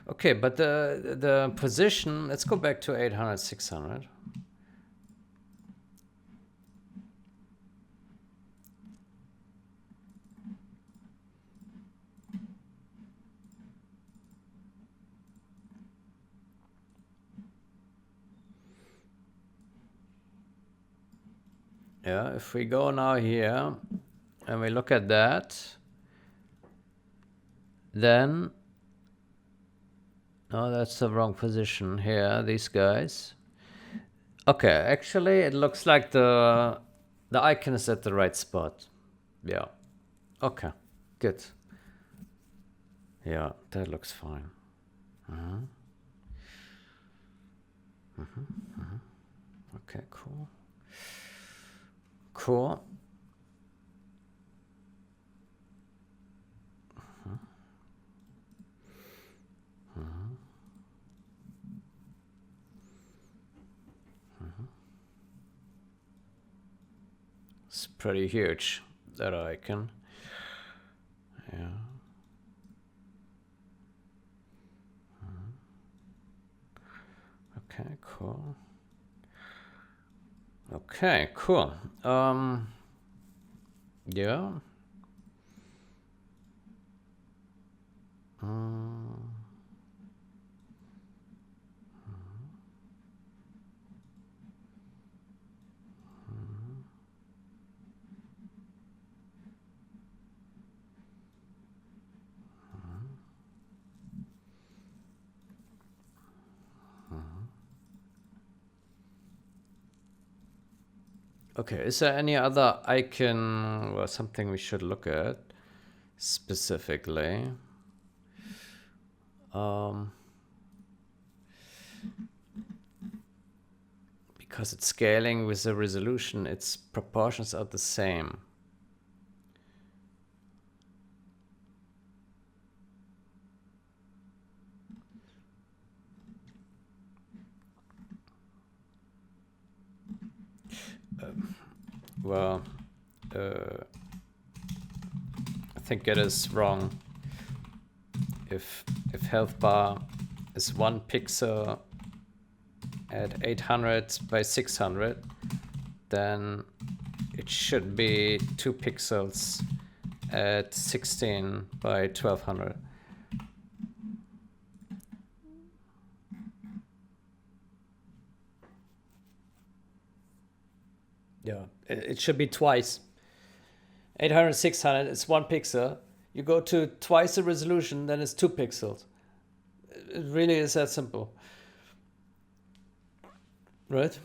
Okay, but the position. Let's go back to 800, 600. Yeah, if we go now here and we look at that, then no, that's the wrong position here. These guys. Okay, actually, it looks like the icon is at the right spot. Yeah. Okay. Good. Yeah, that looks fine. Okay, cool. Cool. It's pretty huge, that icon. Yeah. Okay, cool. Okay, cool. Yeah. Okay, is there any other icon or something we should look at specifically? Because it's scaling with the resolution, its proportions are the same. Well, I think it is wrong. If health bar is 1 pixel at 800 by 600, then it should be 2 pixels at 16 by 1200. Yeah, it should be twice. 800, 600 is 1 pixel. You go to twice the resolution, then it's 2 pixels. It really is that simple. Right?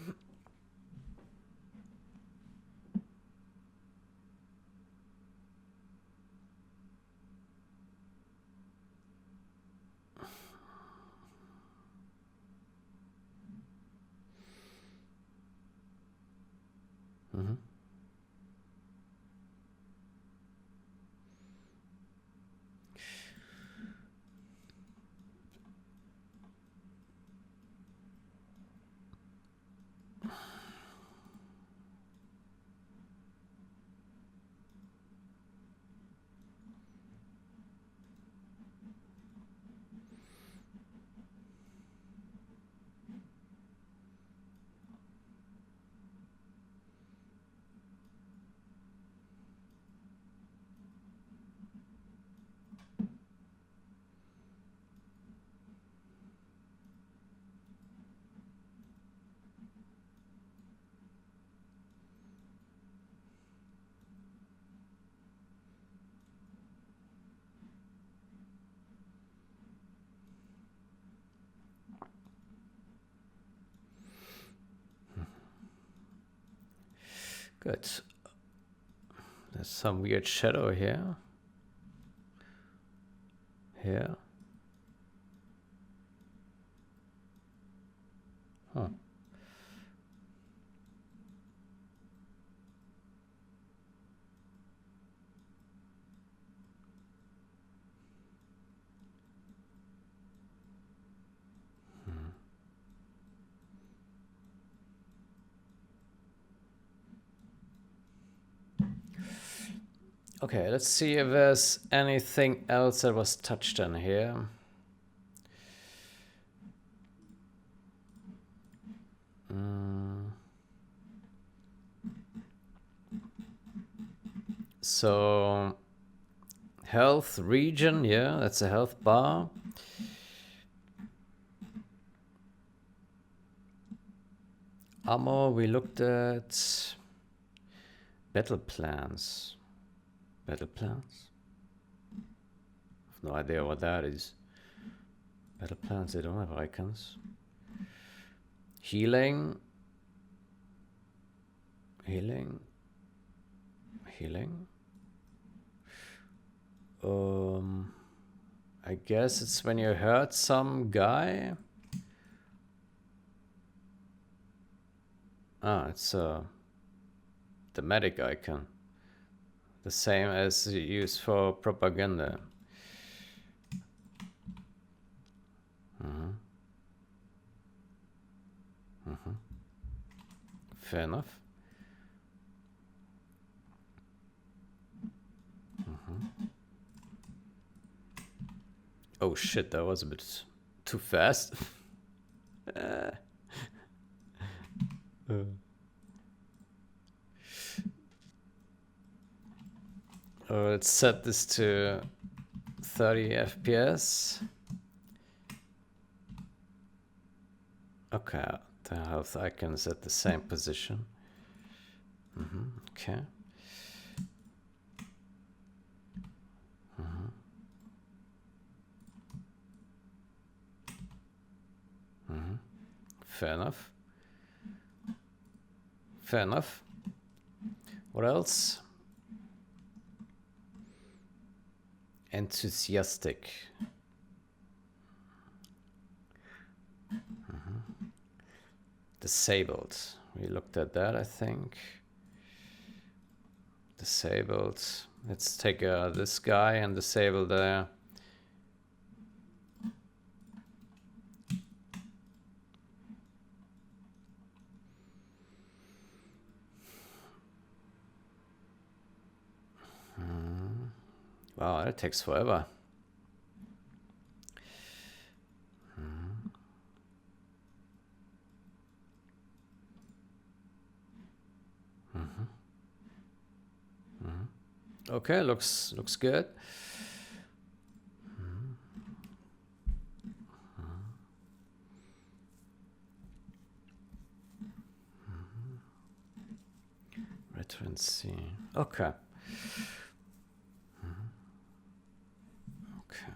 Good. There's some weird shadow here. Here. Huh. Okay, let's see if there's anything else that was touched on here. So, health region, yeah, that's a health bar. Ammo, we looked at battle plans. Battle plans? I have no idea what that is. Battle plans, they don't have icons. Healing. Healing. Healing. I guess it's when you hurt some guy. Ah, it's the medic icon. The same as used for propaganda. Fair enough. Oh shit, that was a bit too fast. Let's set this to 30 FPS. Okay, the health icon is at the same position. Okay. Fair enough. Fair enough. What else? Enthusiastic. Disabled. We looked at that, I think. Disabled. Let's take this guy and disable there. Wow, that takes forever. Okay, looks good. Return C. Okay. Okay.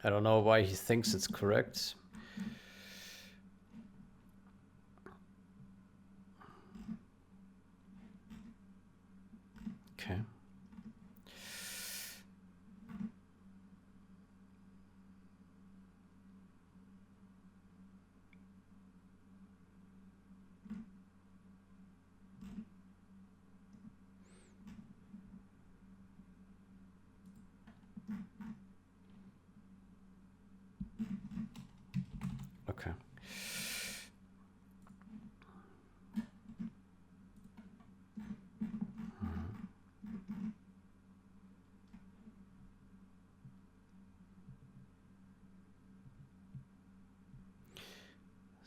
I don't know why he thinks it's correct. Okay. Okay.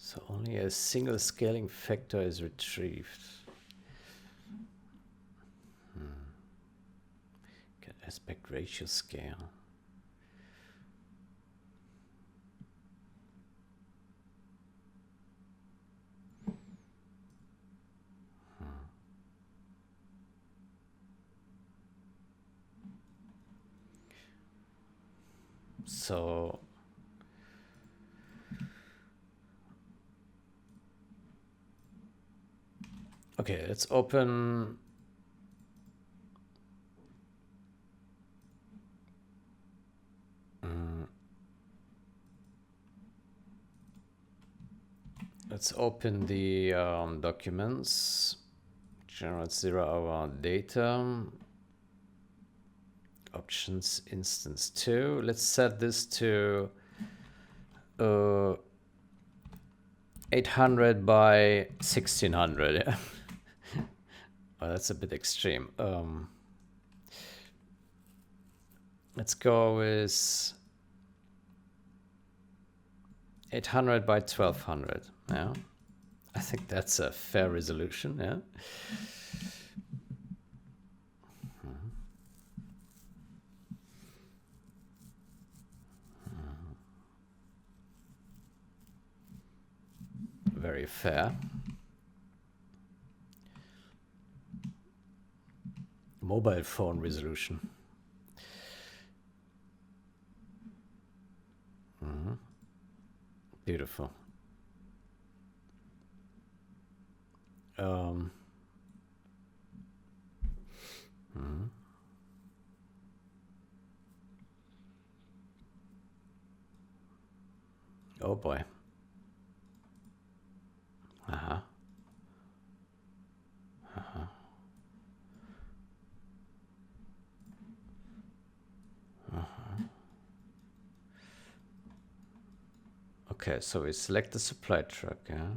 So only a single scaling factor is retrieved. Get aspect ratio scale. So okay, let's open the documents. Generate 0-hour data. Options instance 2. Let's set this to 800 by 1600. Yeah. Well, that's a bit extreme. Let's go with 800 by 1200. Yeah, I think that's a fair resolution. Yeah. Very fair. Mobile phone resolution. Beautiful. Oh boy. Okay, so we select the supply truck. Yeah.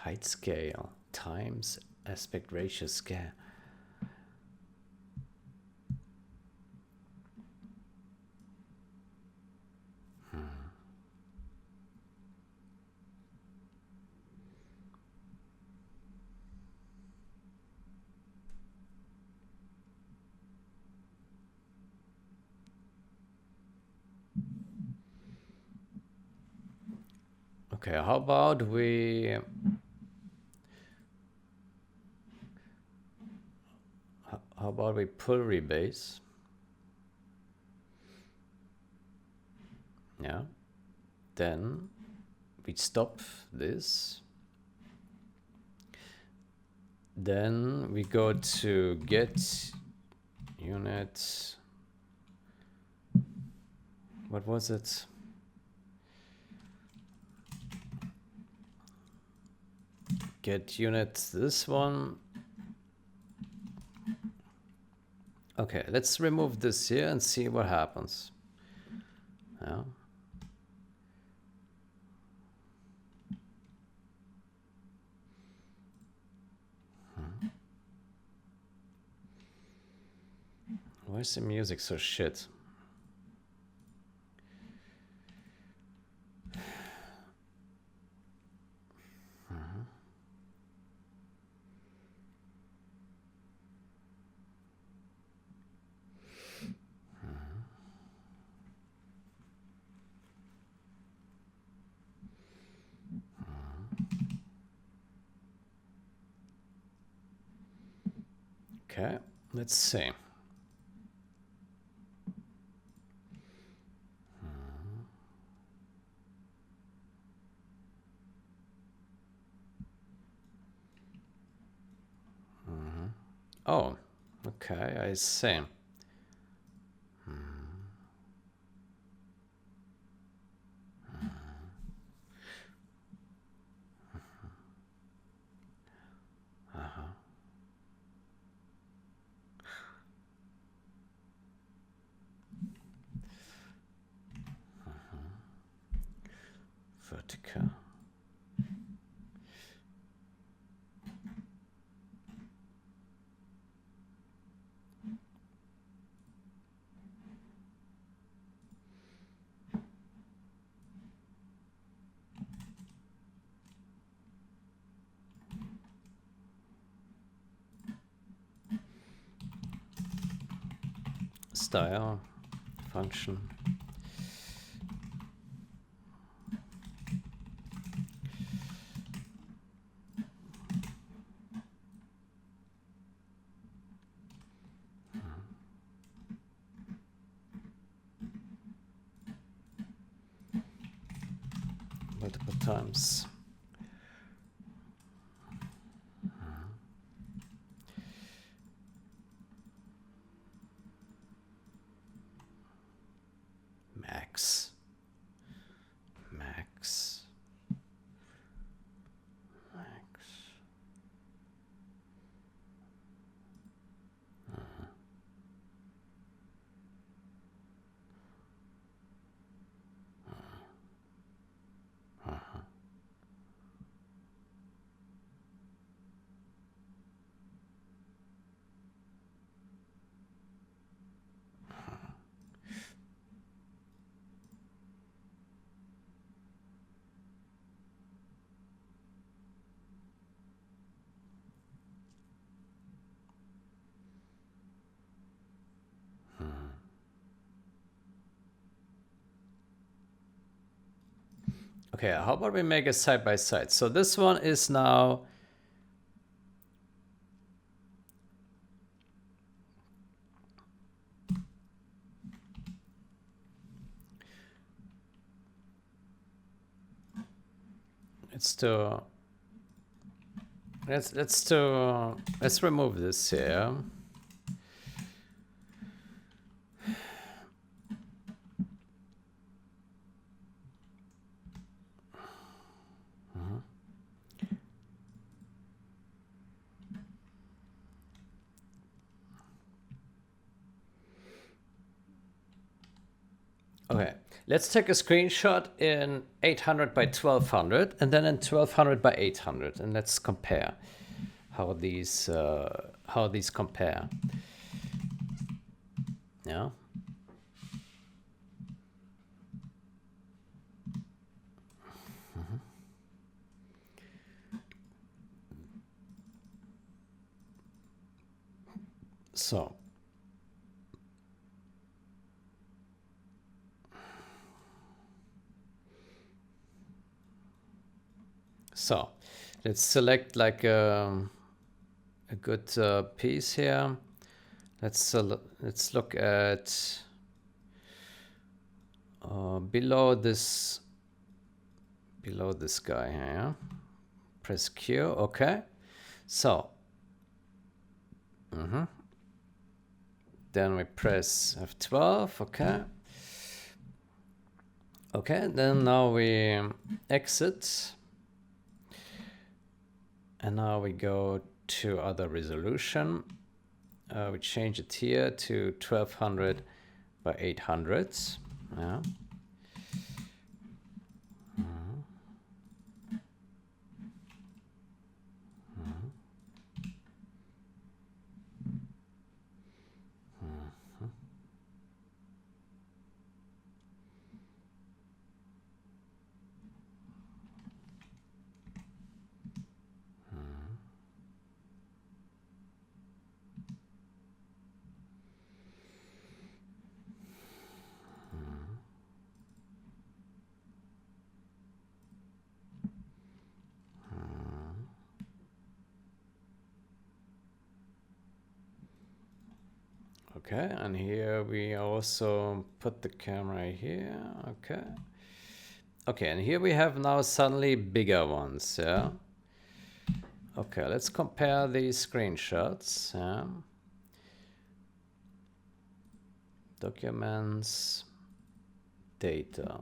height scale times aspect ratio scale. Okay, how about we pull rebase? Yeah. Then we stop this. Then we go to get unit. What was it? Get unit this one. Okay, let's remove this here and see what happens. Yeah. Why is the music so shit? Okay, let's see. Oh, okay, I see. Vertical. Style, function. Multiple times. Max. Max. Max. Okay, how about we make it side by side? So this one is now let's remove this here. Okay, let's take a screenshot in 800 by 1200 and then in 1200 by 800, and let's compare how these compare. Yeah. So let's select like a good piece here. Let's look at below this guy here. Press Q. Okay. So then we press F12. Okay. Okay. Then now we exit. And now we go to other resolution. We change it here to 1200 by 800. Yeah. Okay, and here we also put the camera here. Okay. Okay, and here we have now suddenly bigger ones, yeah? Okay, let's compare these screenshots. Yeah? Documents, data.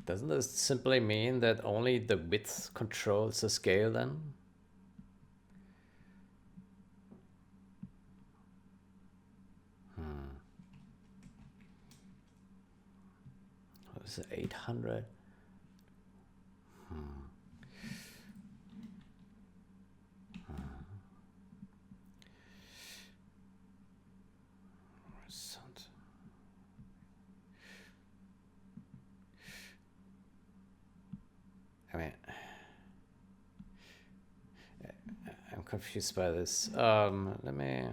Doesn't this simply mean that only the width controls the scale then? What is it, 800? I mean, I'm confused by this. Let me...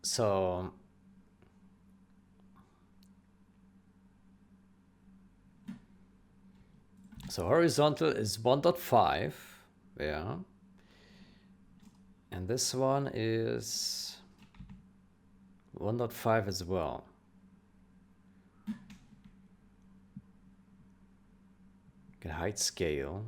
So horizontal is 1.5, yeah. And this one is 1.5 as well. Get height scale.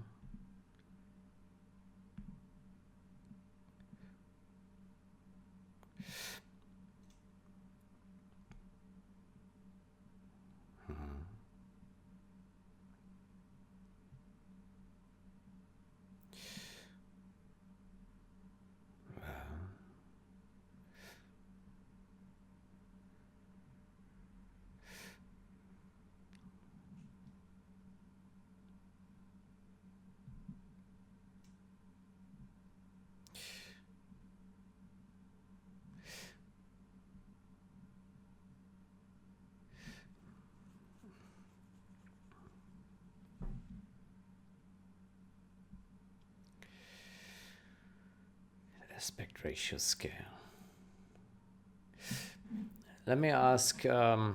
aspect ratio scale. Let me ask, let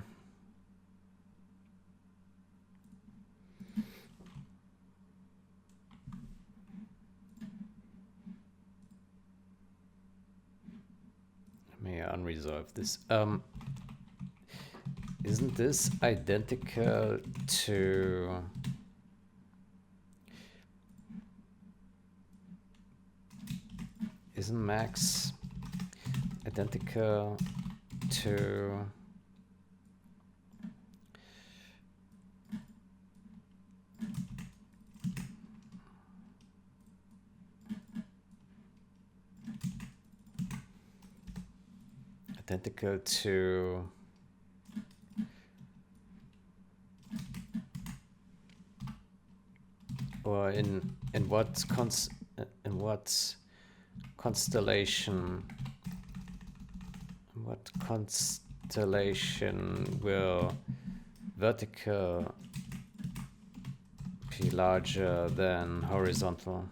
me unresolve this. Isn't this identical to isn't max identical to or in what constellation will vertical be larger than horizontal?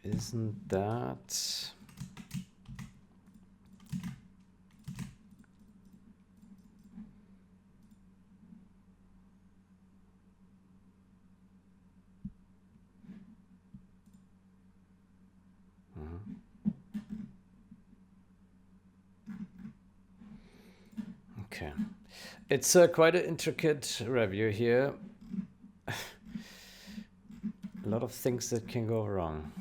Isn't that okay? It's quite an intricate review here. A lot of things that can go wrong.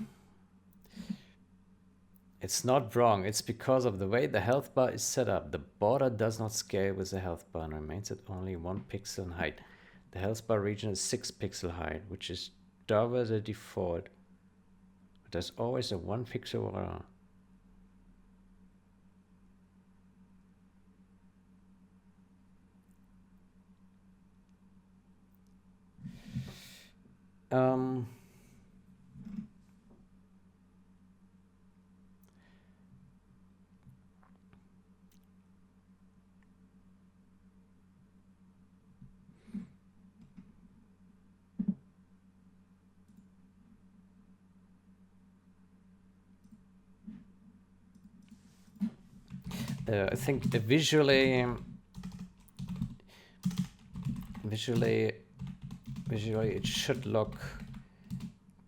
It's not wrong, it's because of the way the health bar is set up. The border does not scale with the health bar and remains at only 1 pixel in height. The health bar region is 6 pixel height, which is double the default. But there's always a 1 pixel border. I think visually it should look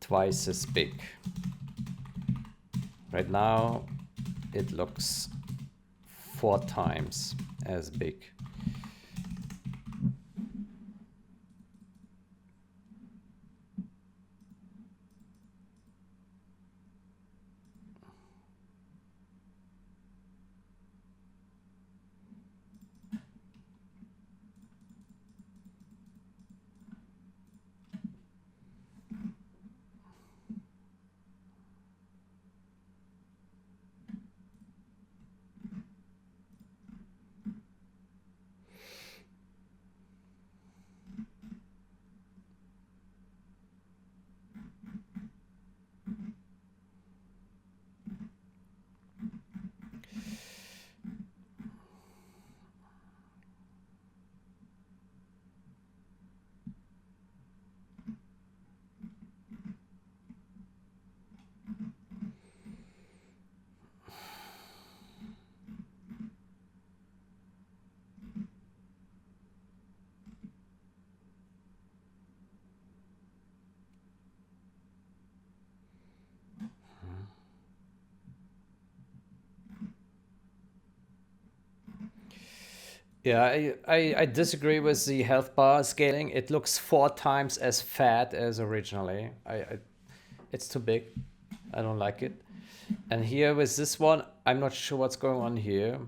twice as big. Right now it looks 4 times as big. Yeah, I disagree with the health bar scaling. It looks 4 times as fat as originally. It's too big. I don't like it. And here with this one, I'm not sure what's going on here.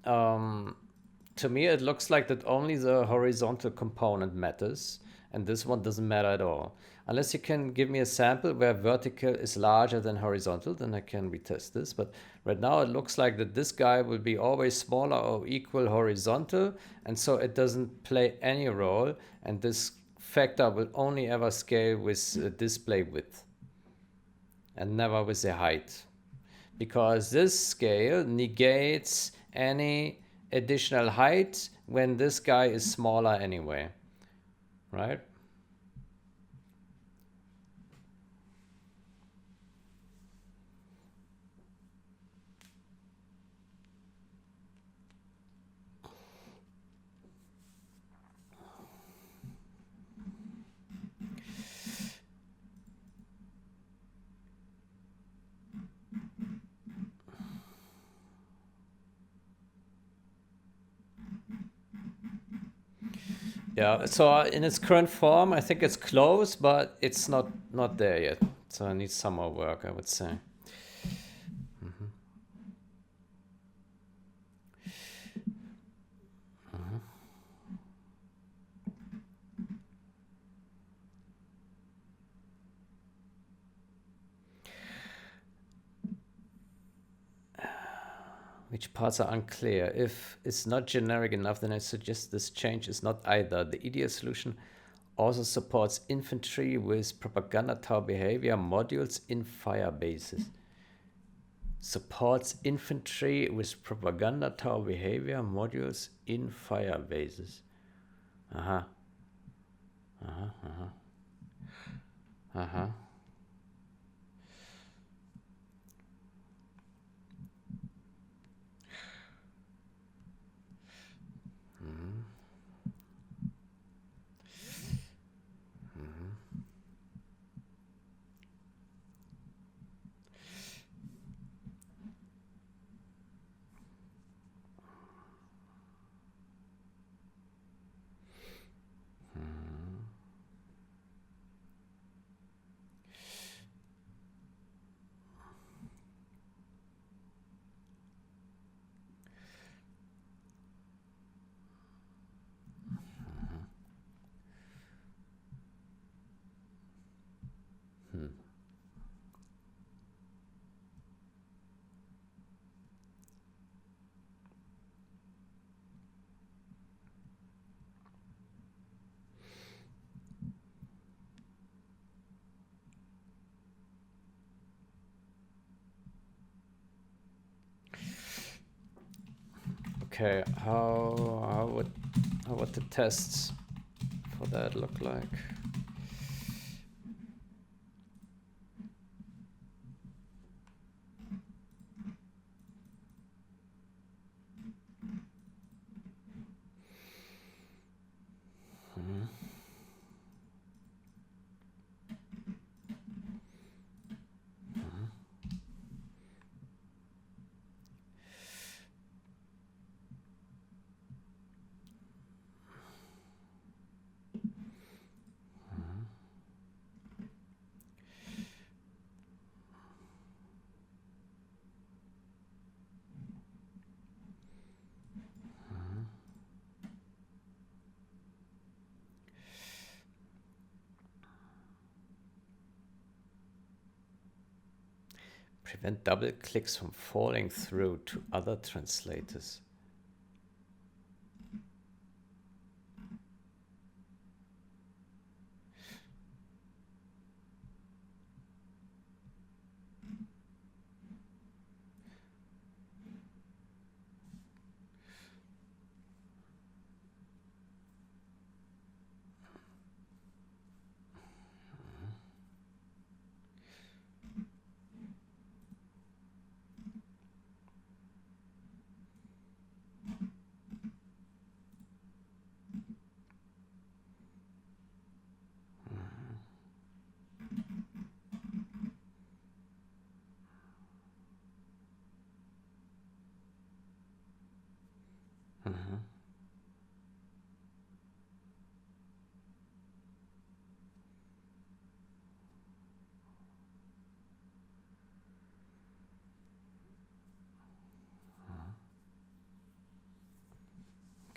To me, it looks like that only the horizontal component matters, and this one doesn't matter at all. Unless you can give me a sample where vertical is larger than horizontal, then I can retest this. But right now it looks like that this guy will be always smaller or equal horizontal, and so it doesn't play any role, and this factor will only ever scale with display width and never with the height. Because this scale negates any additional height when this guy is smaller anyway, right? Yeah, so in its current form, I think it's close, but it's not there yet. So it needs some more work, I would say. Which parts are unclear? If it's not generic enough, then I suggest this change is not either. The EDA solution also supports infantry with propaganda tower behavior modules in Firebases. Supports infantry with propaganda tower behavior modules in Firebases. Uh-huh. Uh-huh. Uh-huh. Uh-huh. Okay, how would the tests for that look like? Prevent double clicks from falling through to other translators.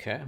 Okay.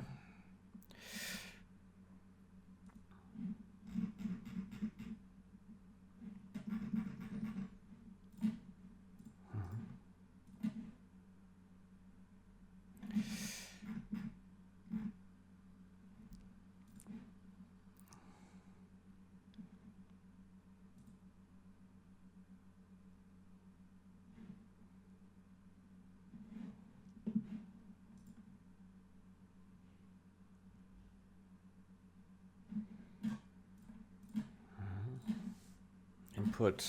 input.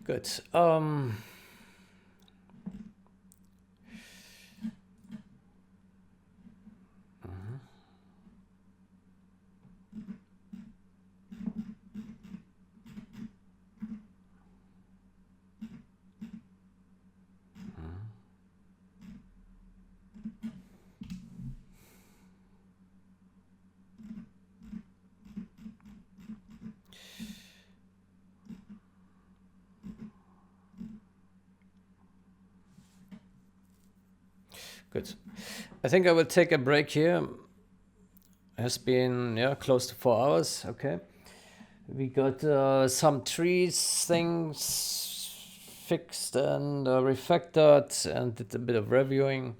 Good. Good. I think I will take a break here. It has been close to 4 hours. Okay. We got some trees things fixed and refactored and did a bit of reviewing.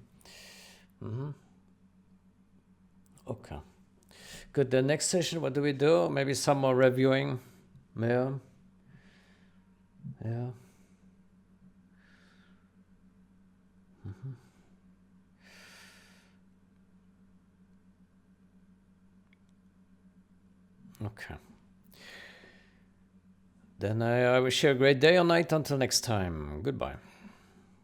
Okay. Good. The next session, what do we do? Maybe some more reviewing. Yeah. Yeah. Okay. Then I wish you a great day or night until next time. Goodbye.